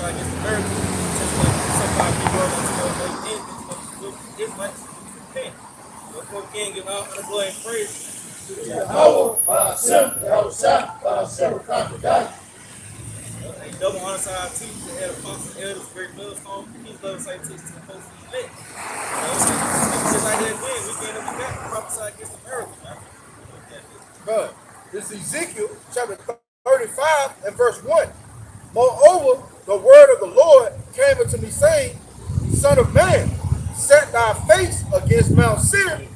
prophesy against America. Just like somebody be going on to it's like repent. Before we can give out the glory and praise to Yahawah, bahasham, Rawchaa Qadash. A double honor to our teachers, the head apostles, elders, great millstone, peace, love, say teach to the folks who lit. Just like that again, we can't we got to prophesy against America, man. But this is Ezekiel chapter 35 and verse 1. Moreover, the word of the Lord came unto me, saying, Son of man, set thy face against Mount Seir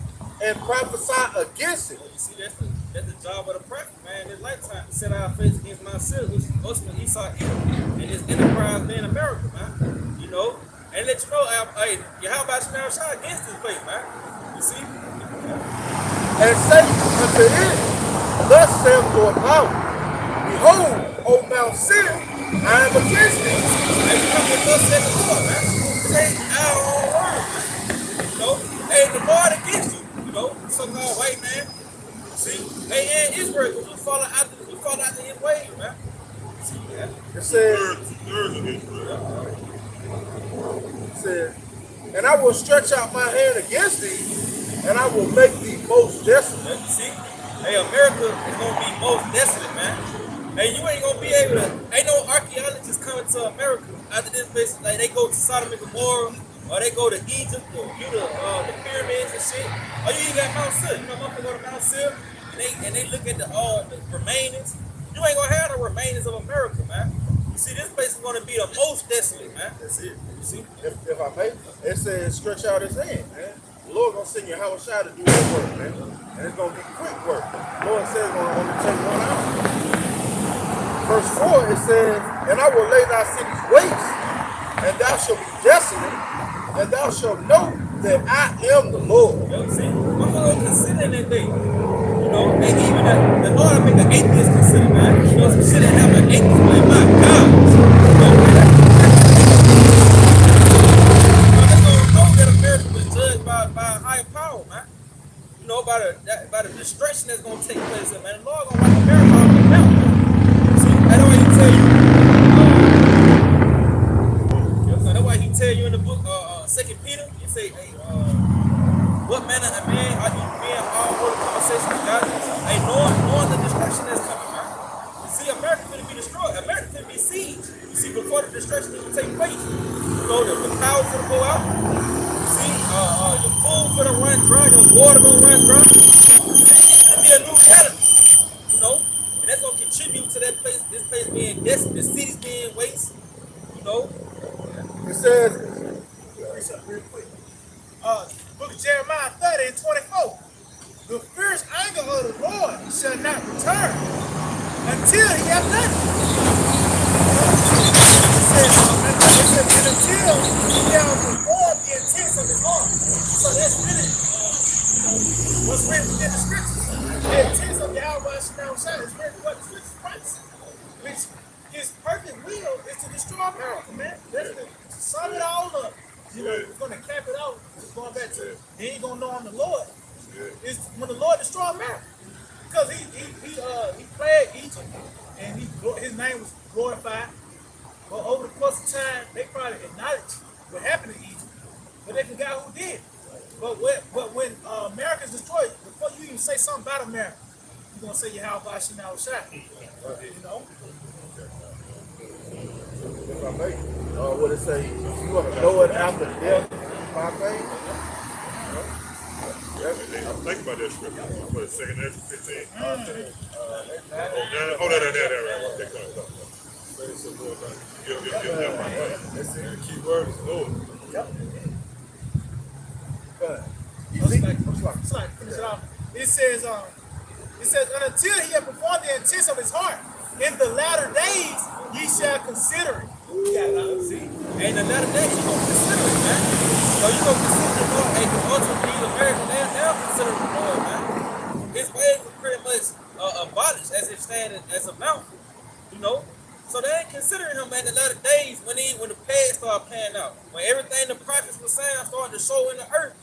and prophesy against it. You see, that's the job of the prophet, man. In his lifetime, to set our face against Mount Seir, which is ultimately Esau and his enterprise being America, man. You know, and let you know, hey, Yahawashi Rawchaa against this place, man. You see? And say unto it, Thus saith the Lord power, Behold, O Mount Seir, I am against thee. Hey, we come with thus saith the Lord, man. This ain't our own word, man. You know, hey, the Lord against you, you know, so-called white man. See, hey, and Israel, we follow after his way, man. See that? It says, And I will stretch out my hand against thee, and I will make thee most desolate. See, hey, America is gonna be most desolate, man. Hey, you ain't gonna be able to. Ain't no archaeologists coming to America after this place. Like they go to Sodom and Gomorrah, or they go to Egypt or view the pyramids and shit. Or you even got Mount Seir. You know, motherfuckers go to Mount Seir and they look at the remainings. You ain't gonna have the remainings of America, man. You see, this place is gonna be the most desolate, man. That's it. You see? If I may, it says stretch out his hand, man. The Lord gonna send Yahawashi to do that work, man. And it's gonna be quick work. The Lord says it's gonna only take 1 hour. Verse 4, it says, And I will lay thy cities waste, and thou shalt be desolate, and thou shalt know that I am the Lord. You know, see, I'm gonna consider that thing. You know, and even the Lord make an atheist consider, man. You know, some shit that happened, atheist, like, my God. You know, they're gonna know that America was judged by a higher power, man. You know, by the destruction that's gonna take place, man. The Lord gonna wipe America off the map. That's why he tell you. That's why he tell you in the book, 2 Peter. He say, hey, what manner of man are you being all over conversation with God? Hey, knowing the destruction that's coming, man. You see, America finna be destroyed. America finna be sieged. You see, before the destruction even take place, you know, the power finna go out. You see, your food finna run dry, your water gonna run dry. It's gonna be a new calendar, you know. And that's gonna contribute to that place, this place being desolate, the cities being waste, you know. It says, Real quick. Book of Jeremiah 30 and 24. The fierce anger of the Lord shall not return until he hath done it. It says, and until he hath performed the intents of his heart. So that's really what's written within the scriptures. The intents of Yahawashi Rawchaa is written what the scriptures promise, which his perfect will is to destroy America, man. That's to sum it all up. You know, we're gonna cap it out. Just going back to he ain't gonna know I'm the Lord. It's when the Lord destroy America, because he plagued Egypt and his name was glorified. But over the course of time, they probably acknowledged what happened to Egypt, but they forgot who did. But when America's destroyed, before you even say something about America, you're gonna say Yahawashi Rawchaa. You know. If I may, what it say? You gonna know it after death by faith? I'm thinking about that scripture. What is 2 Ezra 15? Hold that there. That's the key word is Lord. Yep. It's like finish it off. It says, until he hath performed the intents of his heart, in the latter days ye shall consider it. See, and the latter days you gonna consider it, man. So you gonna consider the Lord, hey, the ultimate American, they'll consider the Lord, man. His ways were pretty much abolished as it stands as a mountain, you know. So they ain't considering him in the latter days when the past started panning out, when everything the prophets were saying started to show in the earth.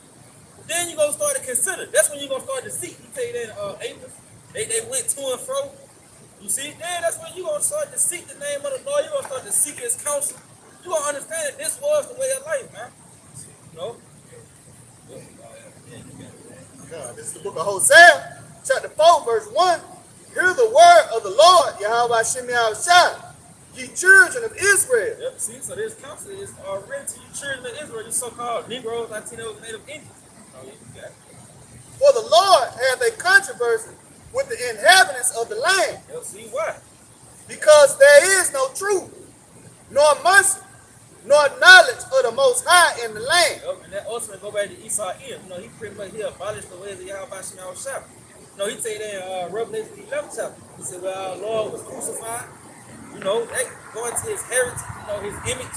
Then you gonna start to consider. That's when you gonna start to seek. You tell you that Amos, they went to and fro. You see, then that's when you gonna start to seek the name of the Lord. You gonna start to seek his counsel. you gonna understand that this was the way of life, man. You know? God, this is the book of Hosea, chapter 4, verse 1. Hear the word of the Lord, Yahawashi, ye children of Israel. Yep, see, so this counsel is written to you children of Israel, you so-called Negroes, Latinos, Native Indians. Oh, yeah. For the Lord hath a controversy with the inhabitants of the land, Yep, see why? because there is no truth, nor mercy, nor knowledge of the Most High in the land. Yep, and that ultimately go back to Esau. You know, he pretty much abolished the ways of Yahawashi now shop. You know, he say that in Revelation 11 chapter. He said, well, our Lord was crucified. You know, that going to his heritage, you know, his image,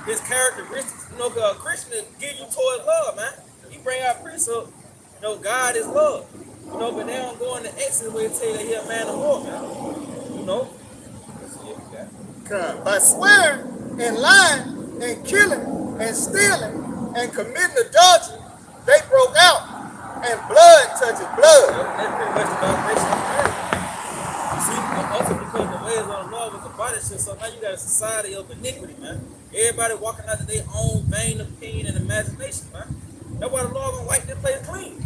his characteristics. You know, because a Christian is give you toward love, man. He bring out precept, you know, God is love. You know, but they don't go into Exodus where he tell you that he a man of war, man. You know? God. By swearing and lying and killing and stealing and committing adultery, they broke out, and blood touches blood. That's pretty much the foundation of America. You see, also because the ways of the Lord was abolished, so now you got a society of iniquity, man. Everybody walking out of their own vain opinion and imagination, man. That's why the Lord gonna wipe this place clean.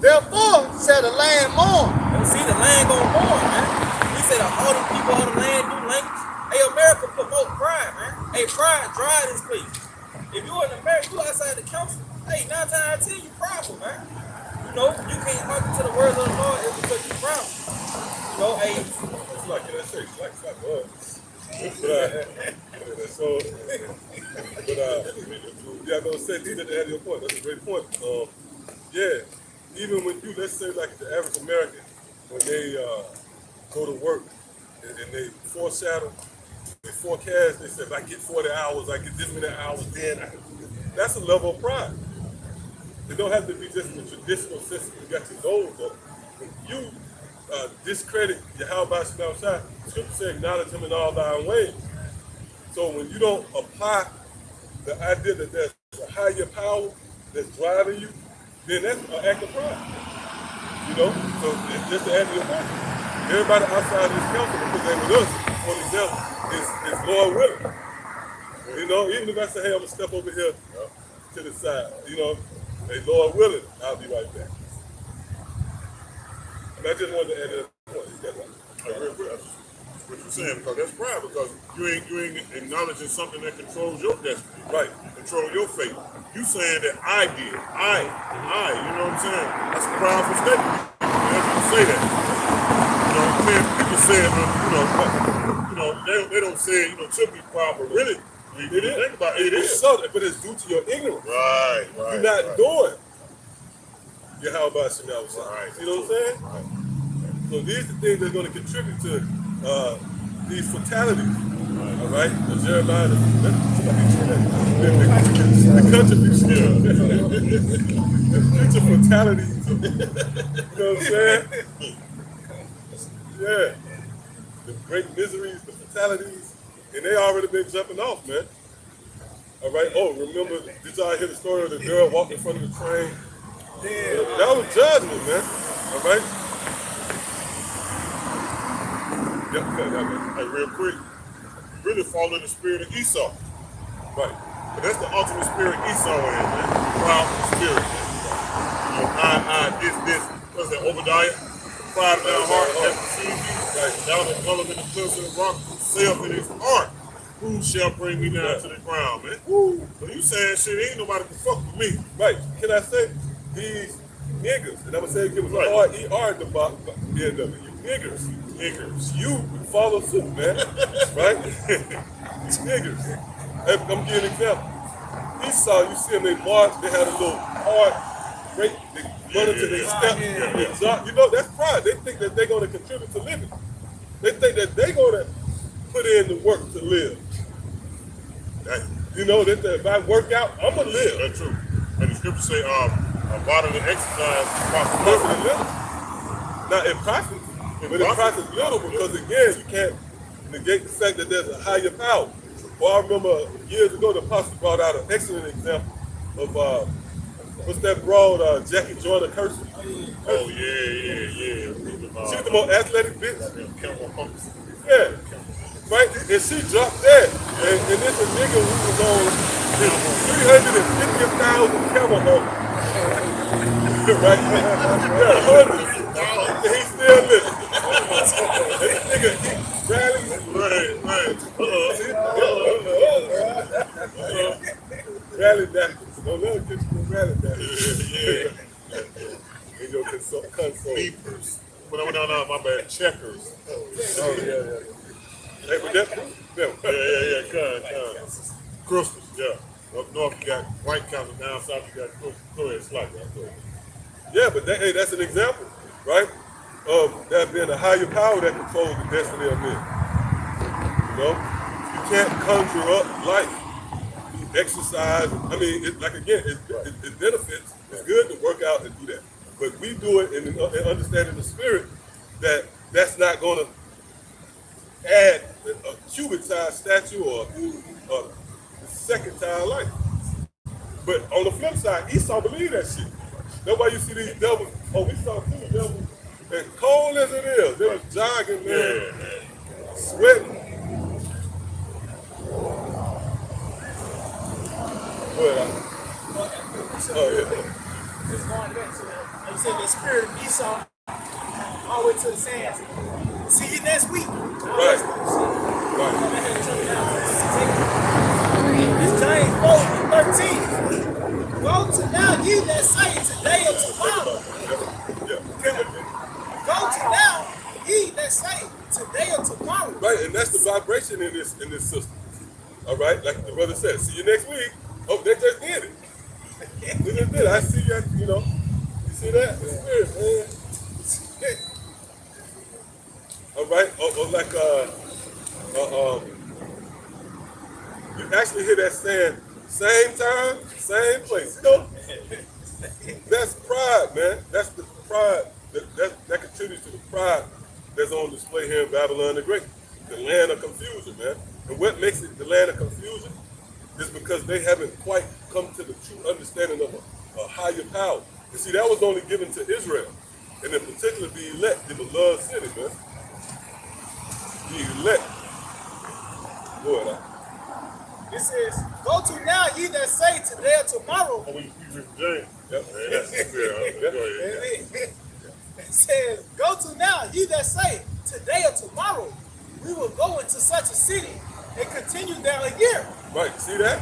Therefore shall the land mourn. You see, the land gonna mourn, man. We say that all the people of the land do language. Hey, America promote pride, man. Hey, pride drive this place. If you in America, you outside the council. Hey, 9 times out of 10, you prideful, man. You know, you can't hearken to the words of the Lord because you prideful. You know, hey, It's like, can I say, like, yeah, no, say, these at your point. That's a great point. Yeah, even when you, let's say, like the average American, when they go to work and they foreshadow, they forecast, they say, if I get 40 hours, I get this many hours, then that's a level of pride. It don't have to be just in the traditional system. You got your goals, but when you discredit Yahawashi now shot, Scripture says, acknowledge him in all thy ways. So when you don't apply the idea that there's a higher power that's driving you, then that's an act of pride. You know? So it's just to add to your point. Everybody outside this council, because they with us, for example, is Lord willing. You know, even if I say, hey, I'm gonna step over here to the side, you know, hey, Lord willing, I'll be right back. And I just wanted to add that point. Real quick, what you're saying, because that's pride, because you ain't acknowledging something that controls your destiny, right? Control your fate. You saying that I did, I, you know what I'm saying? That's a prideful statement. You say that. You know, man, people say it, they don't say it, to be proud, but really, you think about it, It's subtle, but it's due to your ignorance. Right. You're not doing Yahawashi now. Right. You know what I'm saying? Right. So these are the things that are going to contribute to these fatalities. All right? So Jeremiah, the contribution, the future fatalities. You know what I'm saying? Yeah. The great miseries, the fatalities, and they already been jumping off, man. All right. Oh, remember, did y'all hear the story of the girl walking in front of the train? Yeah. That was judgment, man. All right. Yep, Hey, real quick, you really fall in the spirit of Esau. right. But that's the ultimate spirit Esau is, man. Proudful spirit, man. You know, this. What's that, Obadiah? The pride of their heart has deceived you. Right. Down the gullet in the cliffs of the rock, self in his heart. Who shall bring me down to the ground, man? Woo. So you saying shit, ain't nobody can fuck with me. Right. Can I say these niggas? And I'm gonna say it with R-E-R at the bottom. Yeah, no, you niggers. You follow suit, man. Right? Niggers. Hey, I'm gonna give you an example. Esau, you see them, they march, they had a little hard break, they run into their step. You know, that's pride. They think that they're gonna contribute to living. They think that they're gonna put in the work to live. You know, that if I work out, I'm gonna live. That's true. And the scripture say, bodily exercise profits Perfect little. Now it profits, but it profits little because again, you can't negate the fact that there's a higher power. Well, I remember years ago the apostle brought out an excellent example of what's that broad Jackie Joyner Kersey. Oh yeah. She was the most athletic bitch. Yeah. right? And she dropped that. And this a nigga who was on his 350,000 camel hump. Right? Yeah, hundreds. And he's still living. And this nigga, he rallied. Rally that. Don't let him get you to rally that. Yeah. In your console. Beepers. When I went on my bad, checkers. Oh, yeah. Hey, but that, Yeah. Crystals, yeah. Up north you got white counter, down south you got go ahead, slide that. yeah, but that, hey, that's an example, right? Of that being a higher power that controls the destiny of men. You know? You can't conjure up life. You exercise. I mean, it benefits. It's good to work out and do that. But we do it in understanding the spirit that that's not going to add a cubit-sized statue or a second-tile life. But on the flip side, Esau believed that shit. That's why you see these devils. Oh, we saw two devils. As cold as it is, they were jogging, man, sweating. Just going back to that. Like you said, the spirit of Esau all the way to the sands. See you next week. Right. This James 4:13. Go to now ye that say today or tomorrow. Go to now ye that say today or tomorrow. Right, and that's the vibration in this system. All right, like the brother said, see you next week. Oh, they just did it. They just did it. I see you, you know. You see that? The spirit, man. All right, or like you actually hear that saying, same time, same place. You know, that's pride, man. That's the pride that contributes to the pride that's on display here in Babylon the Great, the land of confusion, man. And what makes it the land of confusion is because they haven't quite come to the true understanding of a higher power. You see, that was only given to Israel, and in particular the elect, the beloved city, man. The elect. Go ahead. It says, go to now ye that say today or tomorrow. Oh, we read James. Yep. It says, go to now ye that say today or tomorrow we will go into such a city and continue there a year. Right, see that?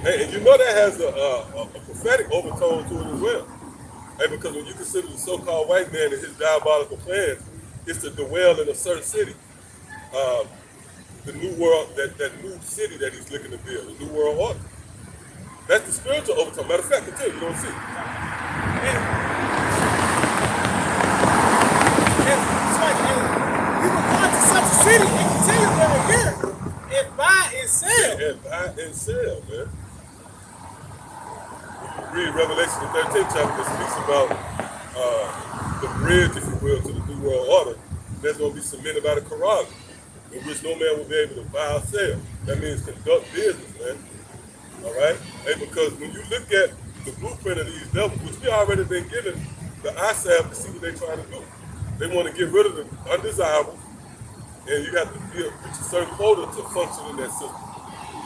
Hey, and you know that has a prophetic overtone to it as well. Hey, because when you consider the so-called white man and his diabolical plans, is to dwell in a certain city. The new world, that new city that he's looking to build, the new world order. That's the spiritual overtone. Matter of fact, continue, you're going to see. We will go into such a city and continue there a year and buy and sell. And buy and sell, man. When you read Revelation, the 13th chapter, that speaks about the bridge, if you will, to the new world order. That's going to be cemented by the Quran, in which no man will be able to buy or sell. That means conduct business, man. All right? Hey, because when you look at the blueprint of these devils, which we already been given the eye salve to see what they're trying to do. They want to get rid of the undesirables, and you have to reach a certain quota to function in that system.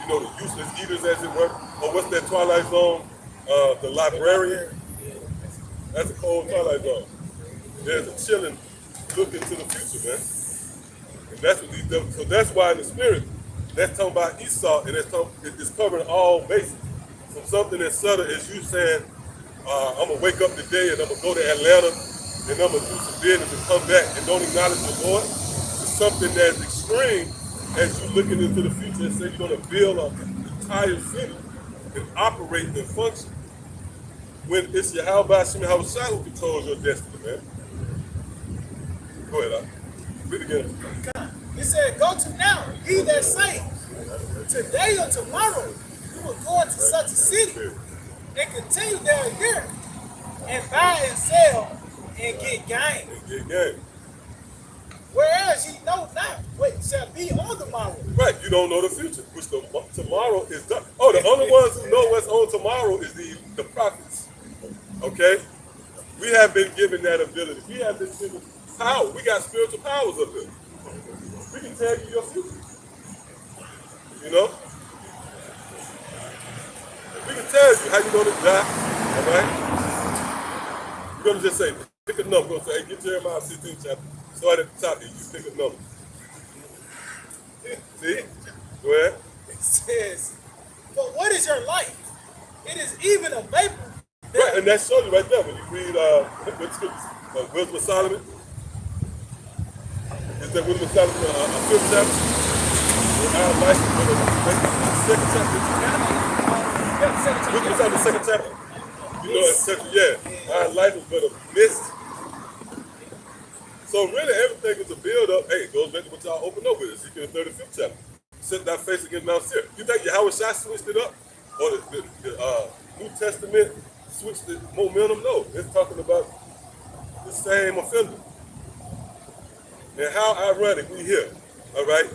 You know, the useless eaters, as it were. Or what's that Twilight Zone? The librarian. That's a cold Twilight Zone. There's a chilling look into the future, man. And that's what these devils. So that's why in the spirit, that's talking about Esau, and it's covering all bases. From something as subtle as you saying, I'm gonna wake up today and I'm gonna go to Atlanta and I'm gonna do some business and come back and don't acknowledge the Lord, to something that's extreme as you looking into the future and say you're gonna build an entire city and operate and function. When it's Yahawashi Yahawashi who controls your destiny, man. Go ahead, read it again. It said, go to now, he that say, today or tomorrow, we will go into such a city and continue there a year and buy and sell and get gain. Whereas ye know not what shall be on the morrow. Right, you don't know the future, which tomorrow is done. Oh, the only ones who know what's on tomorrow is the prophets. Okay? We have been given that ability. We have been given power. We got spiritual powers up here. We can tell you your future. You know? We can tell you how you're going to die, all right? We're going to just say, pick a number. We're going to say, hey, get Jeremiah 16 chapter. Start at the top here. You pick a number. See? Go ahead. It says, but what is your life? It is even a vapor. Right, and that shows you right there when you read Wisdom of Solomon. Is that Wisdom of Solomon, 5th chapter? Our life is but a second chapter. Wisdom of Solomon, 2nd chapter. You know, our life is but a mist. So really, everything is a build-up. Hey, it goes back to what y'all opened up with, Ezekiel 35th chapter. Set thy face against Mount Seir. You think Yahawashi switched it up? Or the New Testament switched the momentum? No, it's talking about the same offender. And how ironic we here, all right?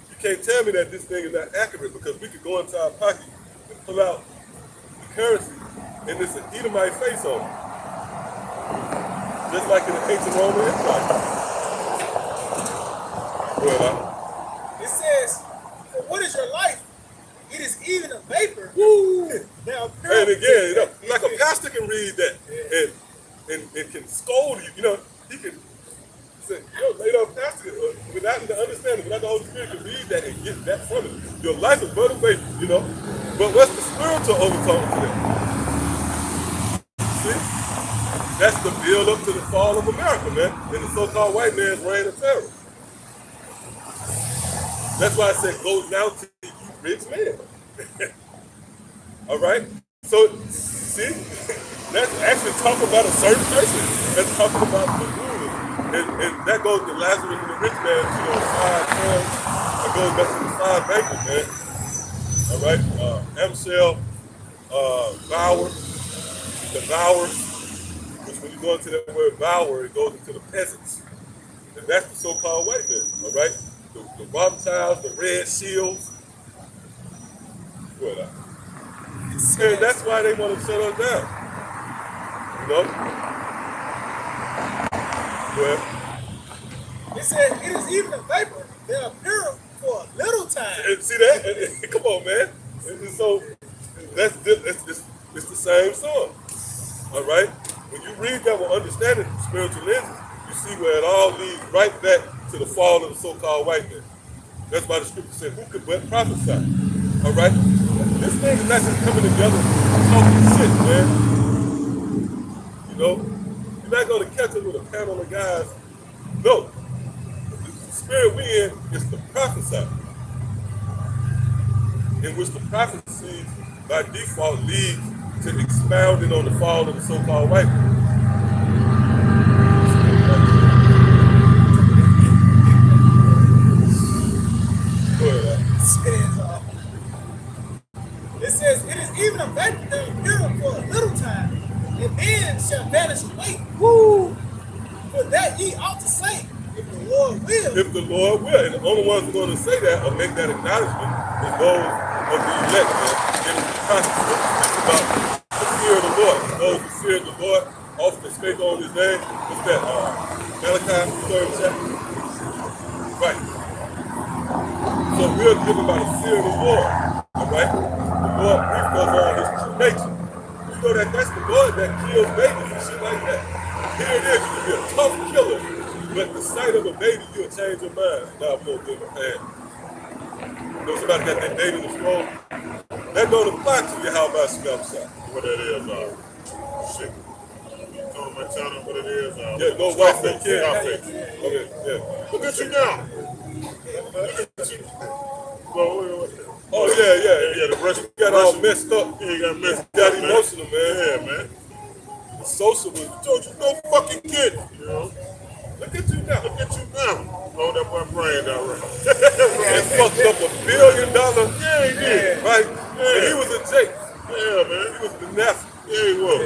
You can't tell me that this thing is not accurate because we could go into our pocket and pull out the currency and it's an Edomite face on it. Just like in the ancient Roman Empire. Well, it says, for what is your life? It is even a vapor. woo! Now, And again, you know, like a pastor can read that and can scold you. You know, he can say, later a pastor, without the understanding, without the Holy Spirit, can read that and get that from it. Your life is but a vapor, you know. But what's the spiritual overtone to that? See? That's the build up to the fall of America, man, and the so-called white man's reign of terror. That's why I said, go now to you rich man. All right? So, see, that's actually talking about a certain person. That's talking about the ruler. And that goes to Lazarus and the rich man, you know, 5 coins. That goes back to the 5 bankers, man. All right? Amshel, Devour, which when you go into that word Devour, it goes into the peasants. And that's the so-called white man, all right? The Rawchas, the red shields. Well, and that's why they want to shut us down. You know? Well, it says, it is even a vapor. They appear for a little time. and see that? Come on, man. And so it's the same song. All right? When you read that with understanding spiritual lenses, you see where it all leads right back to the fall of the so-called white man. That's why the scripture said, who could but prophesy? All right? This thing is not just coming together talking shit, man. You know? You're not going to catch us with a panel of guys. No. The spirit we in is to prophesy. In which the prophecy, by default, leads to expounding on the fall of the so-called white man. It says, it is even a vapor that appeareth for a little time, and then shall vanish away. Woo! For that ye ought to say, if the Lord will. If the Lord will. And the only ones who are going to say that or make that acknowledgement is those of the elect. And the prophet speaks about the fear of the Lord. Those who fear the Lord often spake on his name. What's that? Malachi, 3rd chapter. Right. So we're given by the fear of the Lord. All right? The Lord briefed us on his true nature. You know that's the Lord that kills babies and shit like that. Here it is. You can be a tough killer, but the sight of a baby, you'll change your mind. Now we're going to give a hand. You know somebody got that baby in the stroll? That don't apply to you. How about Rawchaa? What that is, shit. Tell my channel what it is. Yeah, no wife and kid. Okay, yeah. look at you now. Oh, yeah. The rest You got all messed up. Yeah, you got messed up. You got emotional, man. Yeah, man. The social was, Told you no fucking kid. You know? look at you now. Look at you now. Hold that boy brain down right. It fucked up $1 billion. Yeah, he did. Right? Yeah. And he was a Jake. Yeah, man. He was the nephew. Yeah, he was.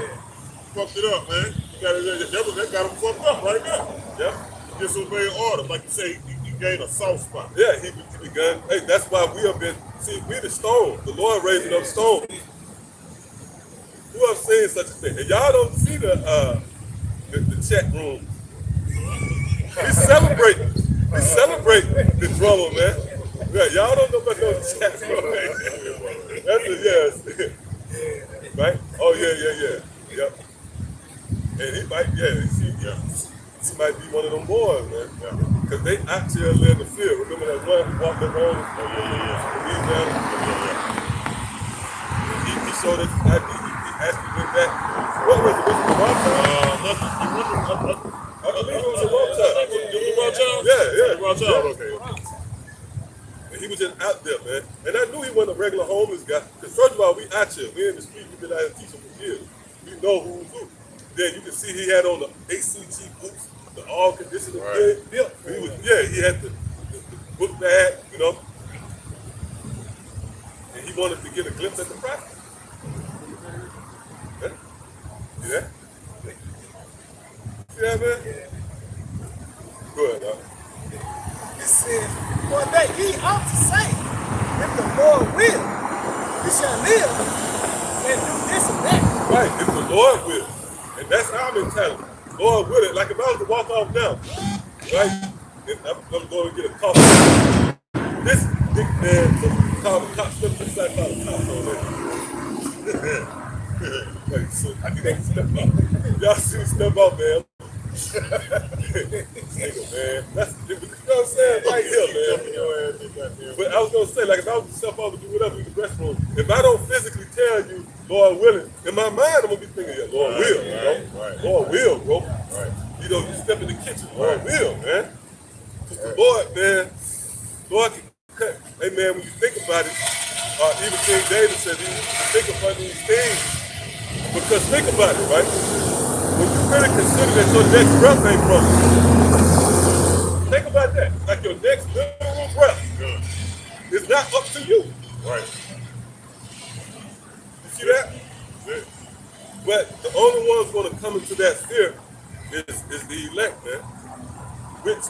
Fucked it up, man. That got him fucked up right now. Yeah. Disobeyed orders. Like you say, he gained a soft spot. Yeah, he begun. Hey, that's why we have been, see, we the stone. The Lord raising up stones. Who have seen such a thing? And y'all don't see the chat room. We celebrate the drummer, man. Yeah, y'all don't know about those chats, bro. That's a yes. Right? Oh, yeah. Yep. And he might, he might be one of them boys, man. Because they actually in the field. Remember that one who walked up on us? Louisiana? He showed us ID. He actually went back. What was it? Was it Rawchaa? I believe it was a Rawchaa. Yeah. Rawchaa, okay. And he was just out there, man. And I knew he wasn't a regular homeless guy. Because first of all, we out here. We in the street. We've been out here teaching for years. We know who's who. Then you can see he had on the ACG boots, the all conditioner gear. He had the book bag, you know. And he wanted to get a glimpse at the practice. See that? See that, man? Good, huh? It says, one day he ought to say, if the Lord will, we shall live and do this and that. Right, if the Lord will. And that's our mentality. Lord will it. Like if I was to walk off now, right? And I'm going to get a coffee. This big man called the cops, step inside, called the cops on there. Like, so I think they can step up. Y'all see me step up, man. Nigga, man. That's, you know what I'm saying? Right here, man. But I was going to say, like, if I was to step up and do whatever in the restroom, if I don't physically tell you, Lord willing, in my mind, I'm going to be thinking, yeah, Lord will, you know? Right. Lord will, bro. Right. You know, you step in the kitchen, Lord will, man. Because the Lord, man, Lord can cut. Hey, man, when you think about it, even King David said, you think about these things. Because think about it, right? When you really consider that your next breath ain't broken, think about that. Like your next literal breath is not up to you. Right. You see that? Yeah. But the only ones going to come into that sphere is the elect, man. Which,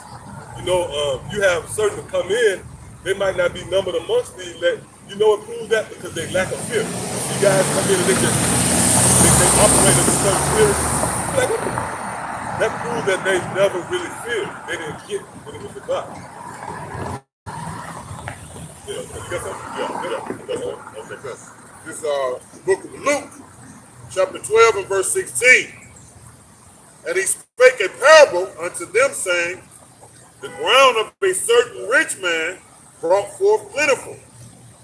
you know, you have certain to come in, they might not be numbered amongst the elect. You know it proves that because they lack a fear. You guys come in and they operate in a certain spirit. Like, that proves that they never really feared. They didn't get what it was about. Yeah, you got something? Yeah. Okay, good. This book of Luke, chapter 12 and verse 16. And he spake a parable unto them, saying, the ground of a certain rich man brought forth plentiful,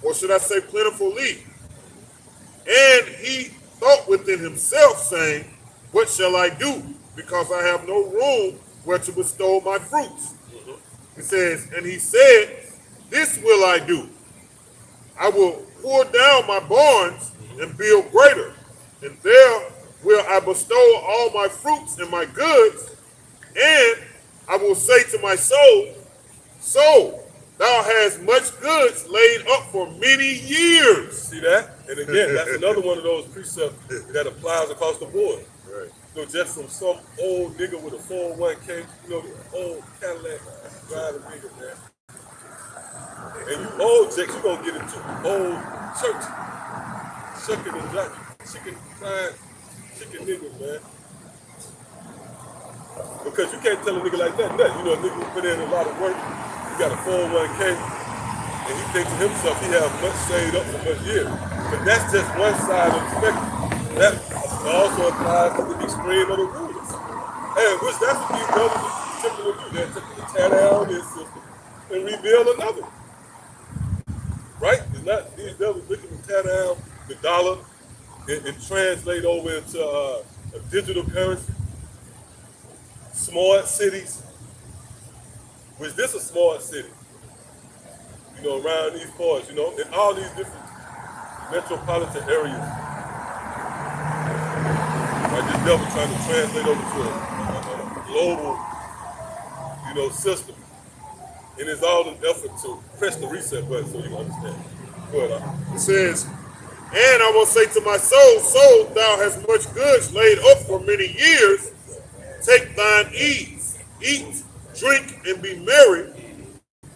or should I say plentifully. And he thought within himself, saying, what shall I do? Because I have no room where to bestow my fruits. He says, and he said, this will I do. I will pour down my barns and build greater, and there will I bestow all my fruits and my goods, and I will say to my soul, soul, thou hast much goods laid up for many years. See that? And again, that's another one of those precepts that applies across the board. Right. You know, just from some old nigga with a 401k, you know, the old Cadillac driving nigga, man. And you old chicks, you gonna get into old church. Shucking and jocking, chicken fried, chicken niggas, man. Because you can't tell a nigga like that. You know, a nigga who put in a lot of work, he got a 401k, and he thinks to himself he has much saved up for much years. But that's just one side of the spectrum. That also applies to the extreme of the rulers. And which that's what these brothers are attempting to do. They're attempting to tear down this system and rebuild another. Right? It's not these devils looking to tear down the dollar and translate over into a digital currency. Smart cities. Which this is a smart city. You know, around these parts, you know, in all these different metropolitan areas. Like this devil trying to translate over to a global, you know, system. And it's all an effort to press the reset button so you can understand. Go ahead, It says, and I will say to my soul, soul, thou hast much goods laid up for many years. Take thine ease, eat, drink, and be merry.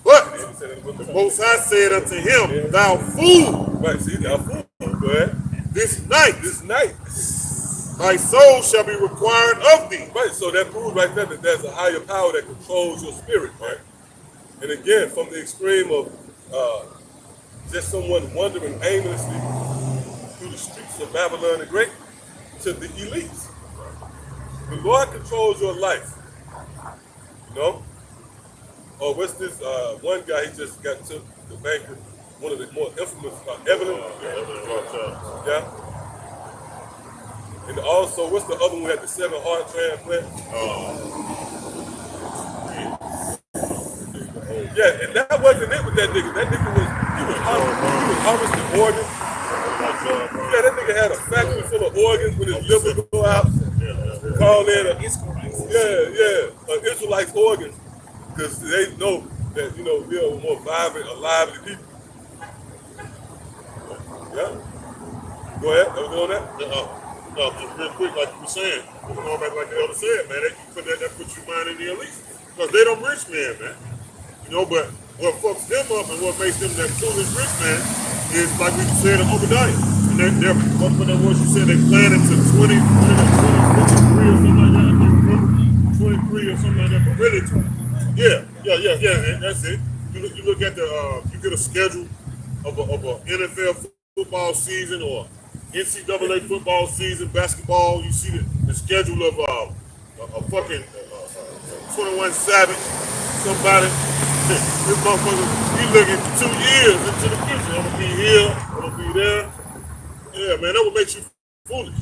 But the Most High said unto him, thou fool. Right, see, thou fool. Go ahead. This night thy soul shall be required of thee. Right, so that proves right there that there's a higher power that controls your spirit, right? And again, from the extreme of just someone wandering aimlessly through the streets of Babylon the Great to the elites. The Lord controls your life, you know? Or what's this one guy, he just got to the banker, one of the more infamous, Evelyn. Yeah. And also, what's the other one who had the 7 heart transplant? Yeah, and that wasn't it with that nigga. That nigga was harvesting organs. Yeah, that nigga had a factory full of organs when his liver go out. Call it an Israelite organs, because they know that, you know, we are more vibrant, lively people. Yeah. Go ahead. Are we doing that? No, just real quick, like you were saying, going back like the elder said, man, that puts your mind in the elites. Because they don't rich men, man. You know, but what fucks them up and what makes them that foolish rich man is, like we said in Obadiah. And they're what that was you said, they planted to 23 or something like that. I can't remember. 23 or something like that, but really, yeah, that's it. You look at you get a schedule of a NFL football season or NCAA football season, basketball. You see the schedule of a fucking 21 Savage, somebody. This motherfucker, he looking 2 years into the future. I'm gonna be here, I'm gonna be there. Yeah, man, that would make you foolish,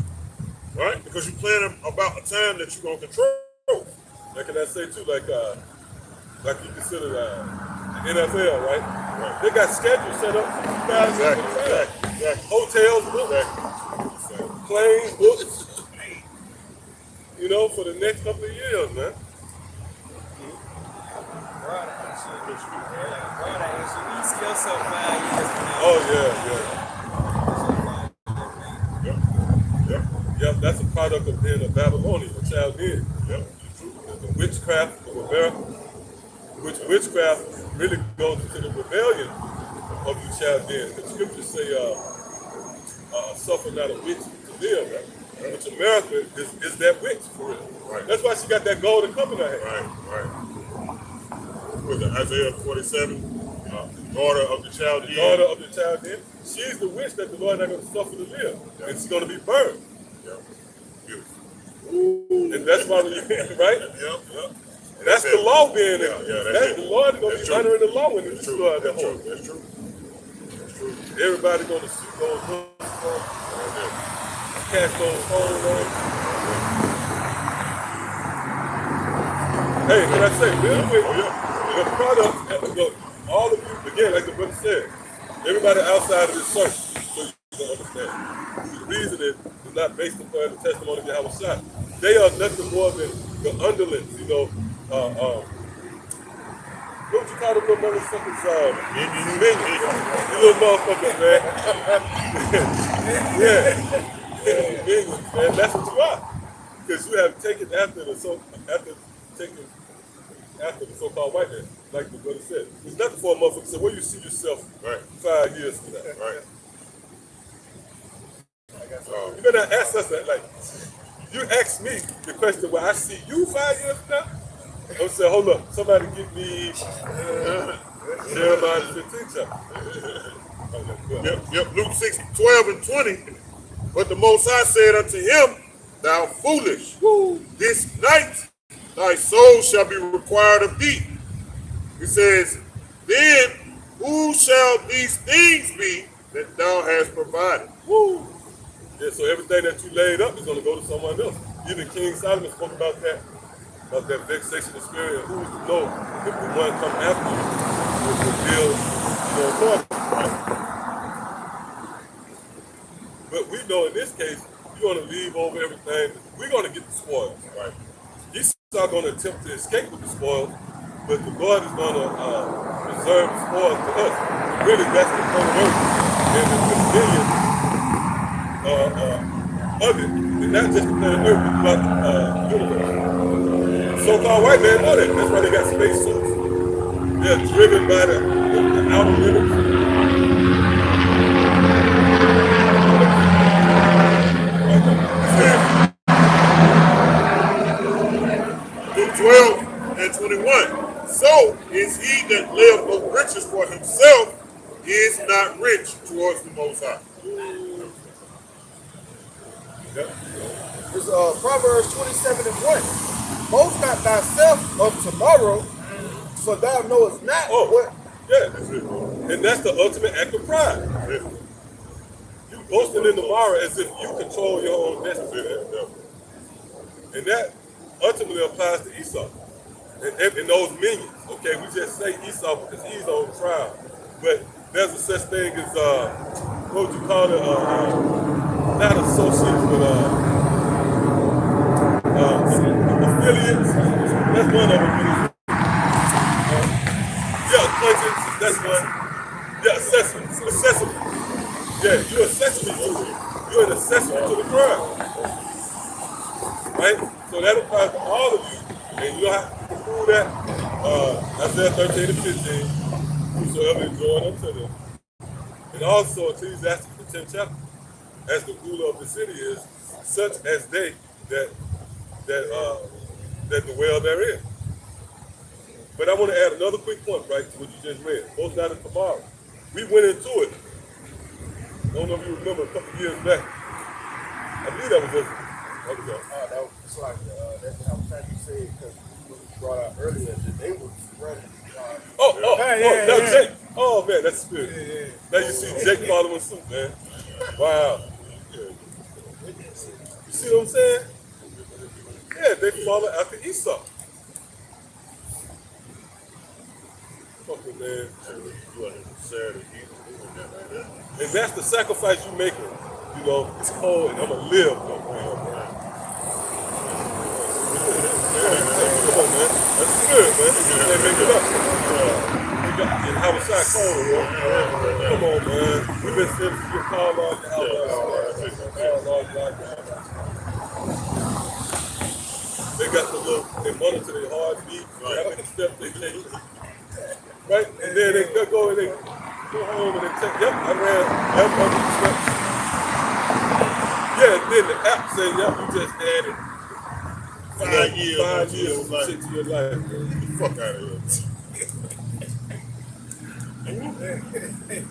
right? Because you're planning about a time that you're gonna control. Like, can I say too, like you consider the NFL, right? They got schedules set up for 2025. Exactly. Hotels booked, planes booked, you know, for the next couple of years, man. Oh yeah. That's a product of being a Babylonian, a Chaldean. The witchcraft of America, which witchcraft really goes into the rebellion of the Chaldeans. The scriptures say, suffer not a witch to live, right? Which America is that witch for real. Right. That's why she got that golden cup in her hand. Right. With the Isaiah 47, daughter of the Chaldean. Daughter of the Chaldean. She's the witch that the Lord not going to suffer to live. Yeah. And she's going to be burned. Yeah. Beautiful. And that's why we, right? Yeah. That's the law being in. That's the Lord is going to be honoring the law when he That's destroys that whole. That's true. Everybody going to see those cast those phones on. Hey, can I say real quick? The product, all of you, again, like the brother said, everybody outside of this circle, so you don't understand. The reason is not based upon the testimony of Yahawashi. They are nothing more than the underlings, you know. What would you call them little motherfuckers? Minions. You little motherfuckers, man. Minions, man. That's what you are. Because you have taken after the so-called white man, like the brother said. It's nothing for a motherfucker. So where you see yourself 5 years from now? Right. You better ask us that. Like, you ask me the question where I see you 5 years from now. I'm saying, hold up, somebody give me Jeremiah 15 chapter. Yep. Luke 6:12-20. But the Most High said unto him, thou foolish, this night thy soul shall be required of thee. He says, then who shall these things be that thou hast provided? Yeah, so everything that you laid up is going to go to someone else. Even King Solomon spoke about that vexation of spirit. And who's to know if the one come after you will fulfill your authority, right? But we know in this case, you're going to leave over everything. We're going to get the spoils, right? Esau going to attempt to escape with the spoils, but the Lord is going to reserve the spoils to us. Really, that's the whole earth and the dominion of it. And not just the planet Earth, but throughout the universe. So-called white man know that. That's why they got space suits. They're driven by the outer limits. Luke 12:21. So is he that layeth no riches for himself inch towards the Most High. Yep. It's Proverbs 27:1. Boast not thyself of tomorrow, for thou knowest not what. Yeah, and that's the ultimate act of pride. You boasting in tomorrow as if you control your own destiny. And that ultimately applies to Esau and those minions. Okay, we just say Esau because he's on trial. But there's a such thing as, what would you call it? Not associates, but affiliates. That's one of them. Yeah, acquaintance, that's one. Yeah, accessory. Yeah, you're accessory to it. You're an accessory to the crime. Right? So that applies to all of you. And you have to prove that. Isaiah 13:15. Whosoever is joined unto them. And also, Ecclesiastes the 10th chapter. As the ruler of the city is, such as they that dwell therein. But I want to add another quick point, right, to what you just read. Both not in tomorrow. We went into it. I don't know if you remember a couple of years back. I believe that was just. That was just like that's how you said, because you brought out earlier that they were running. That's Jake. Oh man, that's spirit. Yeah. Now you see Jake following suit, man. Wow. You see what I'm saying? Yeah, they follow after Esau. Fucking man. And that's the sacrifice you making. You know, it's cold and I'm gonna live. Come on, man. That's good, man. You can't make it up. Yahawashi cold, man. Come on, man. We've been sitting for your Kal Halalyam Yahawah. They got the little, they monitor their heartbeat, how many steps they take. Right? And then they go and they go home and they take, yep, I ran 100 steps. Yeah, and then the app say, yep, you just added 5 years of shit to your life. Get the fuck out of here.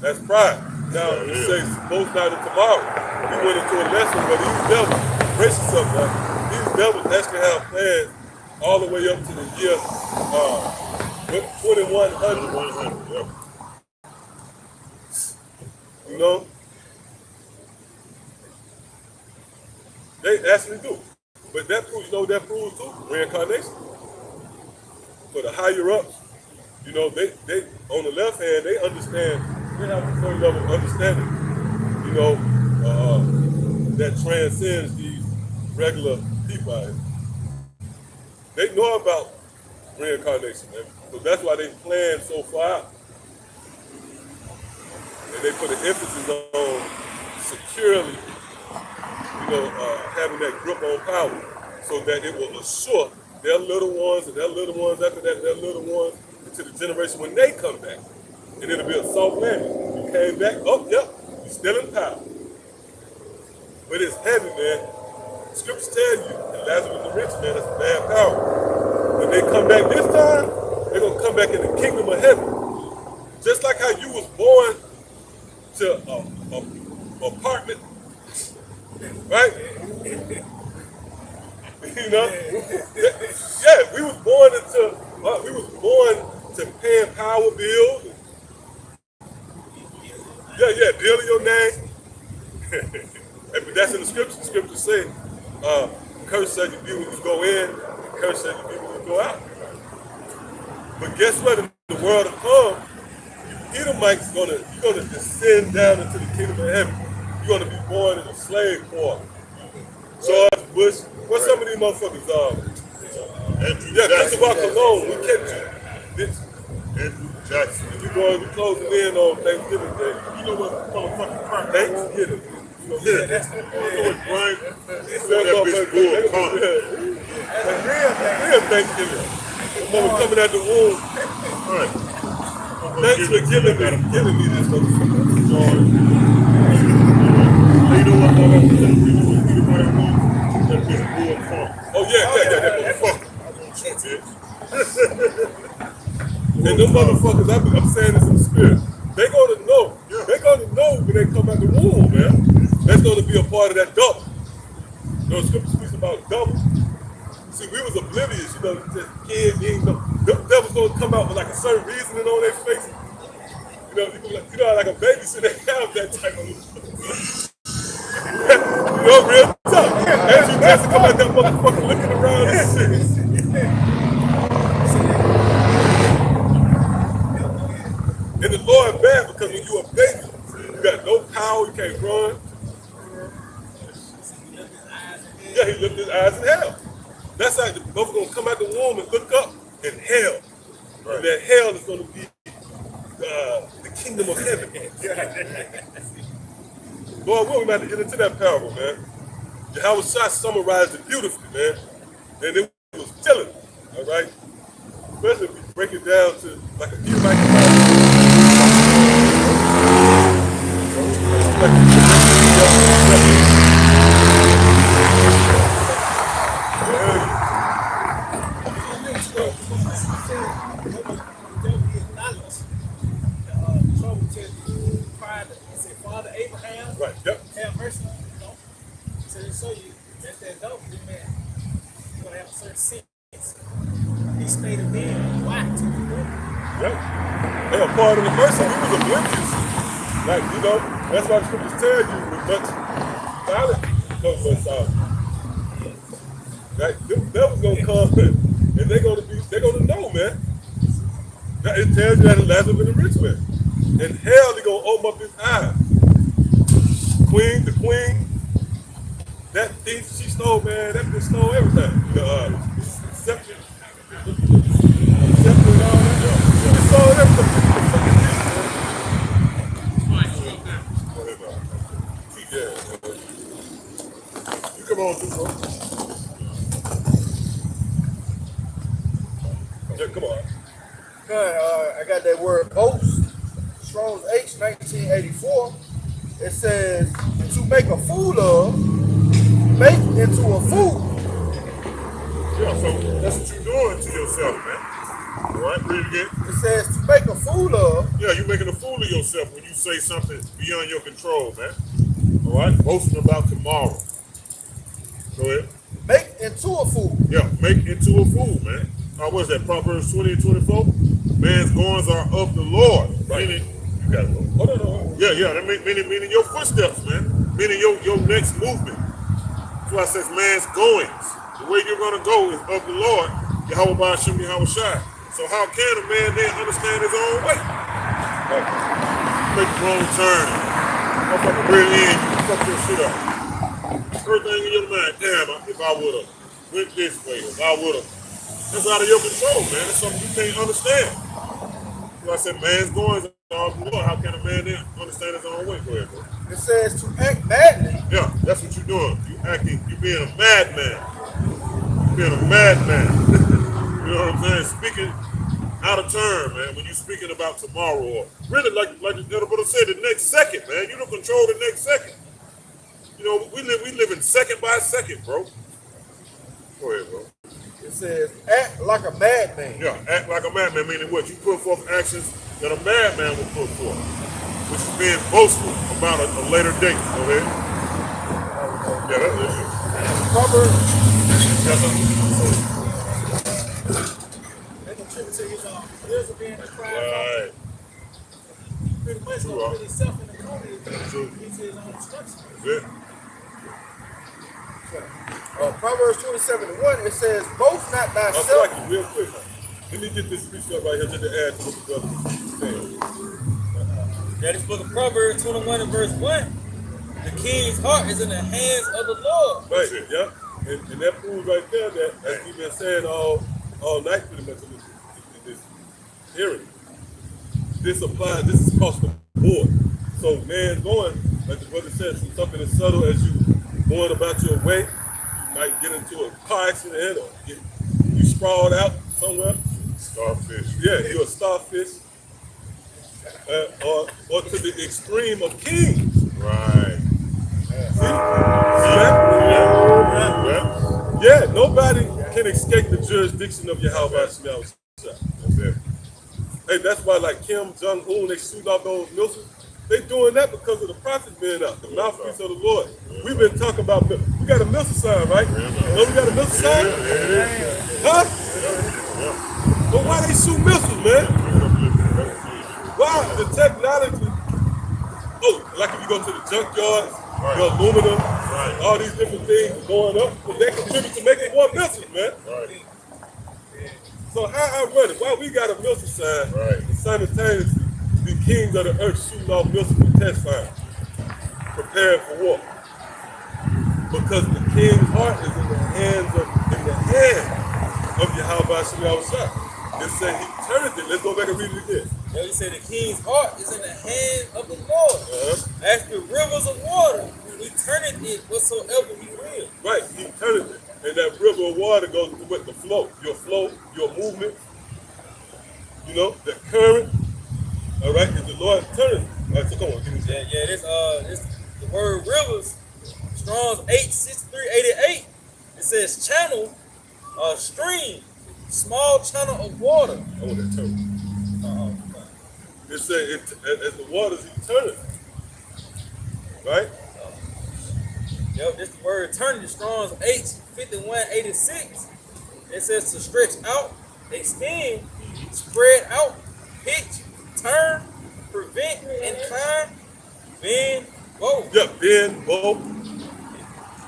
That's pride. Now, you say, both not in tomorrow. We went into a lesson where these devils, brace yourself now, these devils actually have plans all the way up to the year 2100. Yep. You know? They actually do. But that proves, you know what that proves too? Reincarnation. For the higher ups, you know, they on the left hand, they understand, they have a certain level of understanding, you know, that transcends these regular people out here. They know about reincarnation, man. So that's why they plan so far out. And they put an emphasis on securely, you know, having that grip on power so that it will assure their little ones and their little ones after that, their little ones into the generation when they come back. And it'll be a soft landing. You came back, oh, yep, you're still in power. But it's heavy, man. The scriptures tell you that Lazarus the rich man, that's a bad power. When they come back this time, they're going to come back in the kingdom of heaven. Just like how you was born to an apartment, right? You know? Yeah, we was born to paying power bills. Yeah, bill in your name. But that's in the scripture. The scripture say, curse shall you be when you go in, and curse shall you be when you go out. But guess what? In the world to come, Edomites you're gonna descend down into the kingdom of heaven. You're gonna be born in a slave quarter. George Bush, what's some of these motherfuckers? Christopher Cologne, we kept you. Andrew Jackson. You going to be closing in on Thanksgiving Day. You know what motherfucking crap? Thanksgiving. Yeah, that's the Brian. That bitch bull con. That's Real Thanksgiving. The mother coming out the womb. All right. Thanks for giving me this motherfucker. You know what motherfucker? That bitch bull con. Oh yeah, that motherfucker. And them motherfuckers, I'm saying this in the spirit. They gonna know. Yeah. They gonna know know when they come out the womb, man. That's going to be a part of that double. You know, scripture speaks about double. See, we was oblivious, you know, just kids didn't know. That was going to come out with like a certain reasoning on their face. You know, like a baby, so they have that type of, you know, real tough. As you guys come out that motherfucker looking around and shit. And the Lord bad because when you a baby, you got no power, you can't run. Yeah, he lifted his eyes in hell. That's how the motherfucker gonna come out the womb and look up in hell. Right. And that hell is gonna be the kingdom of heaven. Lord, we're about to get into that parable, man. Yahawashi summarized it beautifully, man. And it was telling, all right? Especially if you break it down to like a few Father Abraham, right, yep. Have mercy, you know. So they show you that double, man, you're gonna have a certain sense. He stayed a man, why? Yep. They are part of the mercy. He was oblivious. Like, you know, that's why the scriptures tell you with much knowledge comes much sorrow. Right? That was gonna come and they're gonna know, man. It tells you that in Lazarus and the rich man. In hell, they're gonna open up his eyes. The queen, that thief, she stole, man, that bitch stole everything. The scepter and all that. She stole everything. You come on, bro. Yeah, come on. I got that word boast. Strong's H 1984. It says to make a fool of, make into a fool. Yeah, so that's what you're doing to yourself, man. All right, read it again. It says to make a fool of. Yeah, you're making a fool of yourself when you say something beyond your control, man. All right, boasting about tomorrow. Go ahead. Make into a fool. Yeah, make into a fool, man. What is that, Proverbs 20 and 24? Man's goings are of the Lord. Right. Meaning, you got to go. Oh, no. Yeah, that meaning your footsteps, man. Meaning your next movement. That's why it says man's goings. The way you're going to go is of the Lord, Yahawah bahasham Yahawashi. So how can a man then understand his own way? Like, make the wrong turn. Motherfucker rear end, you fuck your shit up. Everything in your mind, damn, if I would have went this way, if I would have. That's out of your control, man. It's something you can't understand. So I said, man's goings are of the Lord. How can a man then understand his own way? Go ahead, bro. It says to act madly. Yeah, that's what you're doing. You're being a madman. You're being a madman. You know what I'm saying? Speaking out of turn, man, when you're speaking about tomorrow, or really like the other brother said, the next second, man. You don't control the next second. You know, we live in second by second, bro. Go ahead, bro. It says act like a madman. Yeah, act like a madman, meaning what? You put forth actions that a madman will put forth, which is being boastful about a later date. Go ahead. Yeah, that's it. Proverbs. Yes, sir. They can trip to his ears are being deprived. Right. Pretty much True, gonna put himself in the corner. True. He's his own instruction. That's it. Proverbs 27:1. It says, boast not I'll thyself. strike you real quick. Let me get this precept right here just to add to what the brother is saying. That is book of Proverbs 21 and verse 1. The king's heart is in the hands of the Lord. Right, yeah. And that proves right there that, as we've been saying all night pretty much in this hearing, this applies, this is across the board. So man's going, like the brother said, something as subtle as you going about your way, you might get into a car accident or you sprawled out somewhere. Starfish. Yeah, you're a starfish. Or to the extreme of kings. Right. Yeah, nobody can escape the jurisdiction of Yahawashi. That's it. Hey, that's why like Kim Jong-un, they shoot off those missiles. They doing that because of the prophets being out, the mouthpiece of the Lord. We've been talking about milk. We got a milk sign, right? You know we got a milk sign? Huh? But why they shoot missiles, man? Why the technology? Oh, like if you go to the junkyards, the aluminum, all these different things going up, but they contribute to making more missiles, man. So how ironic? Why we got a missile sign and simultaneously the kings of the earth shooting off missiles with test fire, preparing for war? Because the king's heart is in the hand of Yahawashi. It said he turned it. Let's go back and read it again. Yeah, he said the king's heart is in the hand of the Lord. As the rivers of water, he turneth it whatsoever he will. Right, he turned it. And that river of water goes with the flow, your movement, you know, the current. All right, is the Lord turning it. All right, so come on, give me that. Yeah, this the word rivers, Strong's 86388. It says channel, stream, small channel of water. I want that term. It said as the waters he turneth. Right? Yep, this the word turning. Strong's 85186. It says to stretch out, extend, spread out, pitch, turn, prevent, incline, bend, bow. Yeah, bend, bow.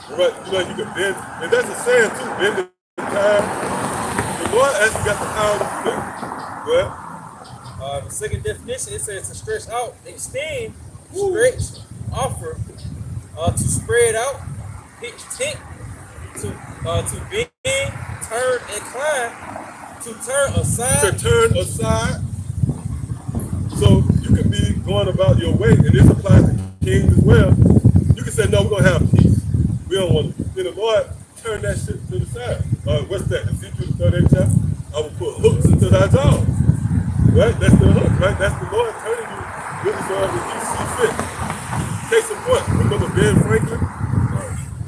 Right, you know you can bend, and that's a saying too. Bend the time. The Lord actually got the power to do. Well, the second definition, it says to stretch out, extend, stretch, offer, to spread out, pitch, tent, to bend, turn, incline, to turn aside. To turn aside. So you can be going about your way, and this applies to kings as well. You can say, no, we're gonna have peace. We don't want to. Then the Lord turn that shit to the side. What's that? Ezekiel 38 chapter. I will put hooks into thy jaws. Right? That's the hook, right? That's the Lord turning you whatsoever you see fit. Case in point, remember Ben Franklin?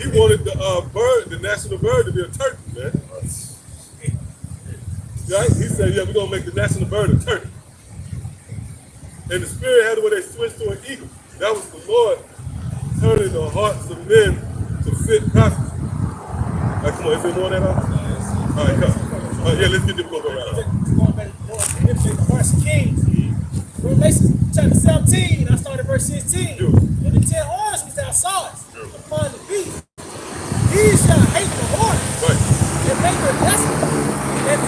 He wanted the bird, the national bird, to be a turkey, man. Right? He said, yeah, we're gonna make the national bird a turkey. And the spirit had the way they switched to an eagle. That was the Lord turning the hearts of men to fit prophecy. All right, come on, is there more than that? All right, come. Yeah, let's get them going around. Going back to the Horse Kings. Revelation chapter 17, I started verse 16. And the 10 horns which thou sawest upon the beast, these shall hate the horse, and make her desolate, and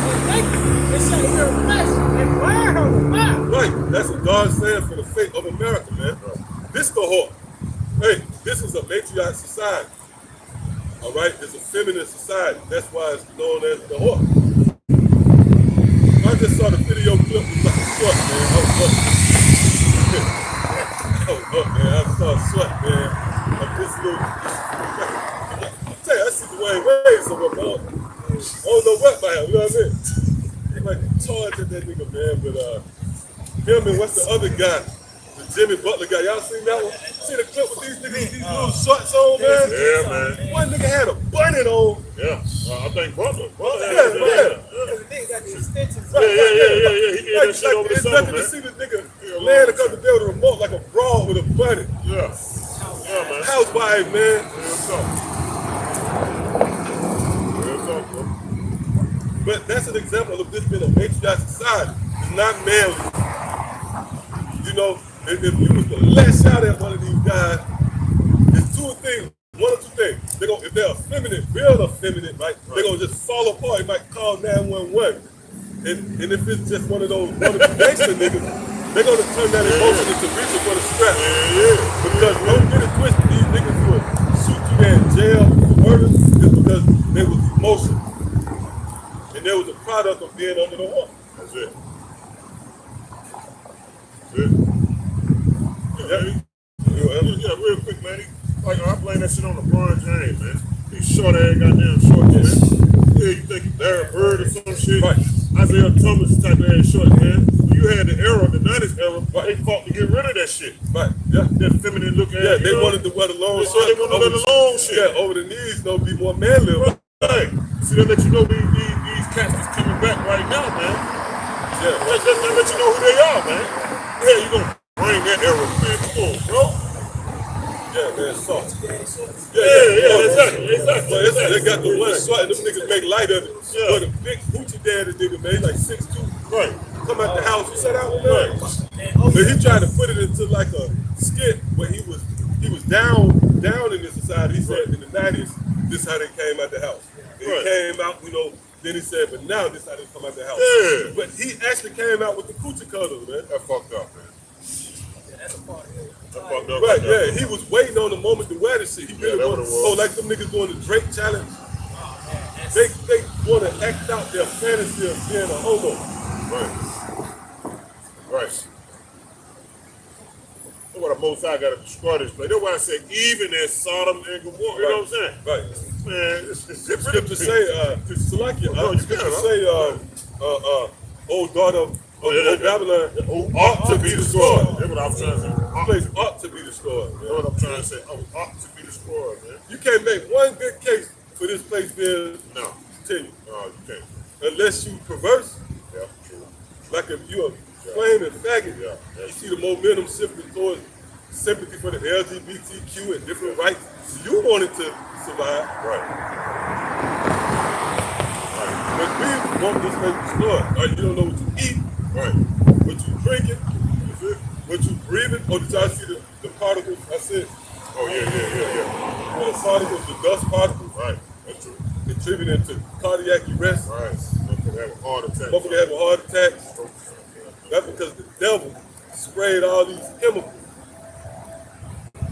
they shall eat her flesh, and burn her with fire. Right, that's what God's saying for the fate of America, man. This cohort, hey, this is a matriarch society. All right, it's a feminist society. That's why it's known as the whore. I just saw the video clip with like a short, man. I was up, man. I saw a short, man. Of this little, I tell you, I see the Wayne Wade somewhere, bro. I don't know what by him, you know what I mean? They like charge at that nigga, man. But him and what's the other guy? The Jimmy Butler guy. Y'all seen that one? See the clip with these niggas, these little shorts on, man? Yeah, man. One nigga had a bunny on. Yeah. I think Butler. Yeah. The nigga got the extensions. Yeah. He did that shit over the It's summer, nothing to man. see the nigga laying across the bed with a remote like a broad with a bunny. Yeah, man. Housewife, man. Real talk, bro. But that's an example of this being a matriarch society. It's not manly. You know, if you was to lash out at one of these guys, it's two things. One or two things. If they're effeminate, real effeminate, right? They're gonna just fall apart. You might call 911. And if it's just one of those gangster niggas, they're gonna turn that emotion into reaching for the strap. Because don't get it twisted. These niggas will shoot you there in jail for murder just because there was emotion. And there was a product of being under the water. That's it. Yeah, real quick, man. Like, I blame that shit on LeBron James, man. These short ass goddamn shorts, man. Yeah, you think Larry Bird or some shit? Right. Isaiah Thomas type of ass shorts, man. You had the era, the 90s era, but they fought to get rid of that shit. Right, yeah. That feminine look ass. Yeah, they wanted to wear the long shirt. They wanted to wear the long shit. Yeah, over the knees, don't be more manly. Right. See, they let you know these cats is coming back right now, man. Yeah. Let you know who they are, man. Yeah, you gonna Bring that arrow, man. Come on, bro. Yeah, man, soft. Yeah, exactly. But they got the one shot, and them niggas make light of it. Yeah. But a big hoochie daddy nigga, man, like 6'2". Right. Come out the house, you said that one, man? Right. But he tried to put it into like a skit where he was down in this society. He said in the 90s, this is how they came out the house. And he came out, you know, then he said, but now this is how they come out the house. Yeah. But he actually came out with the coochie colors, man. That fucked up, man. That's a part of it. That fucked up. Right, yeah. He was waiting on the moment to wear this shit. He really that wanted, what it was. so like them niggas doing the Drake challenge. They want to act out their fantasy of being a homo. Right. Right. That's why the Most High got to destroy this place. That's why I said even as Sodom and Gomorrah. You know what I'm saying? Right. Man, it's Scripture say, Scripture say, old daughter of Babylon ought to be destroyed. That's what I'm trying to say. This place ought to be destroyed. That's what I'm trying to say. Ought to be destroyed, man. You can't make one good case for this place being continued. No, you can't. Unless you perverse, Yeah, true. like if you're a flaming faggot, Yeah. you see the momentum shifting towards sympathy for the LGBTQ and different rights. You want it to survive. Right. But we want this place destroyed. Or you don't know what you eat, Right. what you drinking, what you breathing. Oh, did y'all see the particles? I said, Oh, yeah. the particles, the dust particles, Right. That's true. contributing to cardiac arrest. Right. Motherfucker have a heart attack. Motherfucker having heart attacks. That's because the devil sprayed all these chemicals.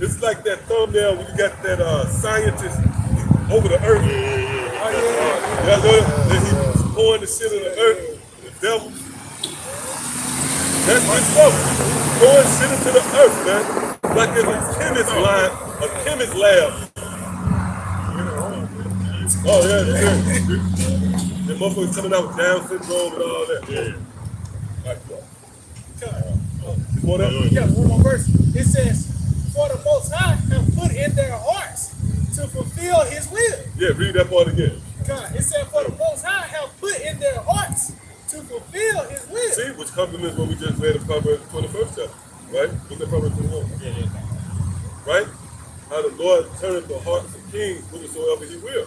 It's like that thumbnail when you got that scientist over the earth. Then he was pouring the shit in the earth. The devil. That's his stuff. Pouring shit into the earth, man. Like there's a chemist lab. Oh yeah. The motherfuckers coming out with Down syndrome and all that. Yeah. What else? Yeah, one more verse. It says, for the Most High have put in their hearts to fulfill his will. Yeah, read that part again. God, it said, for the Most High have put in their hearts to fulfill his will. See, which complements what we just read in Proverbs 21st chapter, right? Look at Proverbs 21. Right? How the Lord turneth the hearts of kings whithersoever he will.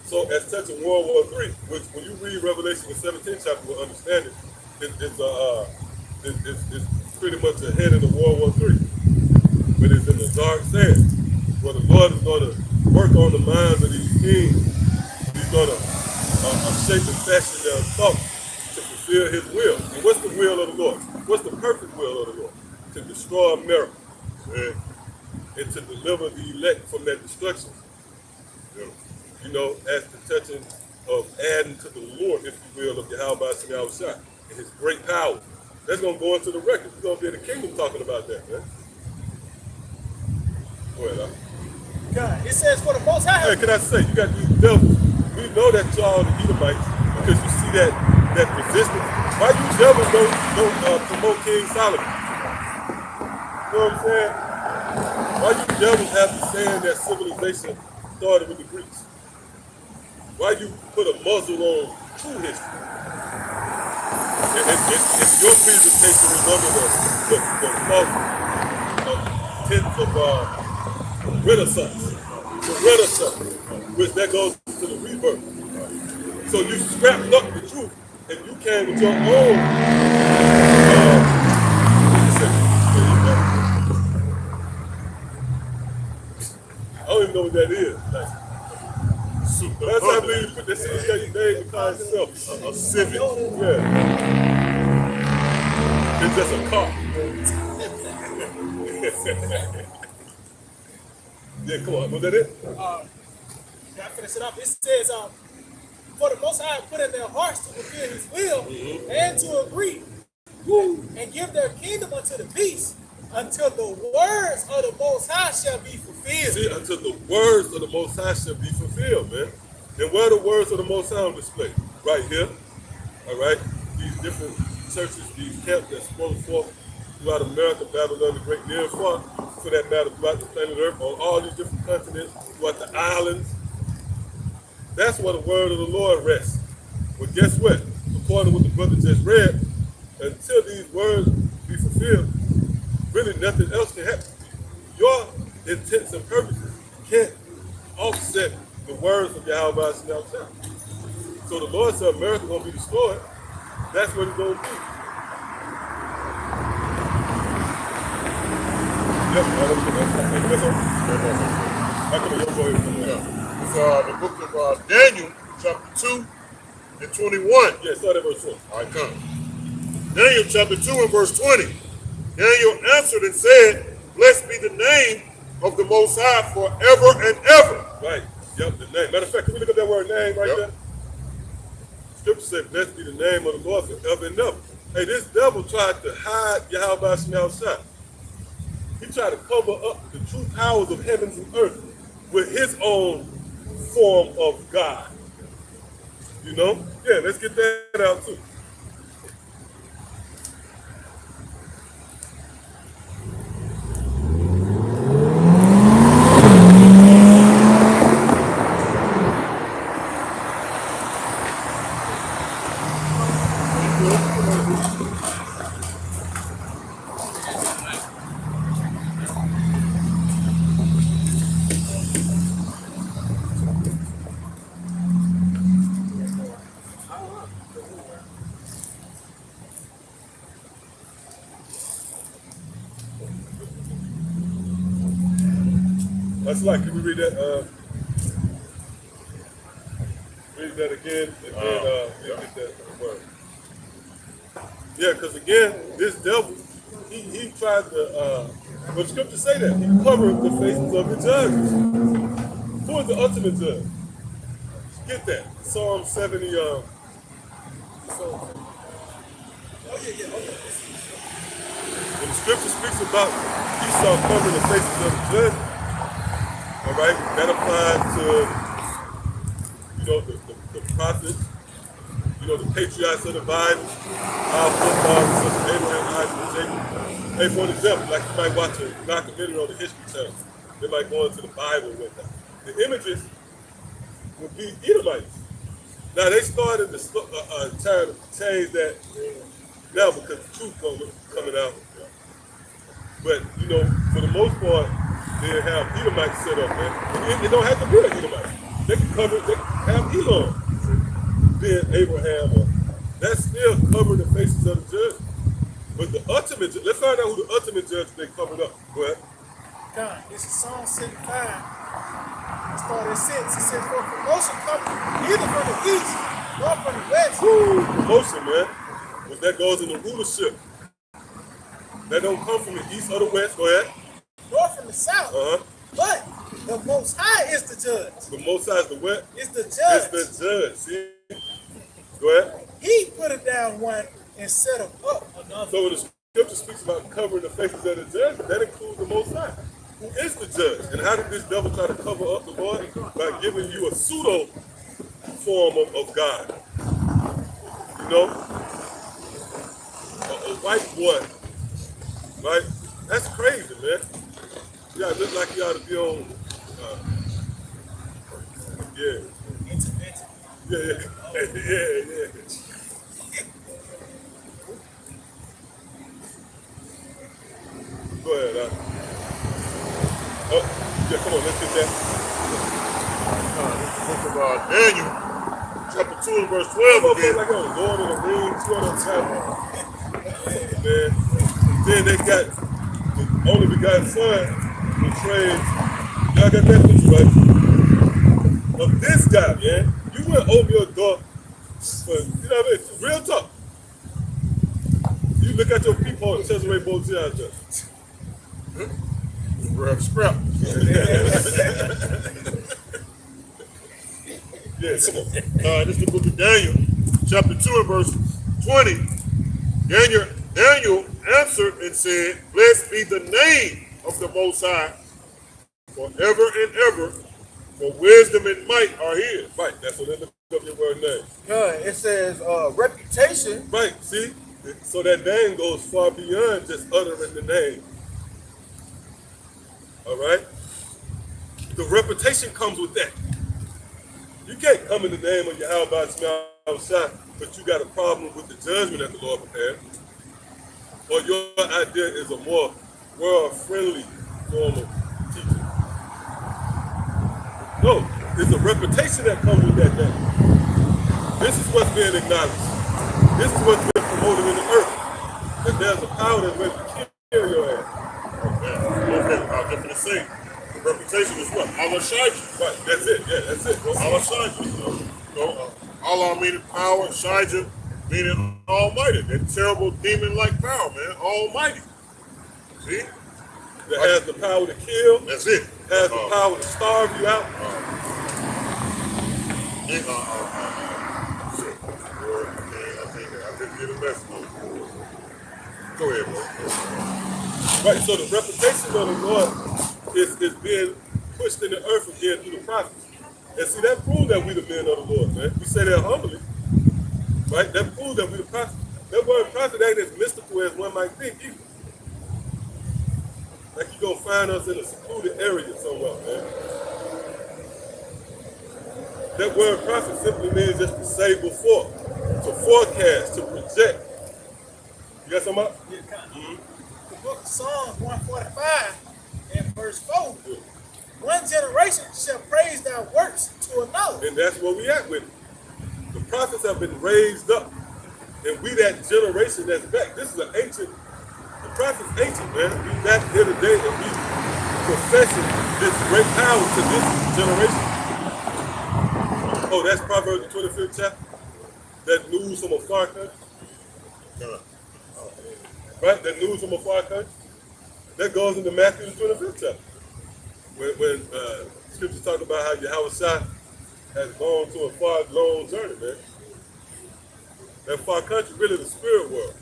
So as touching World War III, which when you read Revelation the 17th chapter, you'll understand it. It's pretty much ahead of the World War III. But it's in the dark sand. Where the Lord is going to work on the minds of these kings. He's going to shape and fashion their thoughts to fulfill his will. And what's the will of the Lord? What's the perfect will of the Lord? To destroy America. And to deliver the elect from that destruction. You know, as the touching of adding to the Lord, if you will, of Yahawashi and his great power. That's going to go into the record. We're going to be in the kingdom talking about that, man. Go ahead, God, it says, for the Most High. Hey, can I say, you got these devils. We know that y'all the Edomites because you see that resistance. Why you devils don't promote King Solomon? You know what I'm saying? Why you devils have to saying that civilization started with the Greeks? Why you put a muzzle on true history? And your presentation is under the false tenth of Renaissance. The Renaissance, which that goes to the rebirth. So you scrapped up the truth and you came with your own I don't even know what that is. Last time I believe you put that shit in your name to call yourself a civic. Yeah. It's just a car. Yeah, come on. Was that it? I finish it up. It says, for the Most High put in their hearts to fulfill his will and to agree and give their kingdom unto the beast until the words of the Most High shall be fulfilled. See, until the words of the Most High shall be fulfilled, man. And where are the words of the Most High on display? Right here. All right? These different churches, these camps that sprung forth throughout America, Babylon, the Great, near and far, for that matter, throughout the planet Earth, on all these different continents, throughout the islands. That's where the word of the Lord rests. Well, guess what? According to what the brother just read, until these words be fulfilled, really nothing else can happen. Your intents and purposes can't offset the words of Yahawashi. So the Lord said America gonna be destroyed. That's what it's gonna be. Yep, It's the book of Daniel, chapter 2 and 21. Yeah, start at verse 20. All right, come. Daniel chapter 2 and verse 20. Daniel answered and said, blessed be the name of the Most High forever and ever. Right. Yep, the name. Matter of fact, can we look at that word name right there? Scripture said, blessed be the name of the Lord forever and ever. Hey, this devil tried to hide Yahawashi outside. He tried to cover up the true powers of heavens and earth with his own form of God. You know? Yeah, let's get that out too. That's like, can we read that? Read that again, and then we'll get that word. Yeah, because again, this devil, he tried to, but the scripture say that, he covered the faces of the judges. Who is the ultimate judge? Get that. Psalm 70, when the scripture speaks about Esau covering the faces of the judges, all right, that applies to, you know, the prophets, you know, the patriarchs of the Bible, our forefathers such as Abraham, Isaac, and Jacob. Hey, for example, like you might watch a documentary on the History Channel. They might go into the Bible with that. The images would be Edomites. Now they started to trying to change that now because the truth coming out. But you know, for the most part, they have Edomites set up, man. It don't have to be an Edomite. They can cover, they can have Elon being Abraham, or that's still covering the faces of the judge. But the ultimate, let's find out who the ultimate judge they covered up. Go ahead. God, this is Psalm 75. It started at 6. It says, for promotion comes neither from the east nor from the west. Woo, promotion, man. But that goes in the rulership. That don't come from the east or the west. Go ahead. Nor from the south. But the Most High is the judge. The Most High is the what? It's the judge. It's the judge. See? Go ahead. He put it down one and set him up another. So when the scripture speaks about covering the faces of the judge, that includes the Most High, who is the judge. And how did this devil try to cover up the Lord? By giving you a pseudo form of God. You know? A white boy. Right? That's crazy, man. Yeah, it looks like you ought to be on, yeah. Intervention. Yeah. Go ahead, yeah, come on, let's get that. This is the book of Daniel, chapter 2 and verse 12 again. Like on Lord of the Rings, you know, man. Then they got the only begotten son portrayed. Y'all got that picture, right? Of this guy, man. You went over your door for, you know what I mean? Real talk. You look at your peephole and Cesare Borgia out there. Rough scrap. Yeah, come on. This is the book of Daniel, chapter 2 and verse 20. Daniel answered and said, blessed be the name of the Most High forever and ever, for wisdom and might are his. Right, that's what they look up your word name. Good. It says reputation. Right, see? So that name goes far beyond just uttering the name. All right? The reputation comes with that. You can't come in the name of Yahawashi, but you got a problem with the judgment that the Lord prepared. Or your idea is a more world-friendly form of teaching. No, it's a reputation that comes with that name. This is what's being acknowledged. This is what's being promoted in the earth. That there's a power that's ready to kill your ass. Okay, I was just going to say, the reputation is what? Yahawashi. Right, that's it. Yeah, that's it. Yahawashi. So, Allah meaning power, Shaija meaning almighty. That terrible demon-like power, man. Almighty. See? That has the power to kill. That's it. Has the power to starve you out. Shit. I didn't get a message. Go ahead, bro. Right, so the reputation of the Lord is being pushed in the earth again through the prophets. And see, that proves that we the men of the Lord, man. We say that humbly. Right? That proves that we the prophets. That word prophet ain't as mystical as one might think either. Like you gonna find us in a secluded area somewhere, man. That word prophet simply means just to say before, to forecast, to project. You got something up? Yeah, kind of. The book of Psalms 145 and verse 4. Yeah. One generation shall praise thy works to another. And that's where we at with it. The prophets have been raised up. And we that generation that's back. This is an ancient, the prophet's ancient, man. We back here today and we professing this great power to this generation. Oh, that's Proverbs the 25th chapter. That news from a far country. Right? That news from a far country. That goes into Matthew the 25th chapter. When scriptures talk about how Yahawashi has gone to a far, long journey, man. That far country, really the spirit world.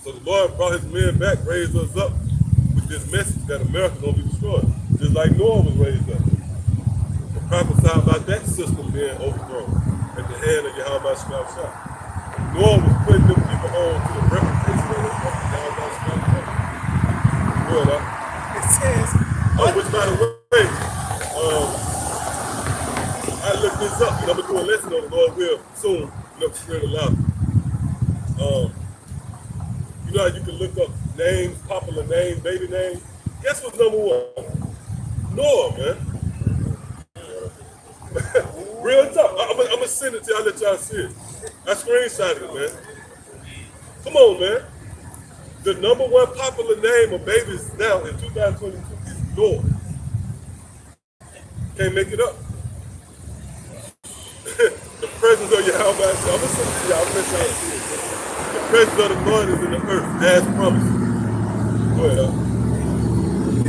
So the Lord brought his men back, raised us up with this message that America gonna be destroyed. Just like Noah was raised up. The prophesied about that system being overthrown at the hand of Yahawashi. Noah was putting them people on to the reputation of Yahawashi. Good, huh? It says, Oh, which by the way, I looked this up, and I'm gonna do a lesson on the Lord will soon, if the Spirit allows. You know how you can look up names, popular names, baby names? Guess what's number one? Noah, man. Real talk. I'm gonna send it to y'all, let y'all see it. I screenshotted it, man. Come on, man. The number one popular name of babies now in 2022 is Noah. Can't make it up. The presence of Yahawashi, I'm gonna send it to y'all, let y'all see it. The presence of the Lord is in the earth, as promised. Go ahead.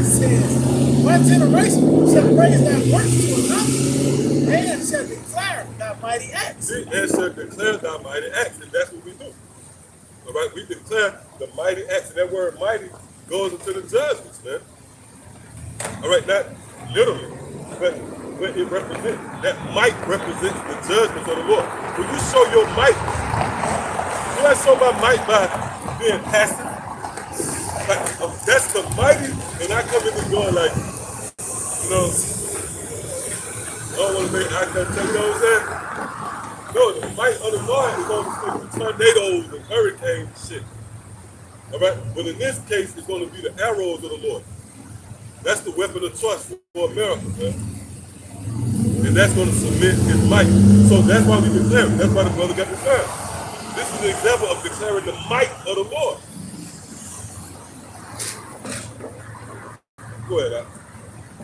it says, one generation shall praise thy works to another, and shall declare thy mighty acts. See, and shall declare thy mighty acts, and that's what we do. All right, we declare the mighty acts, and that word mighty goes into the judgments, man. All right, not literally, but it represents, that might represents the judgments of the Lord. When you show your might, do I show my might by being passive? Like, that's the mighty, and I come in the door like, you know, I don't want to make eye contact, you know what I'm saying? No, the might of the Lord is on the tornadoes and hurricanes and shit. All right? But in this case, it's going to be the arrows of the Lord. That's the weapon of choice for America, man. And that's going to submit his might. So that's why we declare it. That's why the brother got declared. This is an example of declaring the might of the Lord. Go ahead, Al.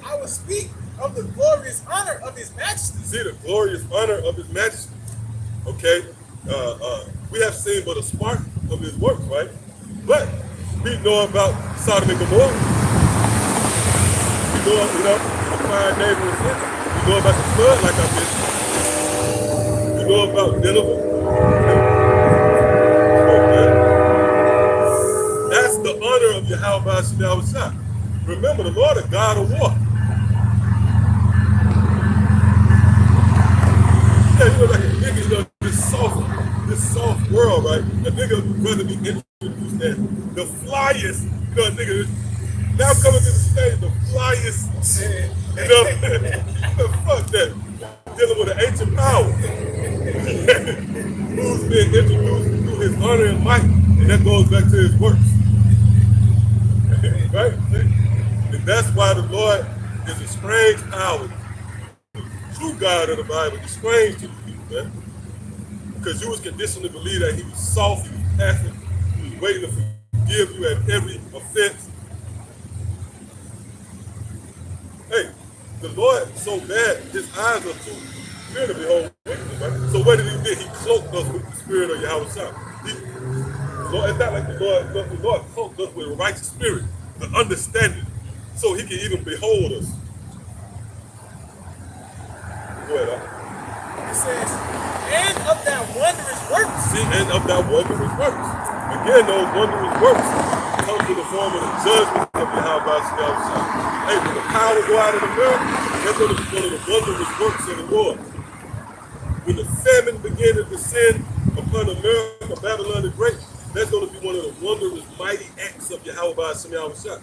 I will speak of the glorious honor of his majesty. See the glorious honor of his majesty. Okay, we have seen but a spark of his works, right? But we know about Sodom and Gomorrah. We know, the fire neighbor city. We know about the flood, like I mentioned. We know about Nineveh. Okay. That's the honor of Yahawashi. Remember, the Lord is God of war. Yeah, like a nigga, this soft world, right? A nigga would rather be introduced as the flyest, a nigga now coming to the stage, the flyest, fuck that. Dealing with an ancient power. Who's being introduced through his honor and might, and that goes back to his works. Right? And that's why the Lord is a strange power. The true God of the Bible is strange to the people, man. Because you was conditioned to believe that he was soft, he was passive, he was waiting to forgive you at every offense. Hey, the Lord so bad, his eyes are too clear to behold wickedness, right? So what did he do? He cloaked us with the spirit of Yahawashi. It's not like the Lord cloaked us with a righteous spirit, the understanding, so he can even behold us. Go ahead, It says, and of that wondrous works. See, and of that wondrous works. Again, those wondrous works come to the form of the judgment of Yahawashi. Hey, when the power go out of the world, that's going to be one of the wondrous works of the Lord. When the famine began to descend upon America, Babylon the Great, that's going to be one of the wondrous, mighty acts of Yahawashi. And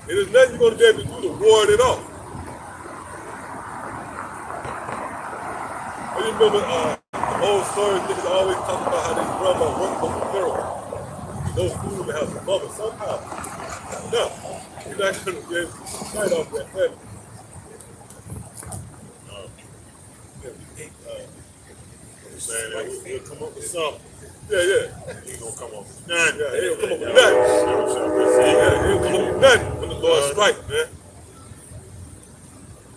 there's nothing you're going to be able to do to ward it off. I remember the old story, niggas always talk about how they grandma worked on the miracle. Those food in the house of mother somehow. No, you're not going to be able to fight off that family. Saying that we'll come up with something. Yeah. He ain't gonna come up with nothing. Yeah, he don't come up with nothing. Yeah, he don't come up with nothing when the Lord strikes, man.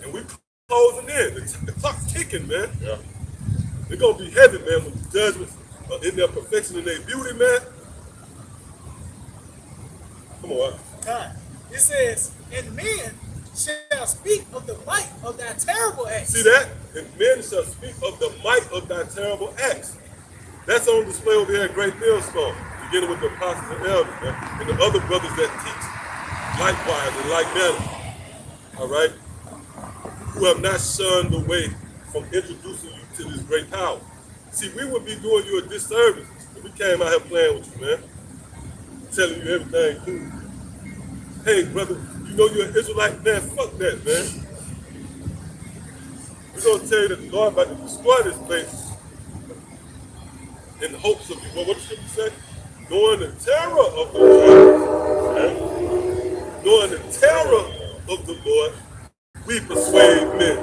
And we closing in. The clock's ticking, man. Yeah. It's gonna be heavy, man, when the judgments are in their perfection and their beauty, man. Come on. God. It says, and men shall speak of the might of that terrible act. See that? And men shall speak of the might of thy terrible acts. That's on display over here at Great Millstone, beginning with the apostles and elders, man, and the other brothers that teach likewise in like manner. All right? Who have not shunned away from introducing you to this great power. See, we would be doing you a disservice if we came out here playing with you, man. Telling you everything cool. Hey, brother, you know you're an Israelite, man, fuck that, man. We're going to tell you that the Lord about to destroy this place in the hopes of, what the scripture say? Knowing the terror of the Lord, right? Knowing the terror of the Lord, we persuade men.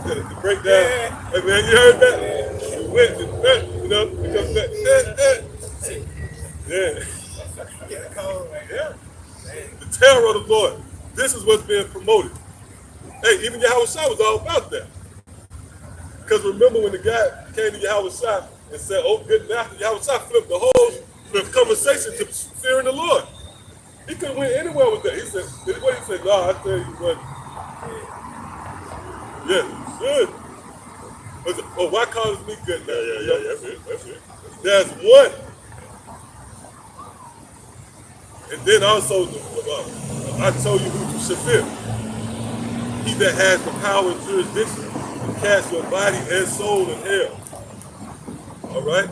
The breakdown. Hey, man, you heard that? You went to that, you know, because that. Yeah. Yeah. The terror of the Lord. This is what's being promoted. Hey, even Yahawashi was all about that. Because remember when the guy came to Yahawashi and said, oh, good master, Yahawashi flipped the whole conversation to fearing the Lord. He could have went anywhere with that. He said, no, I tell you what. Yeah, good. Oh, why call me good now? Yeah, that's it. There's one. And then also, I told you who you should fear. He that has the power and jurisdiction to cast your body and soul in hell. All right?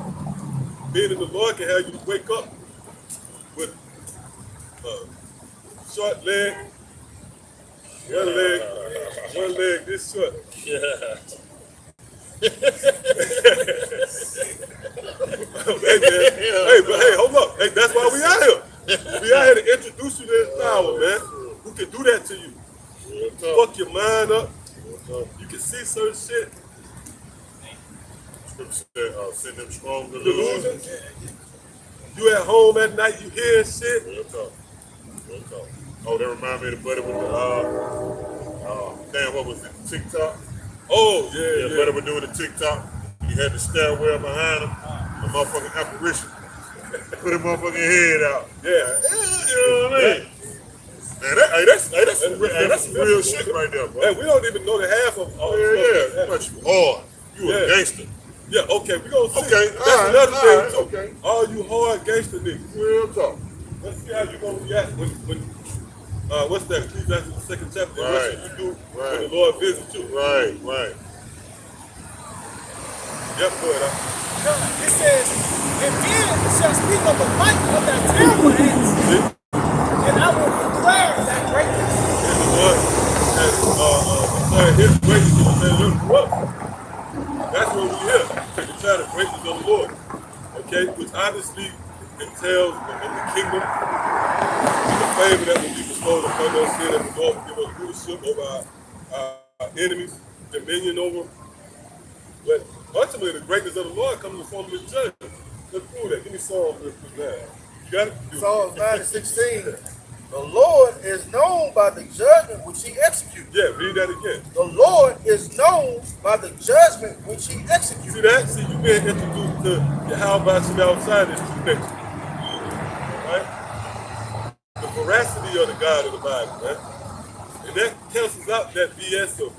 Being in the Lord can have you wake up with short leg, one leg this short. Yeah. Hey, hold up. Hey, that's why we out here. We out here to introduce you to this power, man. Who can do that to you? Fuck your mind up. You can see certain shit. Scripture said, send them strong Delusion. You at home at night, you hear shit. Real talk. Oh, that remind me of the buddy with the, what was it, TikTok? Oh, yeah. The buddy was doing the TikTok. He had the stairwell behind him, the motherfucking apparition. Put his motherfucking head out. Yeah. You know what I mean? Man, that's some real shit right there, bro. Hey, we don't even know the half of all the stuff. But you hard. You a gangster. Yeah, okay, we gonna see. Okay, that's another thing too. Okay. All you hard gangster niggas. Real talk. Let's see how you gonna react when what's that? Ecclesiastes the 2nd chapter. Right. What should you do when the Lord visits you? Right. Yep, go ahead. It says, and men shall speak of the might of that terrible acts, and I will declare that greatness. And the Lord has declared his greatness to declare your corrupt. That's what we hear. To declare the greatness of the Lord. Okay, which obviously entails the kingdom, the favor that will be bestowed upon us here, that the Lord will give us leadership over our enemies, dominion over. But ultimately, the greatness of the Lord comes in the form of His judgment. Let's prove that. Give me Psalms real quick now. You got it? Psalms 9:16. The Lord is known by the judgment which He executes. Yeah, read that again. The Lord is known by the judgment which He executes. See that? See, you being introduced to Yahawashi outside is too next. Right? The veracity of the God of the Bible, right? And that cancels out that BS of,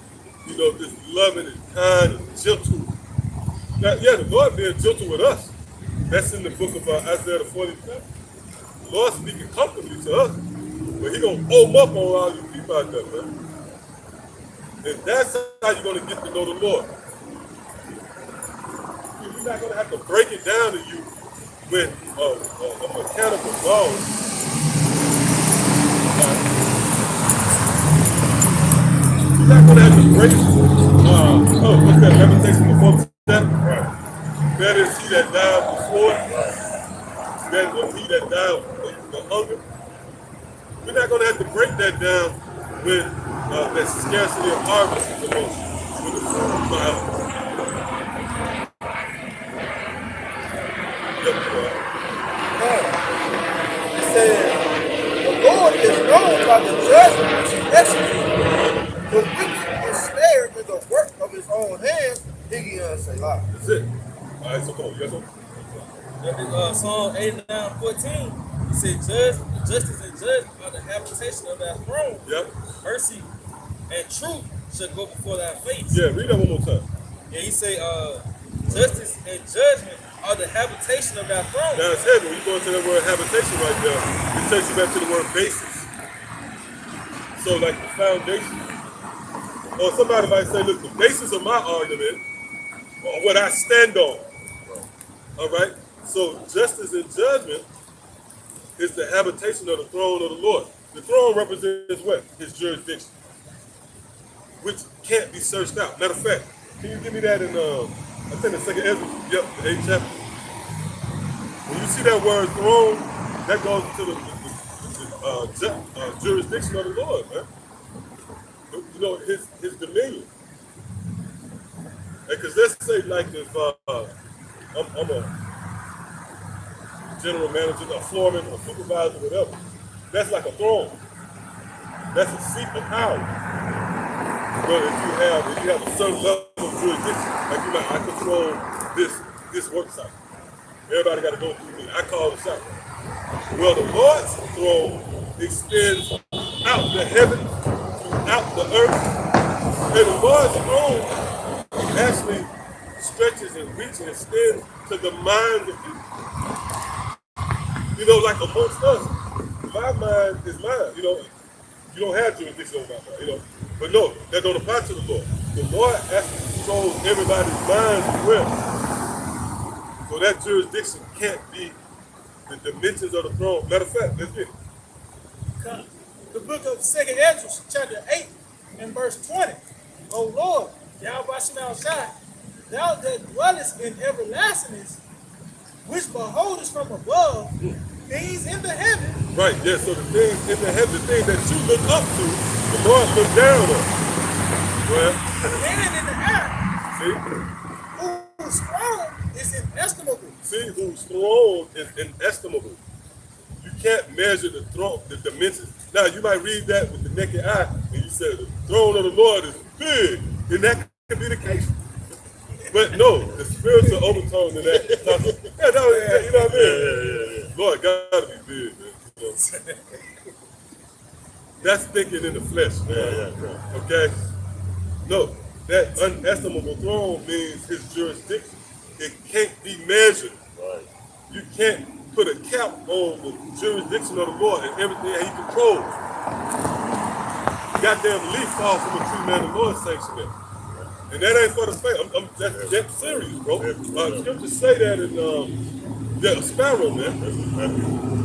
this loving and kind and gentle. Now, yeah, the Lord being gentle with us. That's in the book of Isaiah the 47. The Lord speaking comfortably to us, but He gonna open up on all you people out there, man. And that's how you're gonna get to know the Lord. You're not gonna have to break it down to you with a mechanical ball. You're not gonna have to break what's that, levitation before the step? Right. Better is he that died before, better was he that died with hunger. We're not gonna have to break that down with that scarcity of harvest is the most, with the food miles. It says, the Lord is known by the judgment which He executes. The wicked is snared in the work of his own hands. He can say lie. That's it. All right, so come on, you got something? That is Psalm 89:14. He said, justice and judgment are the habitation of thy throne. Yep. Mercy and truth shall go before thy face. Yeah, read that one more time. Yeah, he say, justice and judgment are the habitation of thy throne. Now it's heavy. When you go into that word habitation right there, it takes you back to the word basis. So like the foundation. Or somebody might say, look, the basis of my argument, or what I stand on. All right? So justice and judgment is the habitation of the throne of the Lord. The throne represents what? His jurisdiction, which can't be searched out. Matter of fact, can you give me that in, I think the second Ezra, yep, the 8th chapter. When you see that word throne, that goes into the jurisdiction of the Lord, man. His dominion. Because let's say, like, if I'm a general manager, a foreman, a supervisor, whatever, that's like a throne. That's a seat of power. But if you have a certain level of jurisdiction, like I control this work site. Everybody got to go through me. I call the shot. Well, the Lord's throne extends out the heavens, out the earth. And the Lord's throne actually stretches and reaches and extends to the minds of people. Like amongst us, my mind is mine. You don't have jurisdiction over my mind, But no, that don't apply to the Lord. The Lord actually controls everybody's mind as well. So that jurisdiction can't be the dimensions of the throne. Matter of fact, let's get it. The book of 2nd Ezra, chapter 8, and verse 20. O Lord, Yahawashi, thou that dwellest in everlastingness, which beholdest from above things in the heaven. Right, yeah, so the things in the heaven, the things that you look up to, the Lord look down on. Well, And in the air. See? Whose throne is inestimable. See, whose throne is inestimable. You can't measure the throne, the dimensions. Now, you might read that with the naked eye, and you say, the throne of the Lord is big, and that could be the case. But no, the spiritual overtone to that. You know what I mean? Yeah. Lord, gotta be big, man. That's thinking in the flesh, man. Yeah. Okay? No, that unestimable throne means his jurisdiction. It can't be measured. Right. You can't put a cap on the jurisdiction of the Lord and everything that he controls. Goddamn leaf fall from a tree, man, the Lord sanctioned it. And that ain't for the fact. That's serious, bro. Scriptures say that in a sparrow, man.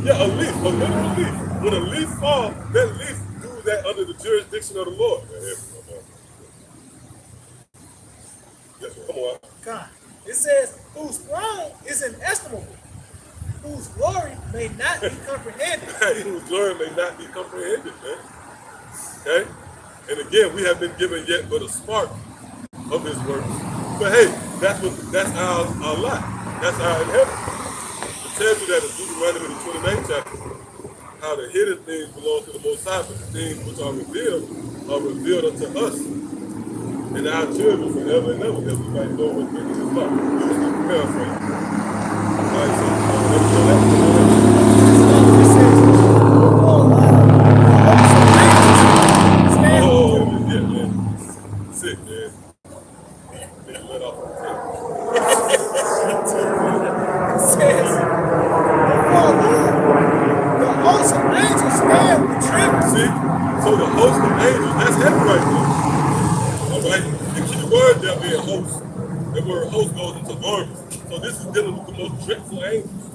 Yeah, a literal leaf. When a leaf falls, that leaf do that under the jurisdiction of the Lord. Yeah, come on. God. It says, whose throne is inestimable, whose glory may not be comprehended. Whose glory may not be comprehended, man. Okay? And again, we have been given yet but a spark of his works. But hey, that's our lot. That's our inheritance. It tells you that in Deuteronomy the 29th chapter, how the hidden things belong to the Most High, but the things which are revealed unto us and our children forever and ever, that we might know what's in his law. This is the paraphrase. All right, so let's go that. It says, "Before stand Oh, yeah, man. Sick, man. They let off the tip. It says, before the host of angels stand with trembling." See? So the host of angels, that's heaven right there. All right? The key word there being host. The word host goes into armies. So this is dealing with the most dreadful angels.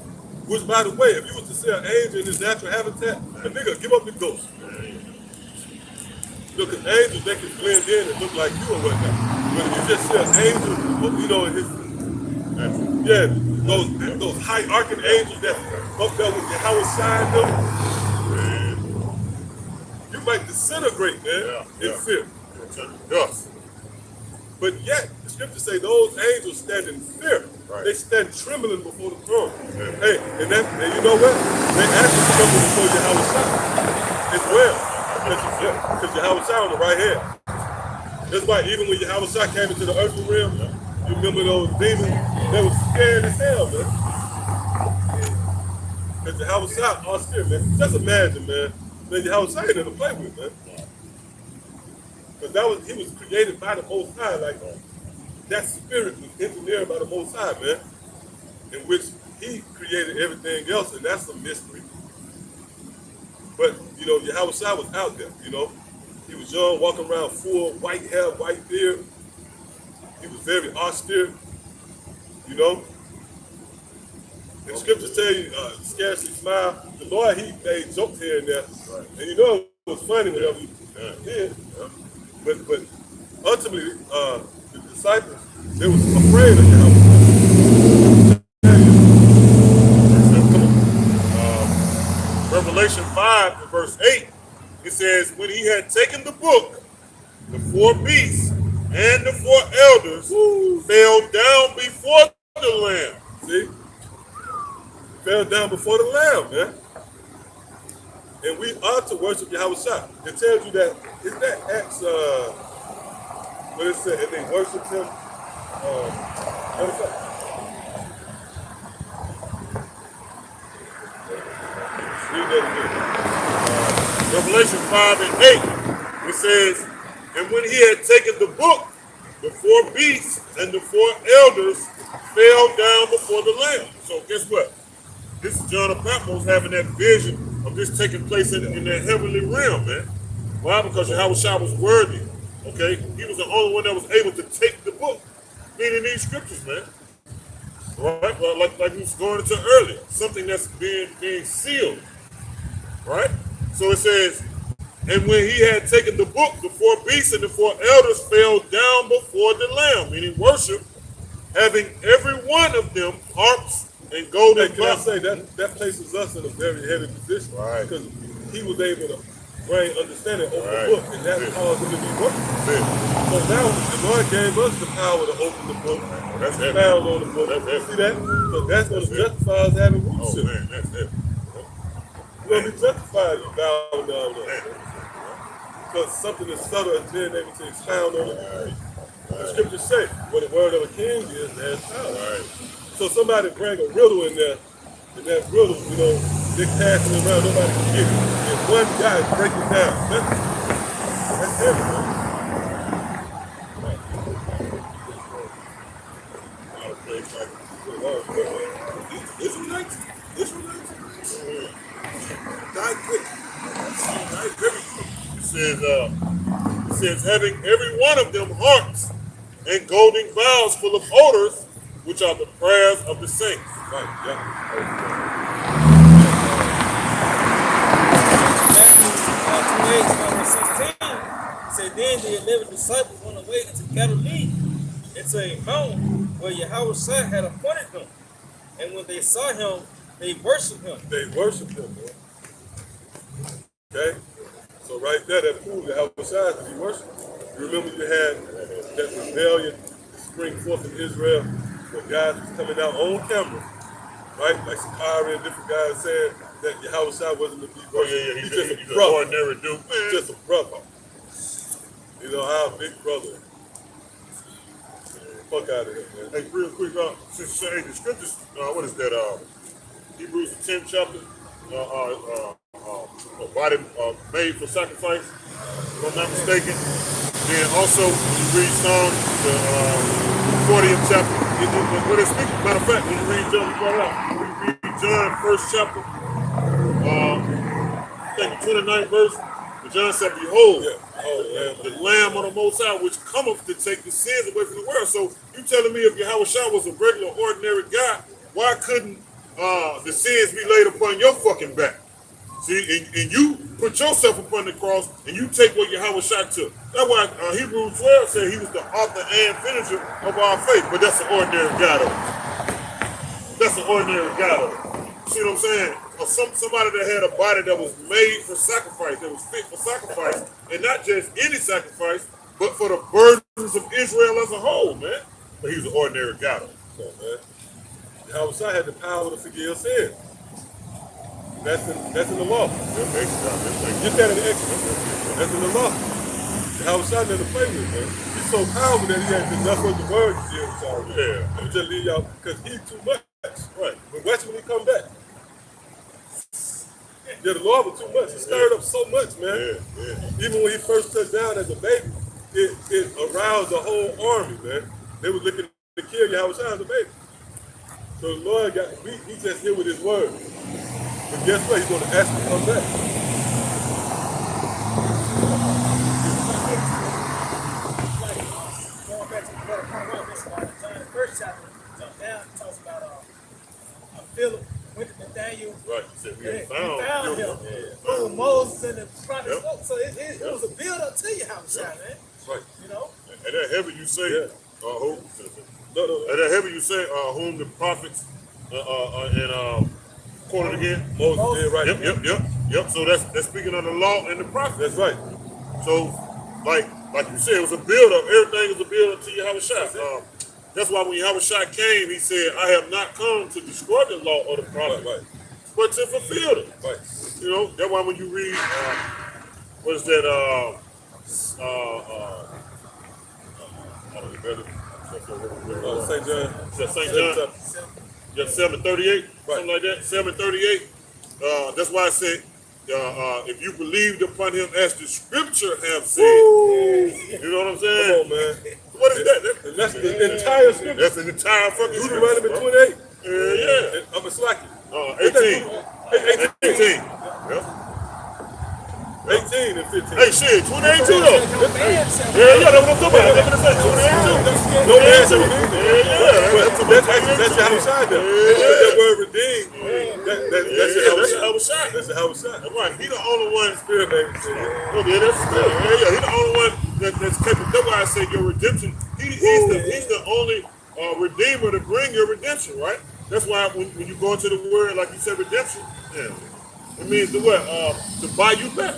Which, by the way, if you were to see an angel in his natural habitat, the nigga, give up the ghost. Look, because angels, they can blend in and look like you or whatnot. But if you just see an angel, you know, in his, yeah, those high-arcing angels that up there with Yahawashi and them, man, you might disintegrate, man, in fear. Yes. But yet, the scriptures say those angels stand in fear. Right. They stand trembling before the throne. Yeah. Hey, and you know what? They actually come before Yahawashi as well. Because Yahawashi on the right hand. That's why even when Yahawashi came into the earthly realm, you remember those demons? They were scared as hell, man. Because Yahawashi austere, man. Just imagine, man. Man, Yahawashi ain't nothing to play with, man. Because he was created by the Most High, like that spirit was engineered by the Most High, man, in which he created everything else, and that's a mystery. But, you know, Yahawashi was out there, you know. He was young, walking around full, white hair, white beard. He was very austere, you know. And the scriptures tell you, scarcely smile. The Lord, he made jokes here and there. Right. And you know, it was funny whenever he did. But ultimately, the disciples, they was afraid of Yahawashi. Revelation 5 and verse 8, it says, when he had taken the book, the four beasts and the four elders fell down before the Lamb. See? Fell down before the Lamb, man. And we are to worship Yahawashi. It tells you that, isn't that Acts, what it said, and they worshiped him, what is that? Read that again. Revelation 5 and 8, it says, and when he had taken the book, the four beasts and the four elders fell down before the Lamb. So guess what? This is John of Patmos having that vision of this taking place in that heavenly realm, man. Why? Because Yahawashi was worthy. Okay? He was the only one that was able to take the book, meaning these scriptures, man. Right? Well, like we was going into earlier, something that's being sealed. Right? So it says, and when he had taken the book, the four beasts and the four elders fell down before the Lamb, meaning worship, having every one of them harps and golden Can I say that places us in a very heavy position, right? Because he was able to bring understanding over the book, and that caused him to be working. So now the Lord gave us the power to open the book, expound on the book. See that? So that's going to justify us having rulership. Oh man, that's heavy. You're going to be justified you bowing down there. Because something as subtle as being able to expound on it. The scriptures say, when the word of a king is, there's power. Right. So somebody bring a riddle in there, and that riddle, you know, they're passing it around, nobody can get it. And one guy break it down. That's everything. Israelites? Die quick. Die very quick. It says, having every one of them harps and golden vials full of odors, which are the prayers of the saints. Right, yeah. Matthew 28:16 said, then the 11 disciples went away into Galilee, into a mountain But Yahawashi had appointed them. And when they saw him, they worshiped him. They worshiped him, man. Okay? So right there, that proved that Yahawashi to be worshipped. You remember you had that rebellion spring forth in Israel, where guys was coming out on camera, right? Like Sakari and different guys saying that Yahawashi wasn't to be worshipped. Oh, yeah. He's just a He's an brother. ordinary dude. He's just a brother. You know how big brother. Fuck out of here, man. Hey, real quick, since you say the scriptures, what is that? Hebrews the 10th chapter, a body made for sacrifice, if I'm not mistaken. Then also, when you read Psalm, the 40th chapter, what it's speaking. Matter of fact, when you read John, you brought it out. When you read John, 1st chapter, I think the 29th verse, John said, behold, the Lamb of the Most High, which cometh to take the sins away from the world. So you telling me if Yahawashi was a regular, ordinary guy, why couldn't the sins be laid upon your fucking back? See, and you put yourself upon the cross, and you take what Yahawashi took. That's why Hebrews 12 said he was the author and finisher of our faith. But that's an ordinary guy, though. That's an ordinary guy, though. See what I'm saying? Or somebody that had a body that was made for sacrifice, that was fit for sacrifice, and not just any sacrifice, but for the burdens of Israel as a whole, man. But he was an ordinary guy, though. So, man, Yahawashi had the power to forgive sins. That's in the law. Get that in the Exodus. That's in the law. Yahawashi never play with, man. He's so powerful that he had to enough of the word to deal with y'all. Yeah. Let me just leave y'all, because he's too much. Right. But watch when he come back. Yeah, the Lord was too much. He stirred up so much, man. Yeah. Even when he first touched down as a baby, it aroused the whole army, man. They were looking to kill Yahawashi as a baby. So the Lord he's just here with his word. But guess what? He's going to ask him to come back. Going back to the better point of this, John, the first chapter, jump down, it talks about Philip went to Nathaniel. Right. He said, He found him. Through Moses and the prophets. Yep. So it was a build up to Yahawashi, man. Right. You know? And that heavy you say, No. And that heavy you say, whom the prophets and quoted again? Moses did right. Yep. So that's speaking of the law and the prophets. That's right. So, like you said, it was a build-up. Everything was a build-up to Yahawashi. That's why when Yahawashi came, he said, I have not come to destroy the law or the prophets, but to fulfill it. Right. You know, that's why when you read, what is that, St. John. St. John. Yeah, 7:38, something like that. 7:38. That's why I said, if you believed upon him as the scripture have said, you know what I'm saying? Come on, man. What is that? That's the entire scripture. That's the entire fucking scripture. Deuteronomy 28. Yeah. I'm a slacker. 18. 18. Yeah. 18 and 15. Hey, shit, 28 too, though. No man shall That's what I'm talking about. That's what I'm saying. 28 too. No man shall redeem. That's Yahawashi though. That word redeem. That's Yahawashi. That's Yahawashi. That's right. He the only one. Spirit, baby. Okay, that's good. Yeah. He the only one that's capable. That's why I say your redemption. He's the only redeemer to bring your redemption, right? That's why when you go into the word, like you said, redemption, it means to what? To buy you back.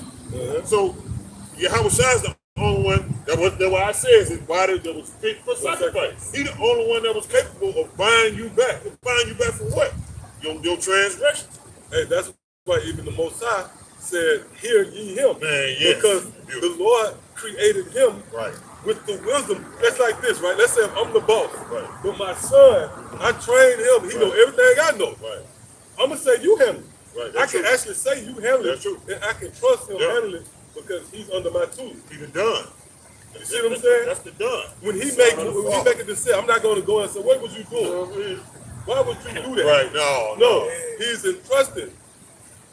So Yahawashi is the only one. That's why I said his body that was fit for sacrifice. He the only one that was capable of buying you back. Buying you back for what? Your transgressions. Hey, that's why even the Most High said, "Hear ye him," Man, yes. because the Lord created him with the wisdom. That's like this, right? Let's say I'm the boss, but my son, I trained him. He know everything I know. I'm gonna say you handle it. I can actually say you handle it, and I can trust him handle it because he's under my tutelage. He's the done. You see what I'm saying? That's the done. When he make a decision, I'm not going to go and say, "What would you do? Why would you do that?" Right? No. He's entrusted.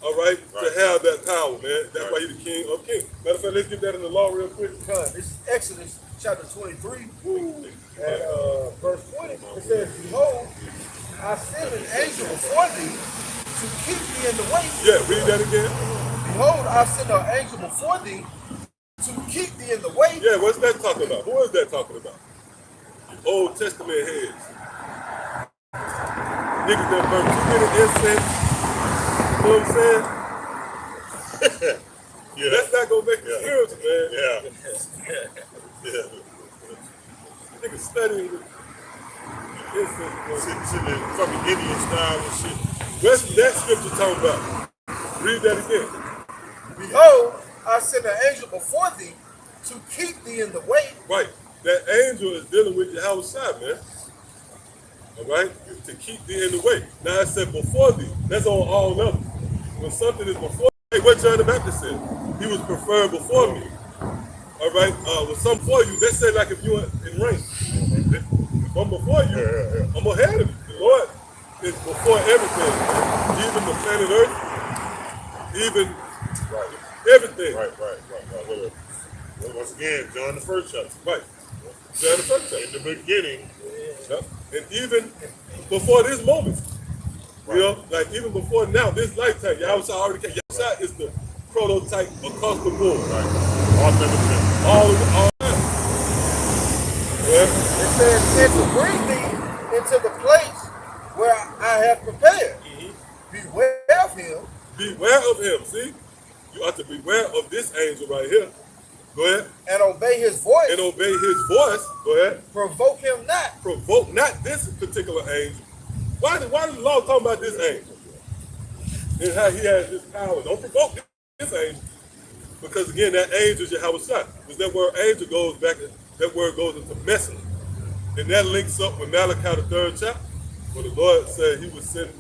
All right, to have that power, man. That's why he's the king of kings. Matter of fact, let's get that in the law real quick. This is Exodus chapter 23 and verse 20. It says, "Behold, I send an angel before thee to keep thee in the way." Yeah, read that again. Behold, I send an angel before thee to keep thee in the way. Yeah, what's that talking about? Who is that talking about? Old Testament heads. niggas that burn too many incense. You know what I'm saying? Yeah. That's not gonna make it spiritual, man. Yeah. Yeah. Niggas studying with incense. Sitting in fucking Indian style and shit. What's that scripture talking about? Read that again. Behold, I send an angel before thee to keep thee in the way. Right. That angel is dealing with Yahawashi, man. All right? To keep thee in the way. Now I said before thee. That's on all levels. When something is before, hey, what John the Baptist said, he was preferred before me. All right? When something for you, let's say like if you were in rank. If I'm before you, I'm ahead of you. The Lord is before everything. Even the planet Earth, even everything. Right. Once again, John the first chapter. Right. John the first chapter. In the beginning. Yep. And even before this moment, you know, like even before now, this lifetime, Yahawashi already came. Yahawashi is the prototype across the board. Right. All time. All time. Yeah. It says, and to bring thee into the place where I have prepared. Beware of him. Beware of him. See? You ought to beware of this angel right here. Go ahead. And obey his voice. And obey his voice. Go ahead. Provoke him not. Provoke not this particular angel. Why does the law talk about this angel? And how he has this power. Don't provoke this angel. Because again, that angel is Yahawashi. Because that word angel goes back, that word goes into messenger. And that links up with Malachi the 3rd chapter, where the Lord said he would send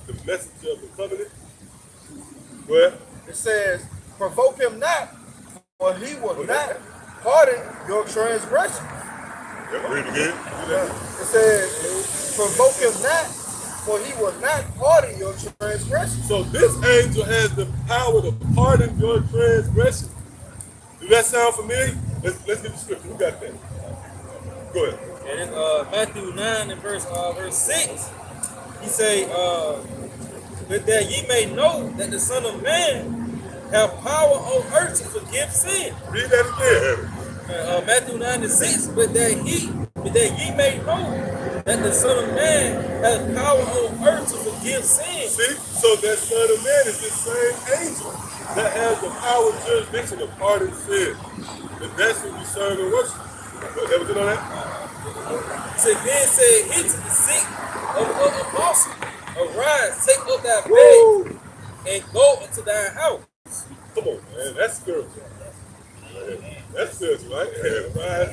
the messenger of the covenant. Go ahead. It says, provoke him not, for he will not pardon your transgression. Read it again. It says, provoke him not, for he will not pardon your transgression. So this angel has the power to pardon your transgression. Do that sound familiar? Let's get the scripture. Who got that? Go ahead. And in Matthew 9 and verse 6, he say, but that ye may know that the Son of Man have power on earth to forgive sin. Read that again. Matthew 9 and 6, but that ye may know that the Son of Man has power on earth to forgive sin. See? So that Son of Man is this same angel that has the power of jurisdiction to pardon sin. And that's what we serve and worship. That was it on that? So then said he to the sick of apostle, arise, take up thy bed, and go into thy house. Come on, man. That's spiritual. That's spiritual, right? Rise,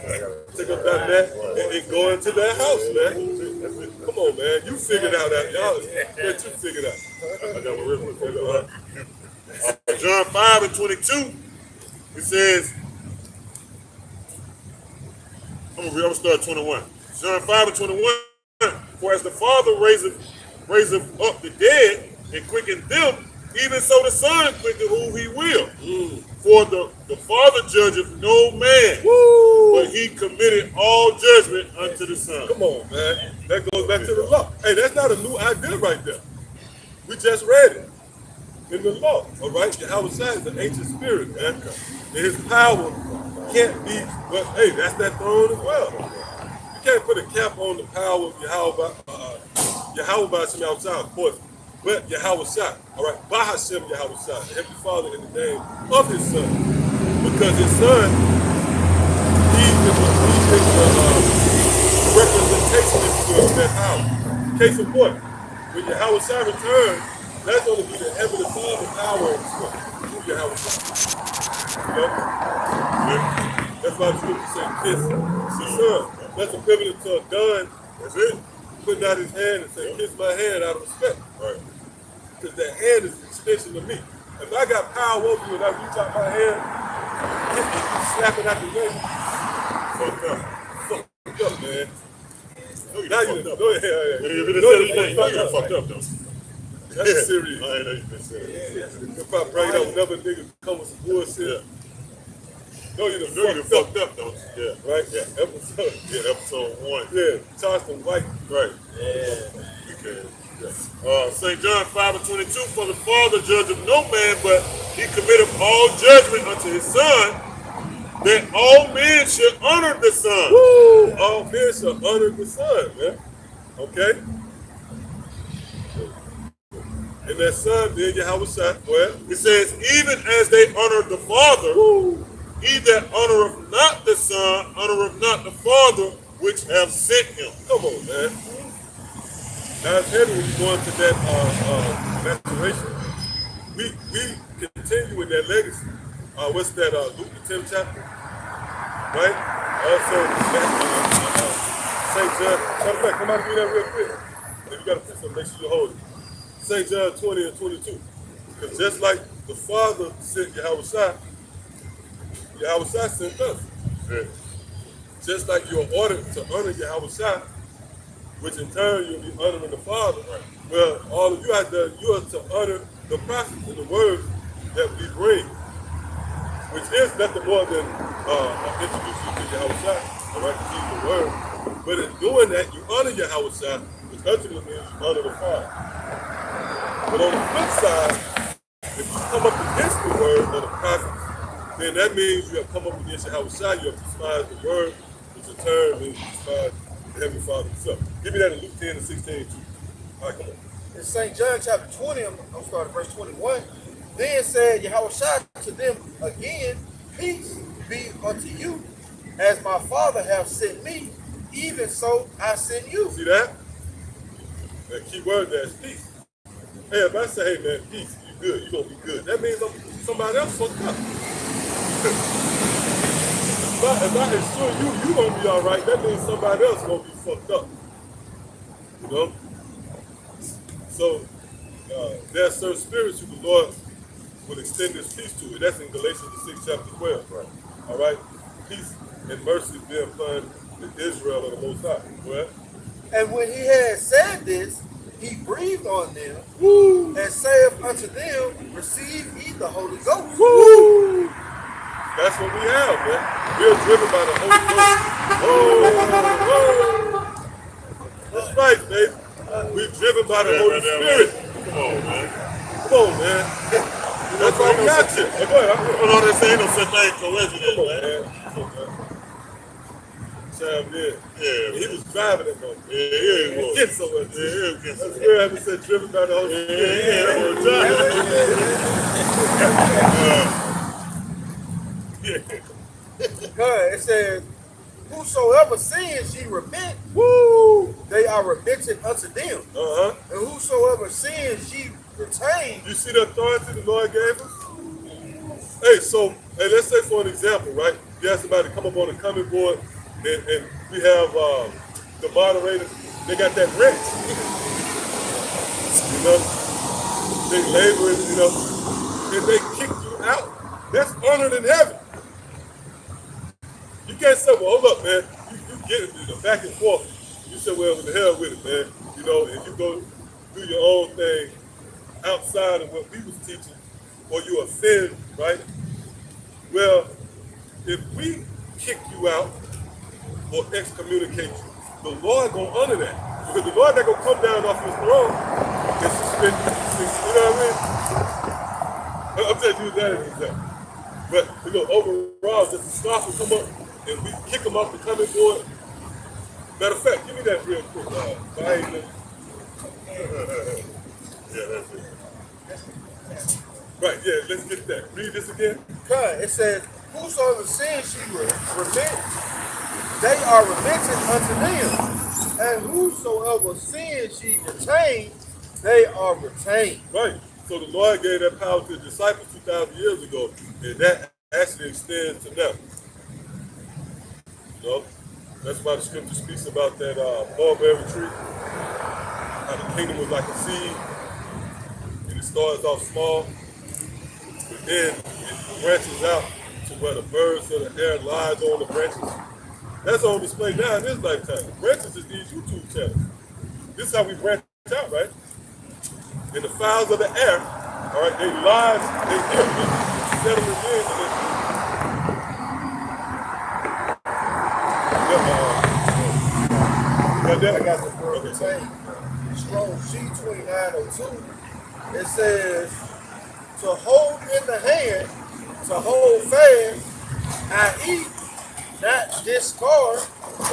take up that mat and go into that house, man. Come on, man. You figured out that. Y'all, you figured out. I got one real quick. John 5 and 22, it says, I'm gonna start 21. John 5 and 21, for as the Father raiseth up the dead and quickeneth them, even so the Son quickens who he will. For the Father judgeth no man, but he committed all judgment unto the Son. Come on, man. That goes back to the law. Hey, that's not a new idea right there. We just read it in the law, all right? Yahawashi is an ancient spirit, man. And his power can't be, but hey, that's that throne as well. You can't put a cap on the power of Yahawashi outside, of course, but Yahawashi, all right? Bahasham Yahawashi, the Heavenly Father in the name of his Son. Because his Son, he is the representation of that power. Case in point, when Yahawashi returns, that's going to be the Heavenly Father power through Yahawashi. You know? Yeah. That's why the scripture says kiss the Son. That's equivalent to a gun. That's it. Putting out his hand and saying, kiss my hand out of respect. Right. Because that hand is an extension of me. If I got power over you and I reach out my hand, slap it out the way. Fucked up. Fucked up, man. No, you Now fucked you up. go ahead. You fucked up, though. That's serious. I know you've been serious. If I bring up another nigga come with some bullshit. No, you done fucked up, though. Yeah. Right? Yeah. Episode 1. Yeah. Charleston White. Right. Yeah. Okay. Yeah. St. John 5 and 22, for the Father judgeth no man, but he committeth all judgment unto his Son, that all men should honor the Son. Woo! All men should honor the Son, man. Okay? And that son, then Yahawashi, well, It says, even as they honor the Father, he that honoreth not the Son, honoreth not the Father which have sent him. come on, man. Now, it's heavy when you go into that maturation. We continue with that legacy. What's that, Luke the 10th chapter? Right? Also, St. John, matter of fact, come out and do that real quick. If you got to put something, make sure you hold it. St. John 20 and 22. Because just like the Father sent Yahawashi, Yahawashi sent us. Yeah. Just like you're ordered to honor Yahawashi, which in turn you'll be honoring the Father. Right. Well, all of you are to honor the prophets and the words that we bring, which is nothing more than introducing you to Yahawashi, all right, to keep the word. But in doing that, you honor Yahawashi, which ultimately means you honor the Father. But on the flip side, if you come up against the word of the prophets, then that means you have come up against Yahawashi, you have despised the word, which in turn means you despise the Heavenly Father himself. Give me that in Luke 10 and 16 too. All right, come on. In St. John chapter 20, I'm starting verse 21. Then said Yahawashi to them again, peace be unto you, as my Father hath sent me, even so I send you. See that? That key word there is peace. Hey, if I say, hey man, peace, you good, you gonna be good. That means somebody else fucked up. If I assure you gonna be all right, that means somebody else gonna be fucked up. You know? So there are certain spirits who the Lord will extend his peace to. And that's in Galatians the 6th chapter 12. Right. All right? Peace and mercy be upon the Israel of the Most High. Well, And when he had said this, he breathed on them, and saith unto them, receive ye the Holy Ghost. woo! That's what we have, man. We're driven by the Holy Ghost. Whoa! That's right, baby. We're driven by the Holy Spirit. Come on, man. Come on, man. That's why we got you. Go ahead. You know they say ain't no such thing coincidence, Come on, man. man. Come on, man. Sam did. Yeah, He was driving that moment. yeah, he was. Getting somewhere. Yeah, he was getting That's somewhere. where I haven't said driven by the Holy Spirit. Because it says, whosoever sins ye remit, they are remitted unto them. Uh-huh. And whosoever sins ye retain. You see the authority the Lord gave us? Hey, so, hey, let's say for an example, right? You have somebody come up on a coming board, and we have the moderators, they got that wrench. You know? They laboring, you know, and they kick you out. That's honored in heaven. You can't say, well, hold up, man. You get it, you know, back and forth. You say, well, with the hell with it, man. You know, and you go do your own thing outside of what we was teaching, or you offend, right? Well, if we kick you out or excommunicate you, the Lord gonna honor that. Because the Lord not gonna come down off his throne and suspend you. You know what I mean? I'm just using that as an example. But you know, overall, just the staff will come up and we kick them off the coming board. Matter of fact, give me that real quick. Yeah, that's it. Right, yeah, let's get that. Read this again. Because it says, whosoever sins ye remit, they are remitted unto them. And whosoever sins ye retain, they are retained. Right. So the Lord gave that power to the disciples 2,000 years ago, and that actually extends to them. You know, that's why the scripture speaks about that mulberry tree, how the kingdom was like a seed, and it starts off small, but then it branches out to where the birds of the air lies on the branches. That's on display now in this lifetime. The branches is these YouTube channels. This is how we branch out, right? And the fowls of the air, all right, they lies, they settling in, and I got the word retain. Strong G2902. It says, to hold in the hand, to hold fast, i.e., not discard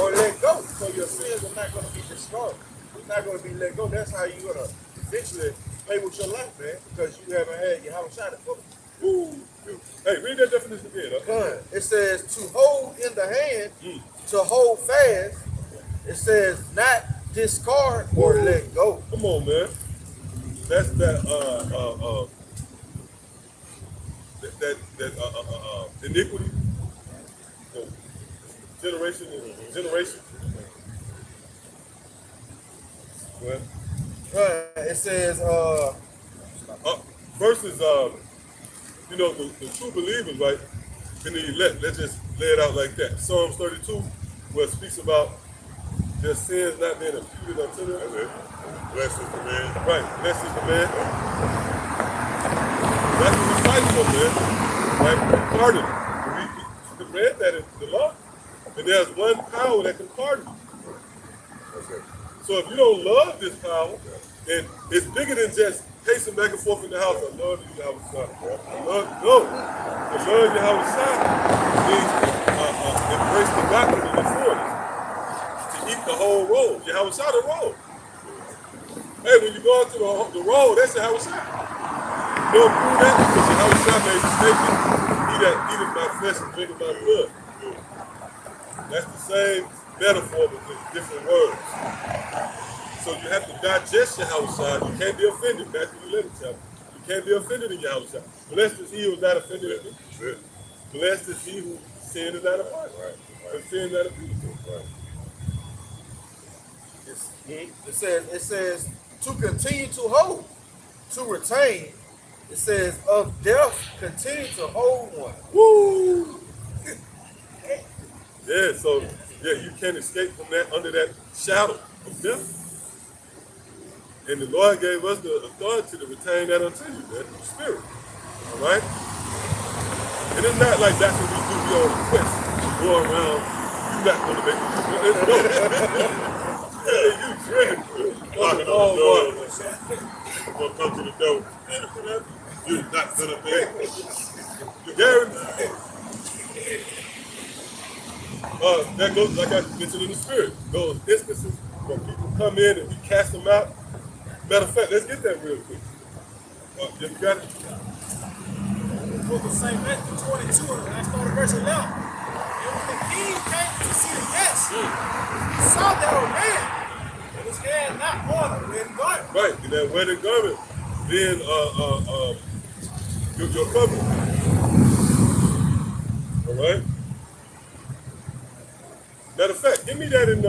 or let go. So your sins are not going to be discarded. It's not going to be let go. That's how you're going to eventually play with your life, man, because you haven't had Yahawashi to cover. Woo. Hey, read that definition again. Huh? It says to hold in the hand, to hold fast. It says not discard or let go. Come on, man. That's that iniquity, generation and generation. Well, It says versus you know, the true believers, right? And the elect. Let's just lay it out like that. Psalms 32, where it speaks about their sins not being imputed unto them. Blessed is the man. Right, blessed is the man. That's what we're fighting for, man. Right? Pardon. We read that in the law. And there's one power that can pardon you. So if you don't love this power, and it's bigger than just pacing back and forth in the house, I love you, Yahawashi. No. To love Yahawashi means embrace the doctrine of the authorities. To eat the whole roll. Yahawashi the roll. Hey, when you go out to the road, that's Yahawashi. You don't prove that because Yahawashi made the statement, he that eateth my flesh and drinketh my blood. That's the same metaphor, but with different words. So you have to digest Yahawashi. You can't be offended. Matthew 11 chapter. You can't be offended in Yahawashi. Blessed is he who is not offended in me. Blessed is he who sin is not upon him. And sin is not appeased. It says to continue to hold, to retain. It says of death, continue to hold one. Woo! Yeah, so you can't escape from that under that shadow of death. And the Lord gave us the authority to retain that unto you, that spirit. All right? And it's not like that's what we do. We on a quest, go around. You not going to make it. You dream. Knocking on the door. Gonna come to the door. You're not gonna be. Guaranteed. That goes, like I mentioned in the spirit, those instances where people come in and we cast them out. Matter of fact, let's get that real quick. You got it? Book of St. Matthew 22, and I started verse 11. And when the king came to see the guests, he saw that old man, which had not on a red garment. Right, and that wedding garment being your covering. All right? Matter of fact, give me that in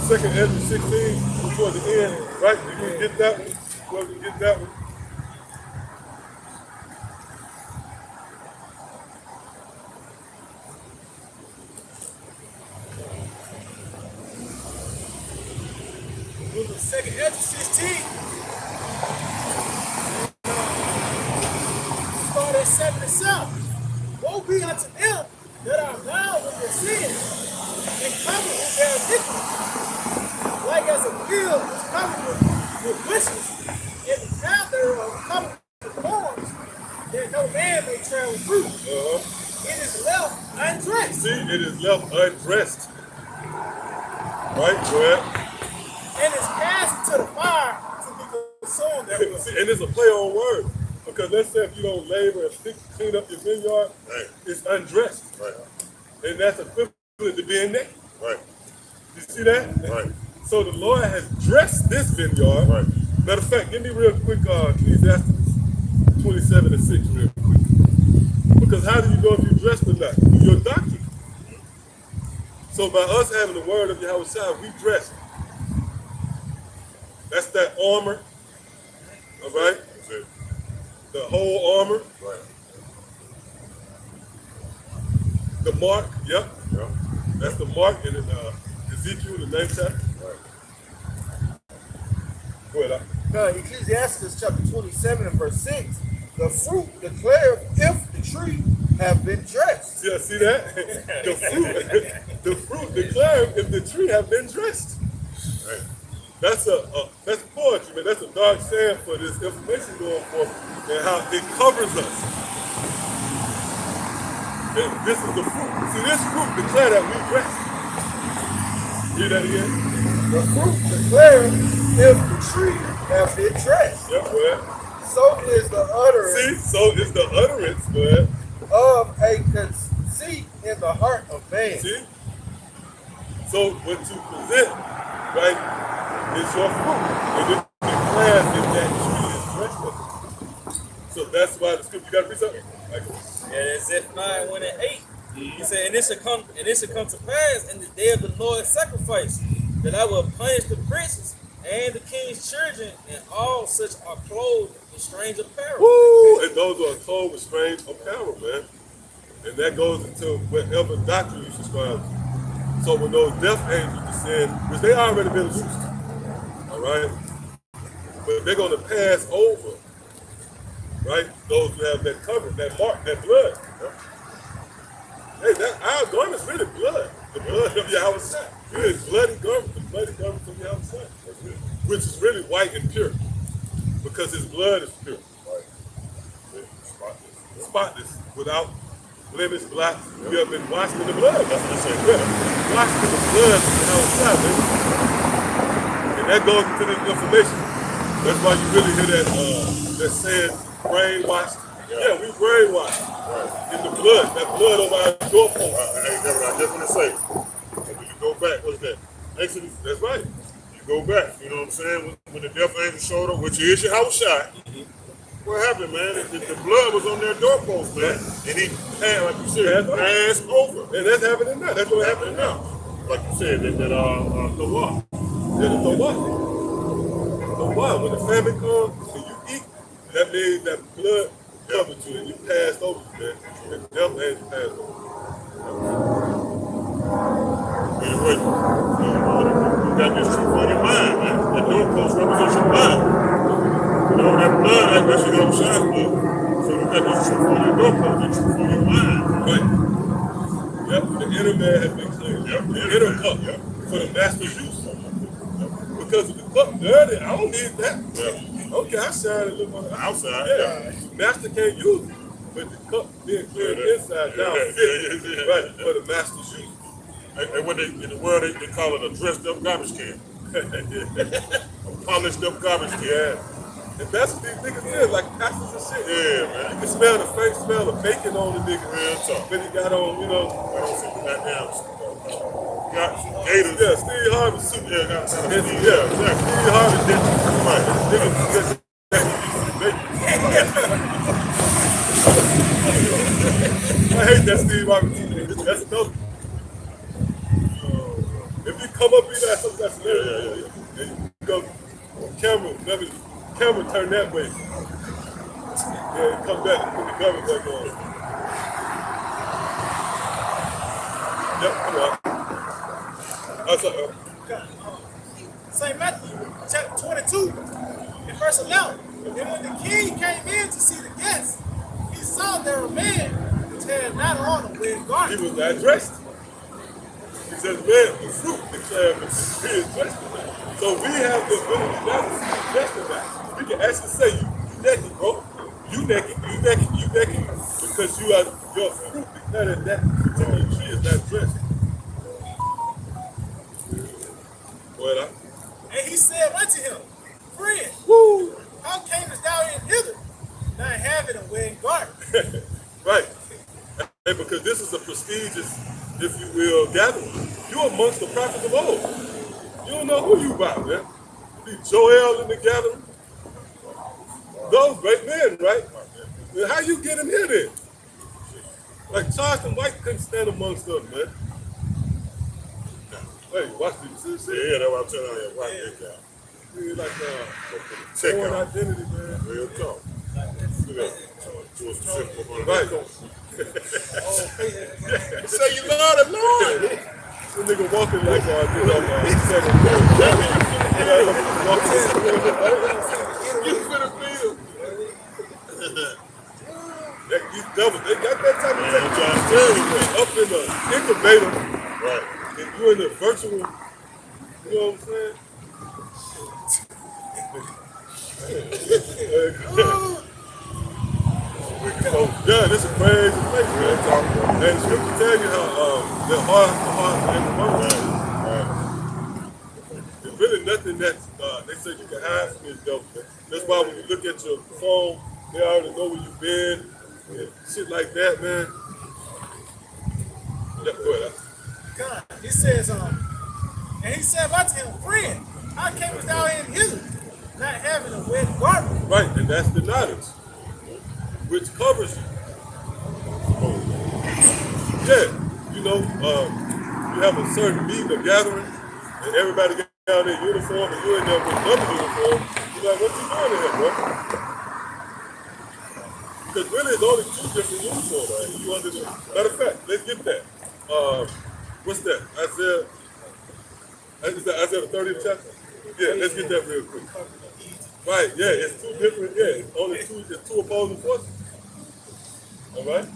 2nd Ezra 16, toward the end, right? Did you get that one? Well, you get that one. Book of 2nd Ezra 16. Start at 7 and 7. Woe be unto them that are bound with their sins and covered with their iniquity, like as a field is covered with bushes, and the ground thereof covered with thorns, that no man may travel through. It is left undressed. See, it is left undressed. Right, go ahead. And is cast into the fire to be consumed. See, and it's a play on words. Because let's say if you don't labor and clean up your vineyard, it's undressed. Right. And that's equivalent to being naked. Right. You see that? Right. So the Lord has dressed this vineyard. Right. Matter of fact, give me real quick Ecclesiastes 27 and 6 real quick. Because how do you know if you're dressed or not? Through your doctrine. So by us having the word of Yahawashi, we dressed. That's that armor. All right? That's it. The whole armor. Right. The mark. Yep. Yeah. That's the mark in Ezekiel, the 9th chapter. Right. Go ahead. Ecclesiastes chapter 27 and verse 6. The fruit declared if the tree have been dressed. See that? The fruit declared if the tree have been dressed. Right. That's poetry, man. That's a dark saying for this information going forth and how it covers us. And this is the fruit. See, this fruit declare that we dressed. Read that again. The fruit declares if the tree have been dressed. Yeah, man. So is the utterance. See, so is the utterance, man. Of a conceit in the heart of man. See? So what you present, right, is your fruit. And it declares if that tree is dressed with it. So that's why the scripture, you got to read something? Yeah, as if 9:1-8. He said, and it shall come to pass in the day of the Lord's sacrifice, that I will punish the princes and the king's children, and all such are clothed in strange apparel. Woo! And those who are clothed with strange apparel, man. And that goes into whatever doctrine you subscribe to. So when those death angels descend, which they already been loosed, all right? But they're going to pass over, right? Those who have that cover, that mark, that blood. Hey, our garment's really blood. The blood of Yahawashi. It is bloody garment, the bloody garment of Yahawashi. Which is really white and pure. Because his blood is pure. Right. Spotless, without blemish, blot. You have been washed in the blood. That's what I say. Yeah. Washed in the blood of Yahawashi, baby. And that goes into the information. That's why you really hear that saying, brainwashed. Yeah, we brainwashed. Right. In the blood, that blood over our doorpost. That's what I just want to say. When you go back, what's that? Exodus. That's right. You go back, you know what I'm saying? When the death angel showed up, which is Yahawashi, what happened, man? The blood was on their doorpost, man. And he passed, like you said, passed over. And that's happening now. That's what happening now. Like you said, the law. Yeah, the what? The what? When the famine comes and you eat, that means that blood covered you and you passed over, man. And the death angel passed over. Anyway, you got this truth on your mind, man. That doorpost represents your mind. You know, that blood, that's your Yahawashi blood. So you got this truth on your doorpost, the truth on your mind. Right. Yep, the inner man has been cleared. Yep, the inner cup, for the master's use. Because if the cup dirty, I don't need that. Yeah. Okay, I shine a little on the outside. Yeah. Master can't use it. But the cup being cleared inside down, right, for the master's use. And when in the world they call it a dressed up garbage can. A polished up garbage can. Yeah. And that's what these niggas is, like pastors and shit. Yeah, man. You can smell the fake smell of bacon on the nigga. Real talk. Then he got on, you know. I don't see the goddamn got gators. Yeah, Steve Harvey suit. Yeah, got Yeah, exactly. Steve Harvey did. Right. Niggas just I hate that Steve Harvey suit. That's another. If you come up here, that's hilarious. Yeah. And you go, camera turn that way. Yeah, come back and put the camera back on. Yep, come on. That's St. Matthew, chapter 22, in verse 11. And when the king came in to see the guests, he saw there a man which had not on a wedding garment. He was not dressed. He says, man, the fruit declared that he is dressed. So we have the ability now to see dressed in that. We can actually say, you naked, bro. You naked, you naked, you naked. Because your fruit declared that particular tree is not dressed. Well, And he said unto him, Friend, how camest thou in hither, not having a wedding garment? right. And because this is a prestigious, if you will, gathering. You're amongst the prophets of old. You don't know who you by, man. You be Joel in the gathering. Those great men, right? Then how you get in here then? Like Charleston White couldn't stand amongst us, man. Hey, watch this. See? Yeah, that's what I'm telling you. Watch this guy. It's like Check foreign out. identity, man. Real talk. Look at that. Right. Say you love the Lord. This nigga walking like second floor. You finna feel. These devils, they got that type of Man, I'm trying to tell you, up in the incubator, right. and you in the virtual, you know what I'm saying? So, yeah, this is a crazy place, man. And the scripture tell you how the heart and the mind. hide from this devil, man. That's why when you look at your phone, they already know where you've been and shit like that, man. Yeah, go ahead. God, he says, and he said unto him, friend, how camest thou in hither, not having a wet garment? Right, and that's the knowledge, which covers you. Yeah, you know, you have a certain meeting or gathering, and everybody get down in uniform, and you're in there with another uniform. You're like, what you doing in here, bro? Because really, it's only two different uniforms. Right? You under the, matter of fact, let's get that. What's that? Isaiah, is that Isaiah the 30th chapter? Yeah, let's get that real quick. Right, yeah, it's two different, yeah, it's only two, it's two opposing forces. All right?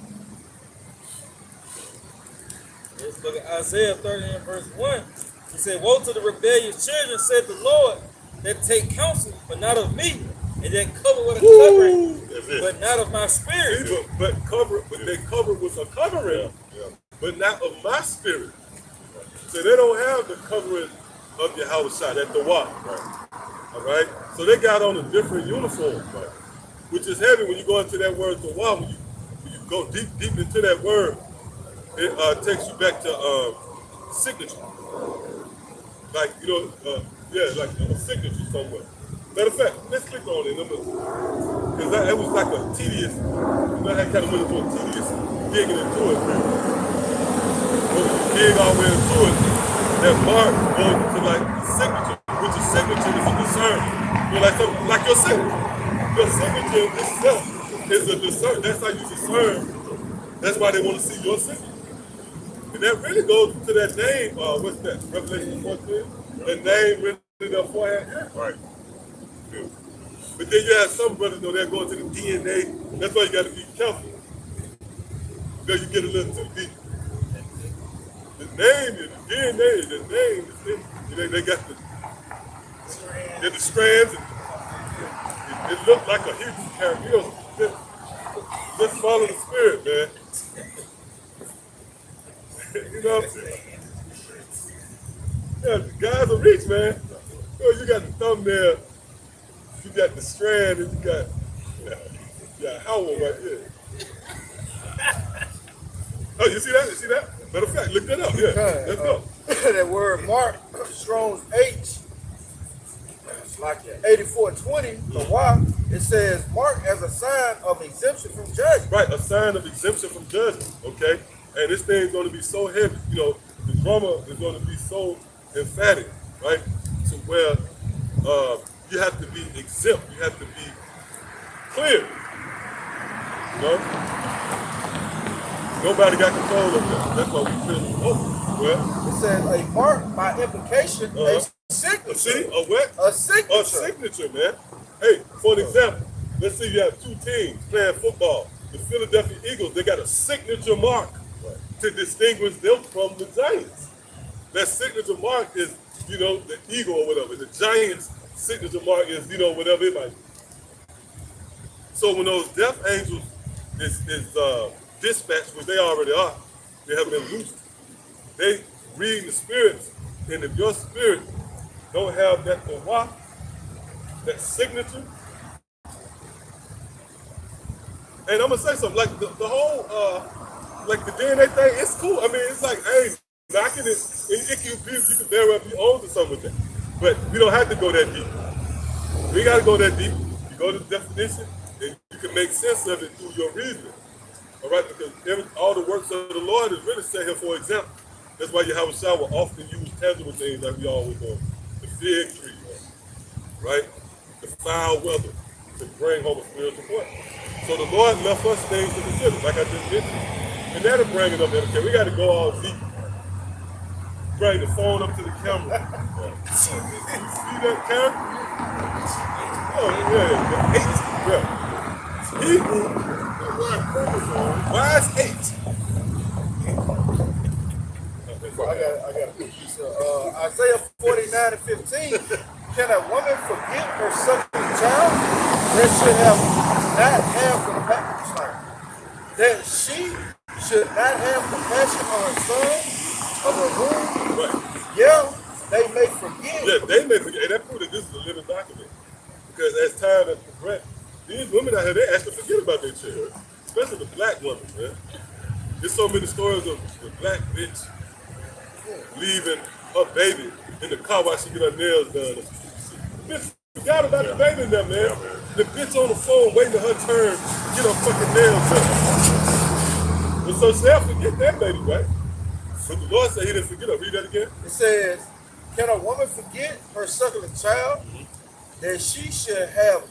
Let's look at Isaiah 30 and verse 1. He said, woe to the rebellious children, said the Lord, that take counsel, but not of me, and that cover with a covering, but not of my spirit. See, but they cover with a covering, but not of my spirit. So they don't have the covering of Yahawashi, that the Wah. All right? So they got on a different uniform, which is heavy when you go into that word the Wah. When you go deep into that word, it takes you back to signature. Like, you know, like a signature somewhere. Matter of fact, let's click on it. Because it was like a tedious, I kind of went into a tedious digging into it. When you dig all the way into it, that mark goes to like a signature, which a signature is a discern. You know, like something, like your signature. Your signature itself is a discern. That's how you discern. That's why they want to see your signature. And that really goes to that name, what's that? Revelation 14? That name written in their forehead. Right. Yeah. But then you have some brothers know they're going to the DNA. That's why you got to be careful. Because you get a little too deep. The name, the DNA, the name, they got the strands. And it looked like a Hebrew character. You know, just follow the spirit, man. You know what I'm saying? Yeah, the guys are rich, man. You got the thumbnail, you got the strand, and you got Yahawashi right there. Oh, you see that? You see that? Matter of fact, look that up. Yeah, let's go. That word mark, Strong's H, it's like 8420, the Y, it says mark as a sign of exemption from judgment. Right, a sign of exemption from judgment, okay? And this thing is going to be so heavy, you know, the drama is going to be so emphatic, right? So where you have to be exempt, you have to be clear, you know? Nobody got control of that. That's why we feel open. Well, it says a mark by implication, a signature. See, a what? A signature. A signature, man. Hey, for an example, let's say you have two teams playing football. The Philadelphia Eagles, they got a signature mark to distinguish them from the Giants. That signature mark is, you know, the eagle or whatever. The Giants' signature mark is, you know, whatever it might be. So when those death angels is dispatched, which they already are, they have been loosed. They read the spirits, and if your spirit don't have that Yahawashi, that signature, and I'm gonna say something, like the whole like the DNA thing, it's cool. I mean, it's like, hey, knocking it, it can be, you can very well be on to something with that. But we don't have to go that deep. We gotta go that deep. You go to the definition, and you can make sense of it through your reasoning. All right, because all the works of the Lord is really set here for example. That's why Yahawashi will often use tangible things like we always do. The fig tree, right? The foul weather to bring home a spiritual point. So the Lord left us things to consider, like I just mentioned. And that'll bring it up there. Okay, we got to go all deep. Bring the phone up to the camera. See that camera? Oh, yeah. 8. Yeah. Hebrew, why is 8? I got a piece of Isaiah 49 and 15. Can a woman forget her suckling child that should not have compassion? That she should not have compassion on her son of her womb? Right. Yeah, they may forget. Yeah, they may forget. And that proves that this is a living document. Because as time has progressed, these women out here, they actually forget about their children, especially the black women, man. There's so many stories of the black bitch leaving her baby in the car while she get her nails done. The bitch forgot about the baby in there, man. The bitch on the phone waiting for her turn to get her fucking nails done. And so she'll forget that baby, right? But the Lord said he didn't forget her. Read that again. It says, can a woman forget her suckling child? That she should have,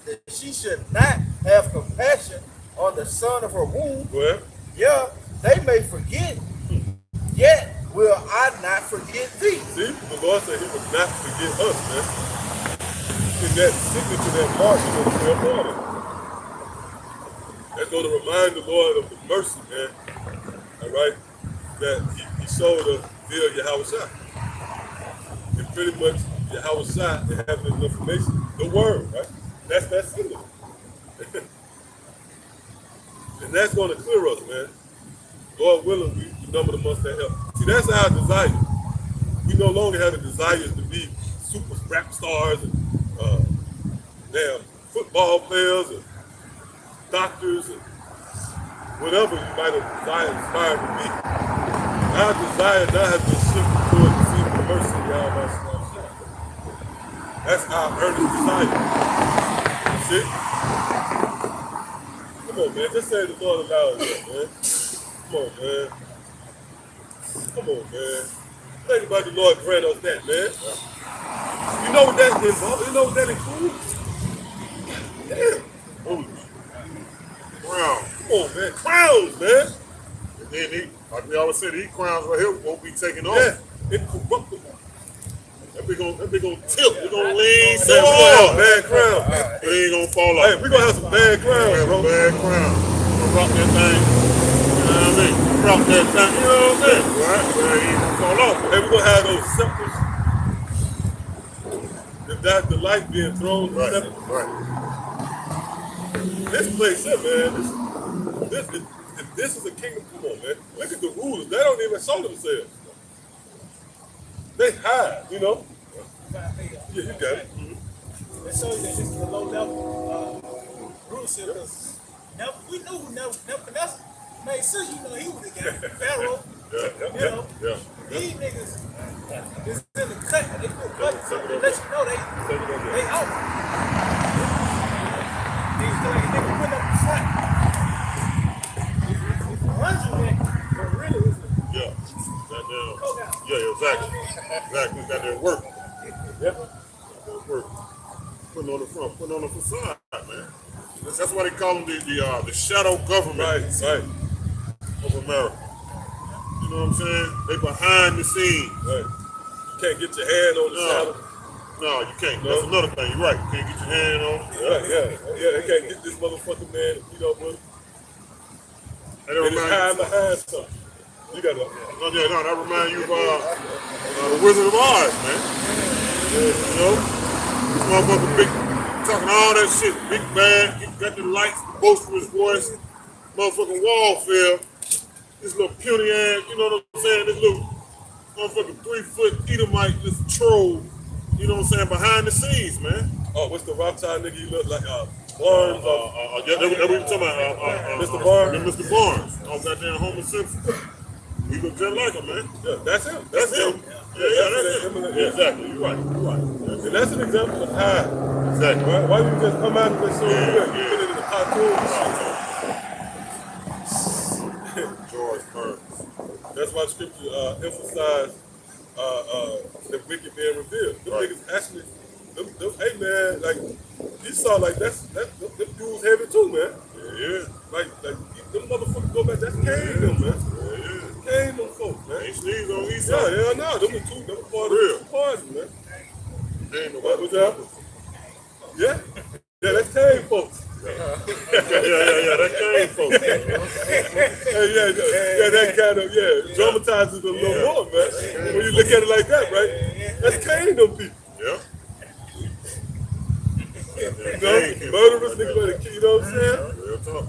that she should not have compassion on the son of her womb. Well, Yeah, they may forget, yet will I not forget thee. see, the Lord said he would not forget us, man. In that signature, that mark, you know, we're upon it. That's going to remind the Lord of the mercy, man. All right? That he showed us via Yahawashi. And pretty much Yahawashi and having this information, the word, right? That's that signature. And that's going to clear us, man. Lord willing, we number the months that help. See, that's our desire. We no longer have the desires to be super rap stars and damn football players and doctors and whatever you might have inspired to be. Our desire now has been shifted toward receiving the mercy of Yahawashi. That's our earnest desire. See? Come on, man. Just say the Lord allows that, man. Come on, man. Come on, man. Think about the Lord grant us that, man. You know what that involves? You know what that includes? Damn. Holy crown. Come on, man. Crowns, man. And then like we always say, these crowns right here won't be taken off. Yeah. Incorruptible. That big gonna tilt. We're gonna lean so Man, we're gonna have hard. bad crowns. It ain't gonna fall off. Hey, we're gonna have some bad crowns, bro. Bad crown. Gonna rock that thing. You know what I mean? Rock that thing. You know what I'm saying? Right? But it ain't gonna fall off. Hey, we're gonna have those scepters. That's the light being thrown. Right. Scepters. Right. This place here, man. This is a kingdom. Come on, man. Look at the rulers. They don't even show themselves. They hide, you know. Yeah, you got it. It shows you that this is a low level rulership because we knew who Nebuchadnezzar made sure he was the guy. Pharaoh, you know. Yeah. These niggas is in the cut. They put buttons on to let you know they out. Niggas putting up the front. Runs you that, but really it's Yeah. Yeah, exactly. Exactly. Got that work. Yep. Got that work. Putting on the front, putting on the facade, man. That's why they call them the shadow government Right. of America. You know what I'm saying? They behind the scenes. Right. You can't get your hand on the shadow. No, you can't. That's another thing. You're right. You can't get your hand on. Yeah. They can't get this motherfucking man to beat up with him. That And it's remind hiding behind something. You got to. No, that remind you of the Wizard of Oz, man. You know, this motherfucker big, talking all that shit, big bad, he got the lights, the boisterous voice, motherfucking wall fell. This little puny ass, you know what I'm saying? This little motherfucking 3-foot Edomite, this troll, you know what I'm saying? Behind the scenes, man. Oh, what's the Rawchaa nigga? You look like Barnes. Yeah, that we were talking about. Mr. Barnes? Mr. Barnes. Oh, goddamn Homer Simpson. He look just like him, man. Yeah, that's him. That's him. Yeah, that's him. Yeah, exactly. You're right. And that's an example of high. Exactly. Right? Why you just come out and just show you put it in the cartoon? George Burns. That's why scripture emphasized the wicked being revealed. Them niggas actually, hey man, like you saw like that's them dudes heavy too, man. Yeah. Like them motherfuckers go back. That's Cain, man. Cain, them folks, man. Ain't sneeze on East Yeah, Side. hell no. Them the two, them part of the party, man. Ain't no What was that? Yeah, that's Cain, folks. Yeah, that Cain folks. Yeah, that kind of dramatizes it a little more, man. When you look at it like that, right? That's Cain, them people. Yeah. You know, murderers, niggas, you know what I'm saying? Real talk.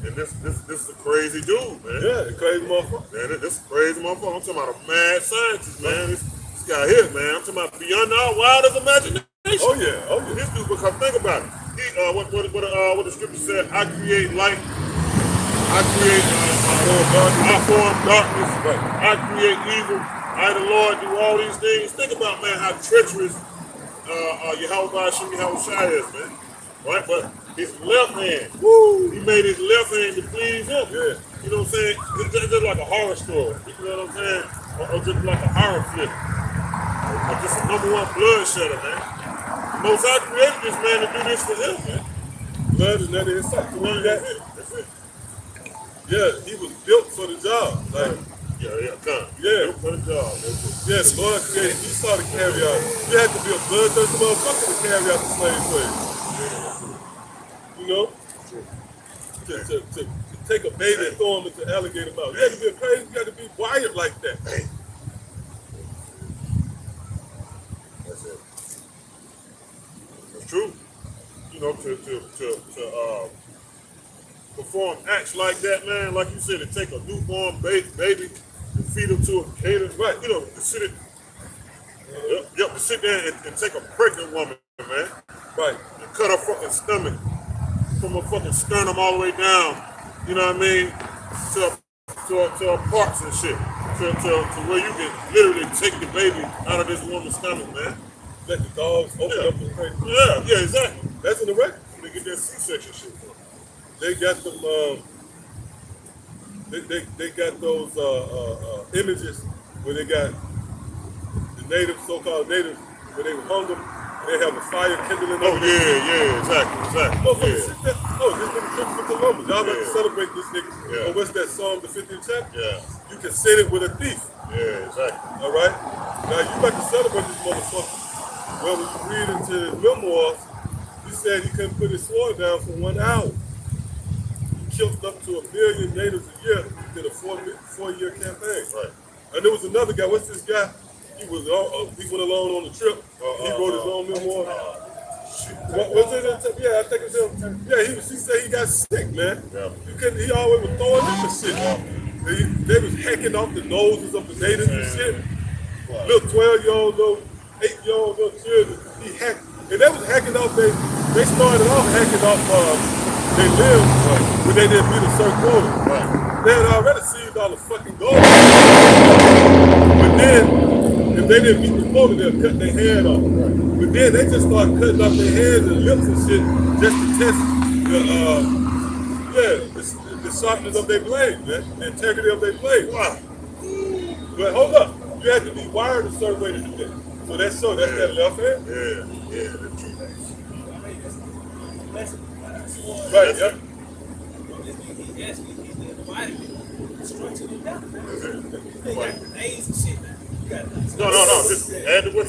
And this is a crazy dude, man. Yeah, the crazy motherfucker. Man, this is a crazy motherfucker. I'm talking about a mad scientist, man. This guy here, man. I'm talking about beyond our wildest imagination. Oh yeah, oh yeah. This dude, because think about it. He, what the scripture said, I create light, I create I form darkness, right. I create evil, I the Lord do all these things. Think about, man, how treacherous Yahawashi is, man. Right? But his left hand, he made his left hand to please him. Yeah. You know what I'm saying? It's just like a horror story. You know what I'm saying? Or just like a horror flick. Or just a #1 blood shedder, man. Most High created this man to do this for him, man. Blood is not in his sight. That's it. Yeah, he was built for the job. Like, Yeah, come. yeah. Built for the job. That's it. Yeah, the Lord created. He saw the carry out. You had to be a bloodthirsty motherfucker to carry out the slave trade. You know, to take a baby and throw him into alligator mouth. You had to be a crazy. You had to be wired like that. Hey. That's it. It's true. You know, to perform acts like that, man, like you said, to take a newborn baby and feed him to a cater, right? You know, to sit to sit there and take a pregnant woman, man, right, and cut her fucking stomach from her fucking sternum all the way down. You know what I mean? To her parts and shit. To where you can literally take the baby out of this woman's stomach, man. Let the dogs open up and pray. Yeah, exactly. That's in the record. They get that C-section shit for. They got them. They got those images where they got the natives, so-called natives, where they hung them. They have a fire kindling. Oh yeah, exactly. Motherfuckers sit there. Oh, this nigga tripping with the numbers. Y'all about to celebrate this nigga. Yeah. Oh, what's that song, the 50th chapter? Yeah. You can sit it with a thief. Yeah, exactly. All right. Now you about to celebrate this motherfucker. Well, when you read into his memoirs, he said he couldn't put his sword down for 1 hour. Killed up to 1 million natives a year in a four-year campaign. Right. And there was another guy. What's this guy? He was he went along on the trip. He wrote his own memoir. What was it? Yeah, I think it's him. Yeah, he said he got sick, man. Yeah. He always was throwing up and shit. They was hacking off the noses of the natives and shit. Wow. Little 12-year-old, little 8-year-old little children. He hacked, and they was hacking off. They started off hacking off they lived when they didn't meet a certain quota. Right. They had already seized all the fucking gold. But then, if they didn't meet the quota, they'll cut their head off. Right. But then they just started cutting off their heads and lips and shit just to test the sharpness of their blade, man, the integrity of their blade. Wow. But hold up, you have to be wired a certain way to do that. So that's that left hand. Yeah, that's true. Right, yep. No. Just add to what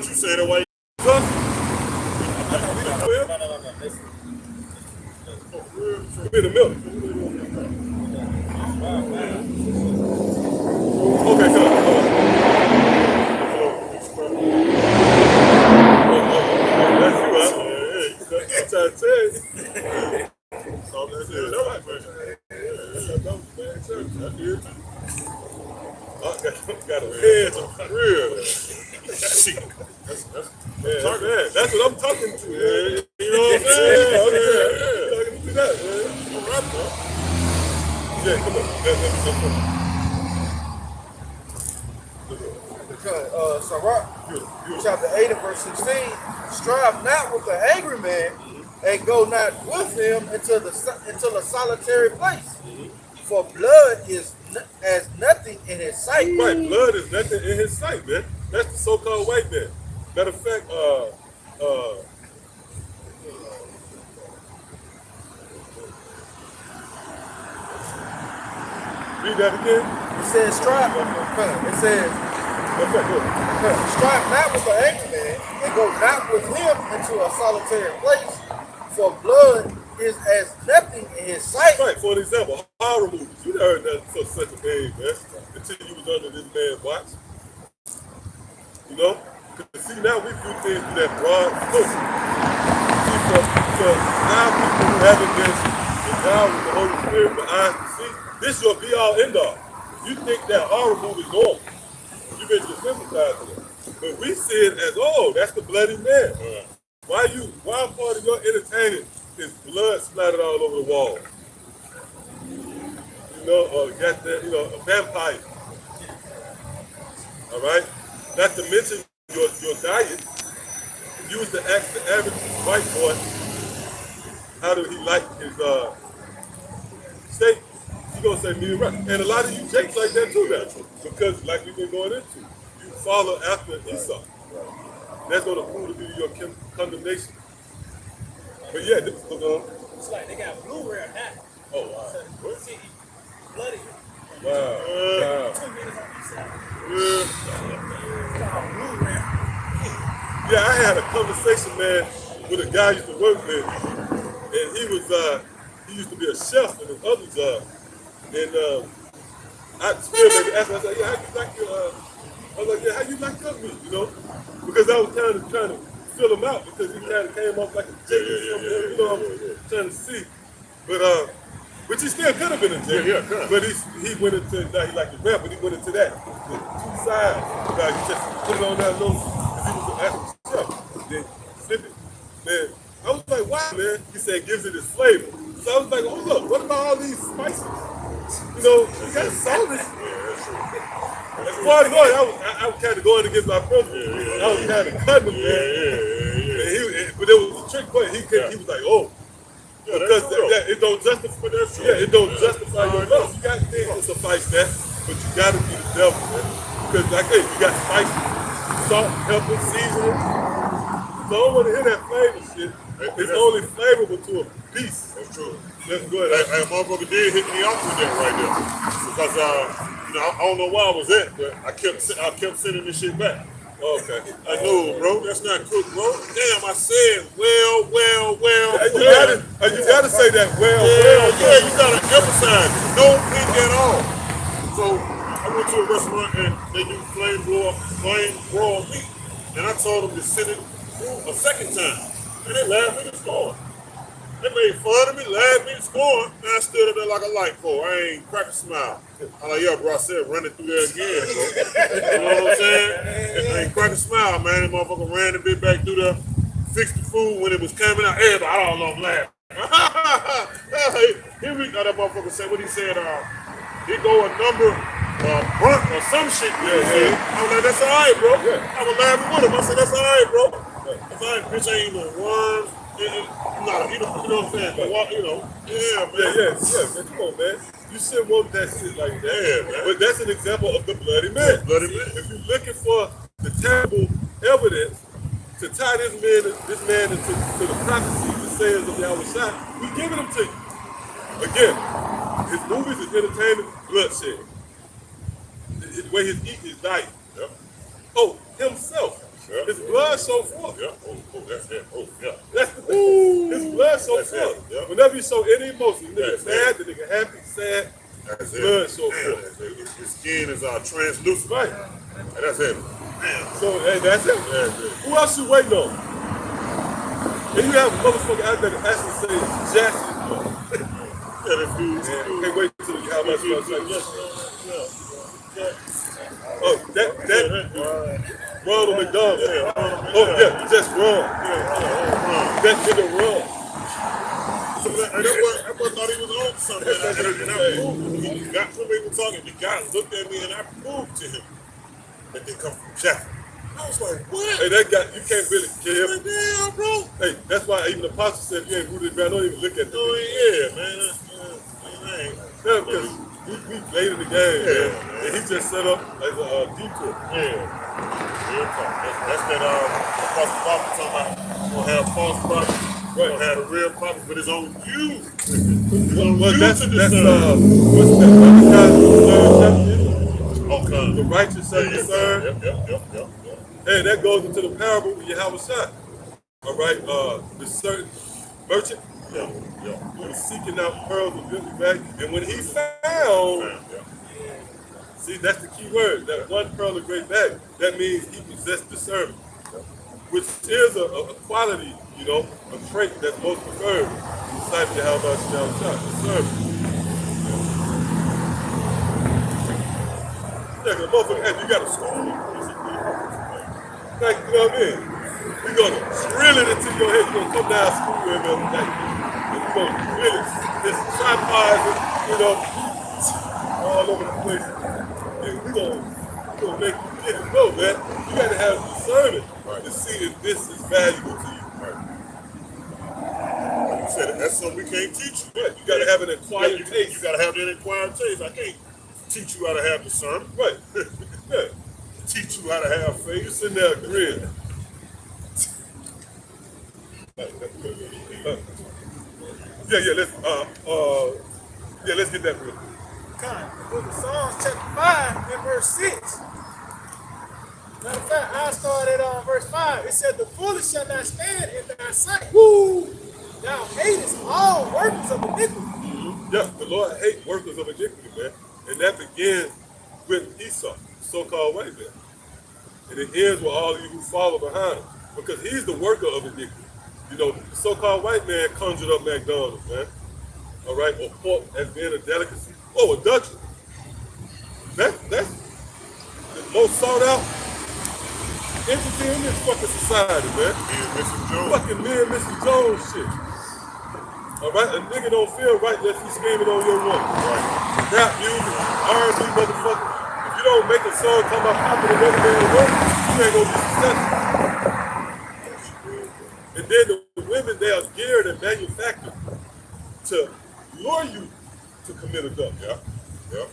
you said. Why? Give me the milk. Okay, good. I'm trying to tell you. All that shit. All right, man. I did too. I got a head on real. That's what I'm talking to, man. You know what I'm saying? Okay. Talking to that, man. All right, bro. Yeah, come on. Chapter 8 and verse 16, strive not with the angry man, and go not with him into a solitary place. For blood is as nothing in his sight. Right, blood is nothing in his sight, man. That's the so-called white man. Matter of fact, read that again. It says strive. It says strive not with the angry man, and go not with him into a solitary place. For blood is as nothing in his sight. Right, for an example, horror movies. You never heard that for such a thing, man, until you was under this man's watch. You know? Because see, now we view things through that broad scope. See, for now people who haven't been endowed with the Holy Spirit, the eyes to see, this is your be-all, end-all. You think that horror movie is normal. you've been desensitized to that. But we see it as, oh, that's the bloody man. Why part of your entertainment is blood splattered all over the wall? You know, or got that, you know, a vampire. All right? Not to mention your diet. You was to ask the average white boy, how do he like his steak? He gonna say medium rare. And a lot of you jakes like that too now. Because like we've been going into, you follow after Esau. That's gonna prove to be your condemnation. But yeah, this is It's like they got blue rare now. oh wow. What? See, bloody. Wow. 2 minutes on each side. Yeah. Blue rare. Yeah, I had a conversation, man, with a guy I used to work with, and he used to be a chef in his other job, and I still maybe asked him, I said, yeah, how you like your, I was like, yeah, how you like your meat, you know, because I was kind of trying to fill him out because he kind of came off like a chicken or something, you know, I'm trying to see, but which he still could have been a chicken, but he went into, now he liked the rap, but he went into that, the two sides, he just put it on that little, because he was an actual chef, then flip it, man, I was like, wow, man, he said it gives it its flavor, so I was like, hold up, what about all these spices? You know, you got salt. As far as going, I was kind of going against my principle. I was kind of cutting him, man. But it was a trick question. He was like, oh, because it don't justify that. Yeah, it don't justify your love. You got things to suffice that, but you got to be the devil, man. Because like, hey, you got spices, salt, pepper, seasoning. So I don't want to hear that flavor shit. It's only flavorable to a beast. That's true. Let's go ahead. That motherfucker did hit me off with that right there. Because, you know, I don't know where I was at, but I kept sending this shit back. Okay. I know, bro. That's not cooked, bro. Damn, I said, well. You gotta say that, well. Yeah, you gotta emphasize it. No pink at all. So, I went to a restaurant and they do plain broiled meat. And I told them to send it a second time. And they laughed at the score. They made fun of me, laughed at me, scoring. And I stood up there like a light pole. I ain't crack a smile. I'm like, yeah, bro, I said run it through there again, bro. You know what I'm saying? I ain't crack a smile, man. That motherfucker ran a bit back through there, fixed the food when it was coming out. Everybody, I don't know, I'm laughing. Here we go, that motherfucker said what he said, he go a number burnt or some shit. Yeah. I was like, that's all right, bro. Yeah. I was laughing with him. I said, that's all right, bro. That's all right, bitch, I ain't no worms. No, you know what I'm saying? You know, yeah, man. Yeah, man, come on, man. You shouldn't want that shit like that. Yeah, man. But that's an example of the bloody man. If you're looking for the terrible evidence to tie this man into the prophecy, the sayings of Yahawashi, we giving them to you. Again, his movies is entertainment, bloodshed. The way he's eating his diet. Yep. Oh, himself. Yep. His blood so forth. Yeah. Oh, that's it. Oh, yeah. His blood so forth. Yep. Whenever you show any emotion, the nigga mad, the nigga happy, sad, that's blood it. so forth. His skin is translucent. Right. And that's it. Man. So, hey, that's it. Who else you waiting on? And you have a motherfucker out there that actually say Jackson. Yeah, that's dude. Can't wait till you have much Oh, that Ronald McDonald. Just Ron. That nigga Ron. That boy thought he was on something. And I proved it. He got somebody talking. The guy looked at me and I proved to him that they come from Jackson. I was like, what? Hey, that guy, you can't really kill him. Like, damn, bro. Hey, that's why even the apostle said, if you ain't rooted, man, don't even look at the yeah, man. Yeah, because we played in the game, man. And he just set up as a detour. That's that Apostle Bible talking about gonna have false prophets, gonna have the real prophets, but it's on you. It's on you That's to discern. what's that? Okay. The righteous shall discern. Yep. Hey, that goes into the parable of Yahawashi. All right, the certain merchant who was seeking out pearls of goodly value, and when he found, see, that's the key word, that one pearl of great value. That means he possessed discernment, which is a quality, you know, a trait that's most preferred in the sight of Yahawashi, discernment. Yeah, the motherfucker, hey, you got a school. Like, you know what I mean? You're gonna drill it into your head. You're gonna come down school every other day. And you're gonna really just tripods it, you know, all over the place. And we're gonna make you get it. No, man. You gotta have discernment to see if this is valuable to you. You said it. That's something we can't teach you. Right. You gotta have an acquired taste. You gotta have that acquired taste. I can't teach you how to have discernment. Right. Yeah. Teach you how to have faith. You sitting there grin. Let's get that real quick. Kind. Book of Psalms chapter 5 and verse 6. Matter of fact, I started on verse 5. It said, the foolish shall not stand in thy sight. Woo! Thou hatest all workers of iniquity. Yeah, the Lord hates workers of iniquity, man. And that begins with Esau, the so-called white man. And it ends with all of you who follow behind him. Because he's the worker of iniquity. You know, the so-called white man conjured up McDonald's, man. All right, or pork as being a delicacy. Oh, adultery. That's the most sought out entity in this fucking society, man. Me and Mrs. Jones. Fucking me and Mrs. Jones shit. All right, a nigga don't feel right unless he's screaming on your woman. Right. Rap music, R&B, motherfucker. If you don't make a song come out popular every day at work, you ain't gonna be successful. And then the women, they are geared and manufactured to lure you to commit adultery. Yeah.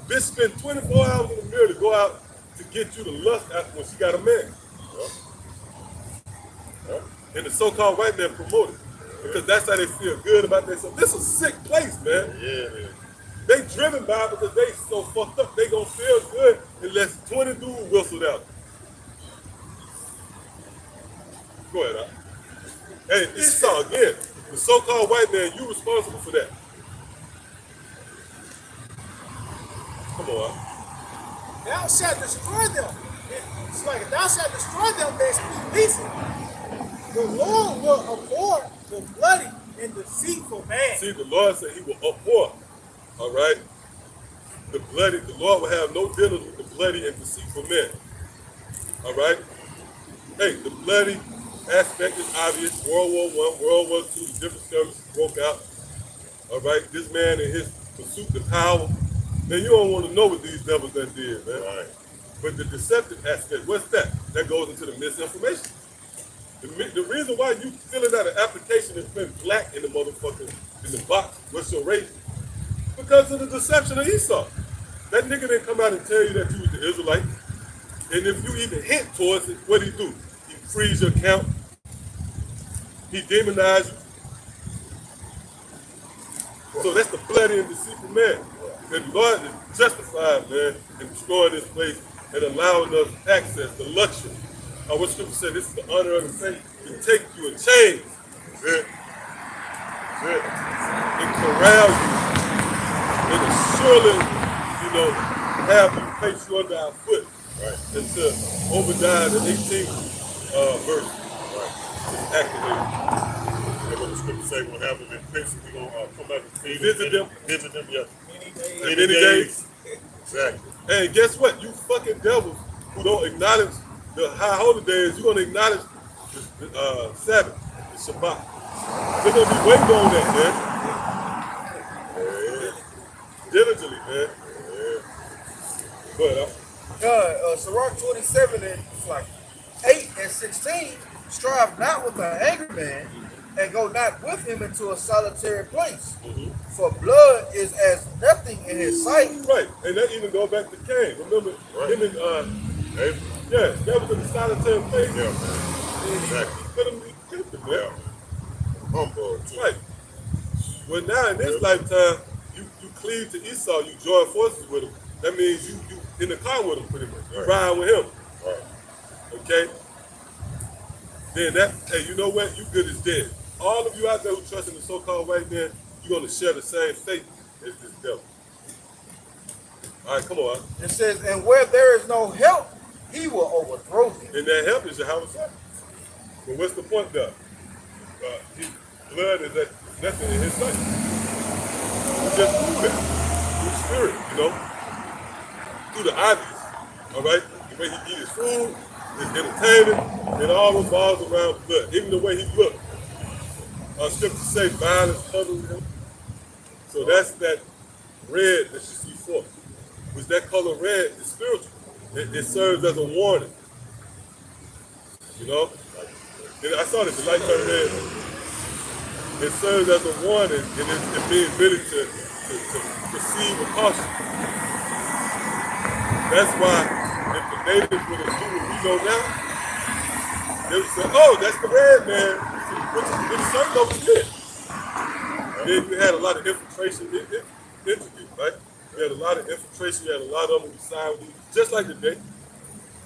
Bitch spend 24 hours in the mirror to go out to get you to lust after when she got a man. And the so-called white man promote it. Because that's how they feel good about themselves. This is a sick place, man. Yeah, man. They driven by it because they so fucked up. They gonna feel good unless 20 dudes whistled out. Go ahead, Al. Hey, Esau, again, the so-called white man, you responsible for that. Come on, Al. Thou shalt destroy them. It's like, thou shalt destroy them, they speak decent. The Lord will abhor the bloody and deceitful man. See, the Lord said he will abhor, all right? The Lord will have no dealings with the bloody and deceitful men, all right? Hey, the bloody aspect is obvious. World War I, World War II, the different skirmishes broke out, all right? This man in his pursuit of power, man, you don't want to know what these devils done did, man. Right. But the deceptive aspect, what's that? That goes into the misinformation. The reason why you filling out an application that's been black in the motherfucker, in the box, what's your race? Because of the deception of Esau. That nigga didn't come out and tell you that you was the Israelite. And if you even hint towards it, what do? He freeze your account. He demonize you. So that's the bloody and deceitful man. And the Lord is justified, man, in destroying this place and allowing us access, the luxury. What scripture said, this is the honor of the faith, to take you in chains. That's it. And corral you. And to surely, have you place you under our foot. Right. Until Obadiah, the 18th verse. Right. Is activated. And what the scripture say, what happens in prison, we're going to come back and Visit them. Visit them, yeah. Many days. Exactly. And guess what? You fucking devils who don't acknowledge the high holy days, you're going to acknowledge the Sabbath, the Shabbat. They're going to be waiting on that, man. Yeah. Diligently, man. Yeah. But, Sirach 27 and it's like 8 and 16, strive not with an angry man and go not with him into a solitary place. For blood is as nothing in his sight. Right, and that even go back to Cain. Remember him and Abel. yeah, that was in the solitary place. Yeah, man. And Exactly. he put him, he killed him, man. Humble, too. Right. Well, now in this lifetime, you cleave to Esau, you join forces with him. That means you in the car with him, pretty much. You ride with him. Right. Okay? Then hey, you know what? You good as dead. All of you out there who trust in the so-called white man, you're going to share the same fate as this devil. All right, come on. It says, and where there is no help, he will overthrow thee. And that help is Yahawashi. But what's the point there? His blood is nothing in his sight. You just prove that through the spirit, through the obvious. All right? The way he eat his food, his entertainment, and all revolves around blood. Even the way he looked. Scripture say violence covering him. So that's that red that you see forth. Which that color red is spiritual. It serves as a warning. You know? And I saw that the light turned red. It serves as a warning, and it's being ready to proceed with caution. That's why if the natives would have do what we know now, they would say, oh, that's the red man, which is certain over here. Then you had a lot of infiltration interviews, right? You had a lot of infiltration, you had a lot of them who side with you, just like today.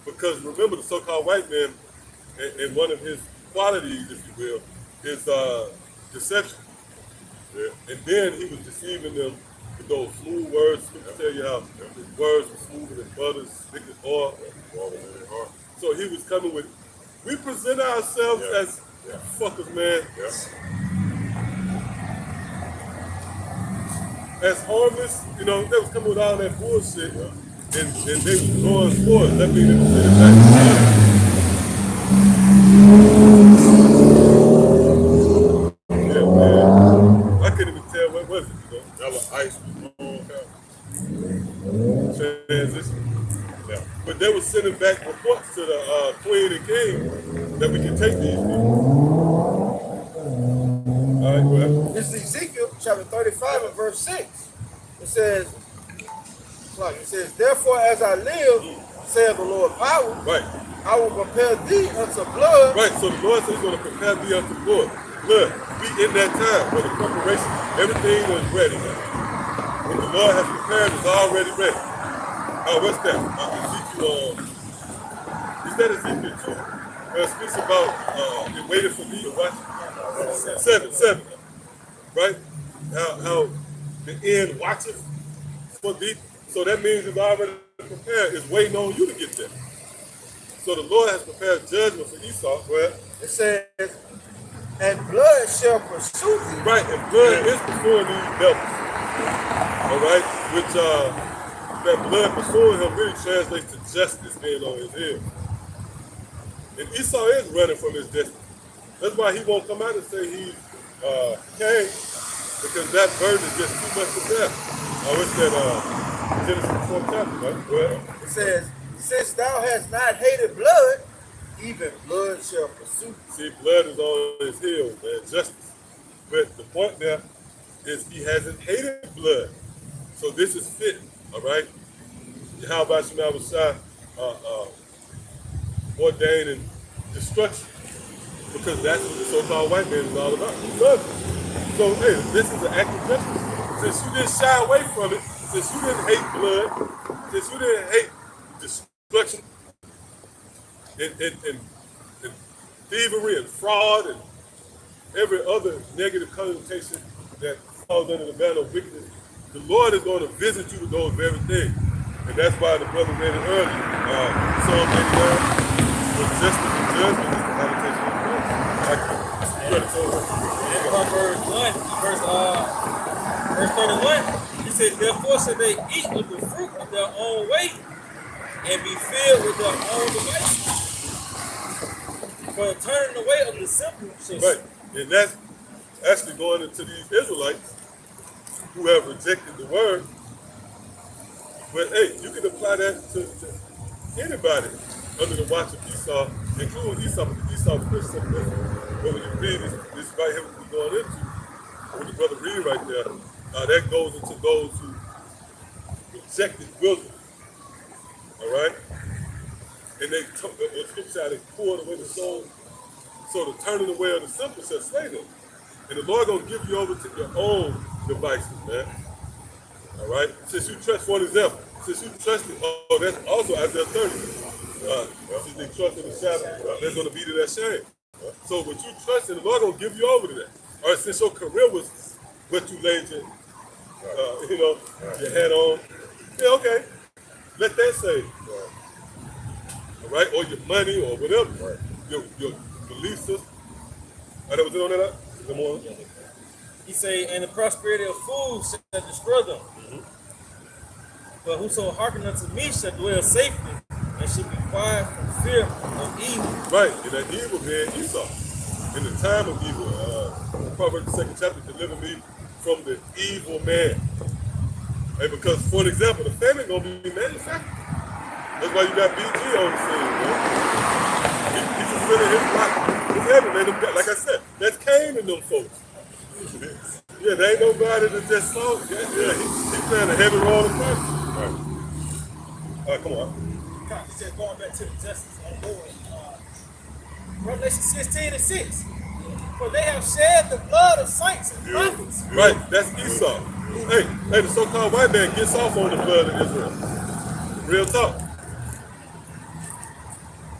Because remember, the so-called white man, and one of his qualities, if you will, is deception. Yeah. And then he was deceiving them with those smooth words. Scripture tell you how his words were smoother than butter, thick as oil. So he was coming with, we present ourselves as fuckers, man. As harmless, you know, they was coming with all that bullshit, and they was going for it. That means they was sitting back. Yeah, man. I couldn't even tell what was it, you know. That was ice transition. Yeah. But they were sending back reports to the Queen and King that we can take these people. All right, well. This is Ezekiel chapter 35 and verse 6. It says, therefore as I live, saith the Lord power, Right. I will prepare thee unto blood. Right, so the Lord says he's going to prepare thee unto blood. Blood. We in that time where the preparation, everything was ready now. What the Lord has prepared is already ready. What's that? Ezekiel, is that Ezekiel 2? It speaks about it waited for thee to watch. 7. Right? How the end watcheth for thee. So that means it's already prepared. It's waiting on you to get there. So the Lord has prepared judgment for Esau. Well, it says, and blood shall pursue thee. Right, and blood is pursuing these devils. All right? Which that blood pursuing him really translates to justice being on his head. And Esau is running from his destiny. That's why he won't come out and say he's king, because that burden is just too much to bear. What's that Genesis 4 chapter, right? Well, it says, since thou hast not hated blood, even blood shall pursue. See, blood is on his heels, man, justice. But the point there is he hasn't hated blood. So this is fitting, all right? Yahawashi ordaining destruction. Because that's what the so-called white man is all about. He loves it. So, hey, this is an act of justice. Since you didn't shy away from it, since you didn't hate blood, since you didn't hate destruction and thievery and fraud and every other negative connotation that falls under the banner of wickedness, the Lord is going to visit you with those very things. And that's why the brother read it earlier. Psalm 89, with justice and judgment is the habitation of Christ. Verse 31, he said, therefore shall they eat of the fruit of their own way and be filled with their own devices. For turning away of the simple. Right, and that's actually going into these Israelites who have rejected the word. But hey, you can apply that to anybody under the watch of Esau, including Esau, because Esau was Christian. But when you read this right here, what we're going into, what the brother read right there, that goes into those who rejected wisdom. All right? And they took the scripture out, they poured away the soul. So the turning away of the simple shall slay them. And the Lord gonna give you over to your own devices, man. All right? Since you trust, for example, since you trusted, that's also Isaiah 30. Since they trust in the shadow, they're gonna be to that shame. So what you trust in, the Lord gonna give you over to that. All right, since your career was what you laid your, your head on, yeah, okay, let that save. All right, or your money or whatever, your belief system. That was it on that? Come on. He say, and the prosperity of fools shall destroy them. But whoso hearken unto me shall dwell safely, and should be quiet from fear of evil. Right, and that evil man Esau. In the time of evil, Proverbs the 2nd chapter, deliver me from the evil man. Hey, because for example, the famine gonna be manufactured. That's why you got BG on the scene, man. He's fulfilling his life. His heaven, man. Like I said, that's Cain and them folks. Yeah, there ain't nobody that just saw it. Yeah, he's playing a heavy role in Christ. All right, come on. He said, going back to the justice of the Lord. Revelation 16:6. For they have shed the blood of saints and prophets. Right, that's Esau. Hey, the so-called white man gets off on the blood of Israel. Real talk.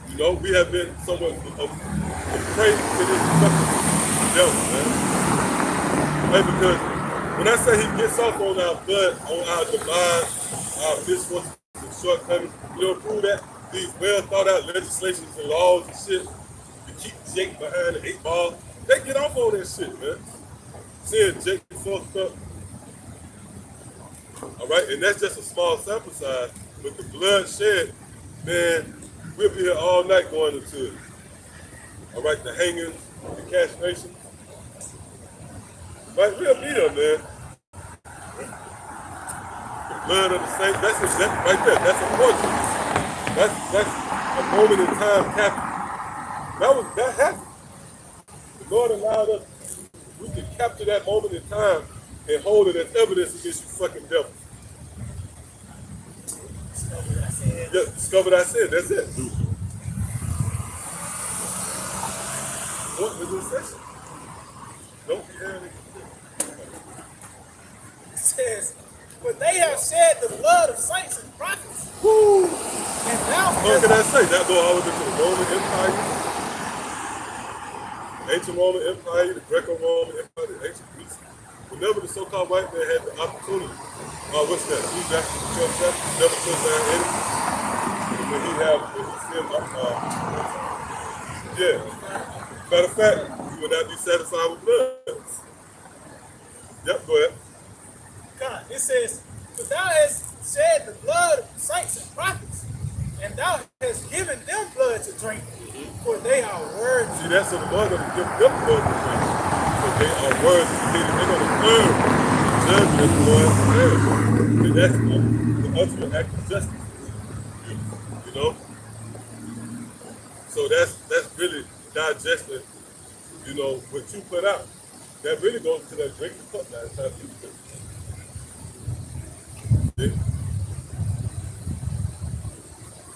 You know, we have been somewhat of prey to this devil, man. Hey, because when I say he gets off on our blood, on our demise, our misfortunes and shortcomings, you know, prove that these well thought out legislations and laws and shit to keep Jake behind the 8 ball, they get off on that shit, man. Seeing Jake fucked up. All right, and that's just a small sample size, but the blood shed, man, we'll be here all night going into it. All right, the hangings, the castration. Right, we'll be here, man. The blood of the saints, that's right there, that's a portrait. That's a moment in time captured. That happened. The Lord allowed us, we can capture that moment in time and hold it as evidence against you fucking devils. Yeah, discovered I said, that's it. What was the session? Don't be early. It says, but they have shed the blood of saints and prophets. Woo! And now What can I say? That go all the way to the Roman Empire, the ancient Roman Empire, the Greco-Roman Empire, the ancient Greece. Whenever the so-called white man had the opportunity, what's that? He got the never took down any. When he said, yeah. Matter of fact, he would not be satisfied with blood. Yep, go ahead. God, it says, but thou hast shed the blood of saints and prophets, and thou hast given them blood to drink, for they are worthy. See, that's what the Lord going to give them blood to drink. For they are worthy. They're going to earn judgment for us. See, that's the ultimate act of justice. You know? So that's really digesting, you know, what you put out. That really goes to that drinking cup now. It's time for you to drink. Yeah.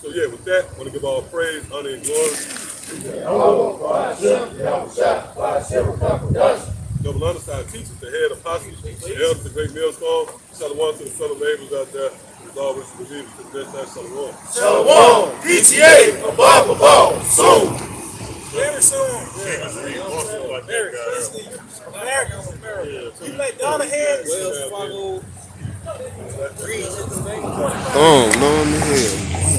So yeah, with that, I want to give all praise, honor, and glory. Yahawashi, bahasham, Rawchaa Qadash. Double underside teachers, the head apostles, the elders, the great millstone. Shalom to the fellow laborers out there. As always, believe to the best time. Shalom. Shalom, PTA, above, soon. Very soon. Very You let Donna head. Wells Fargo. Oh, no, I'm here.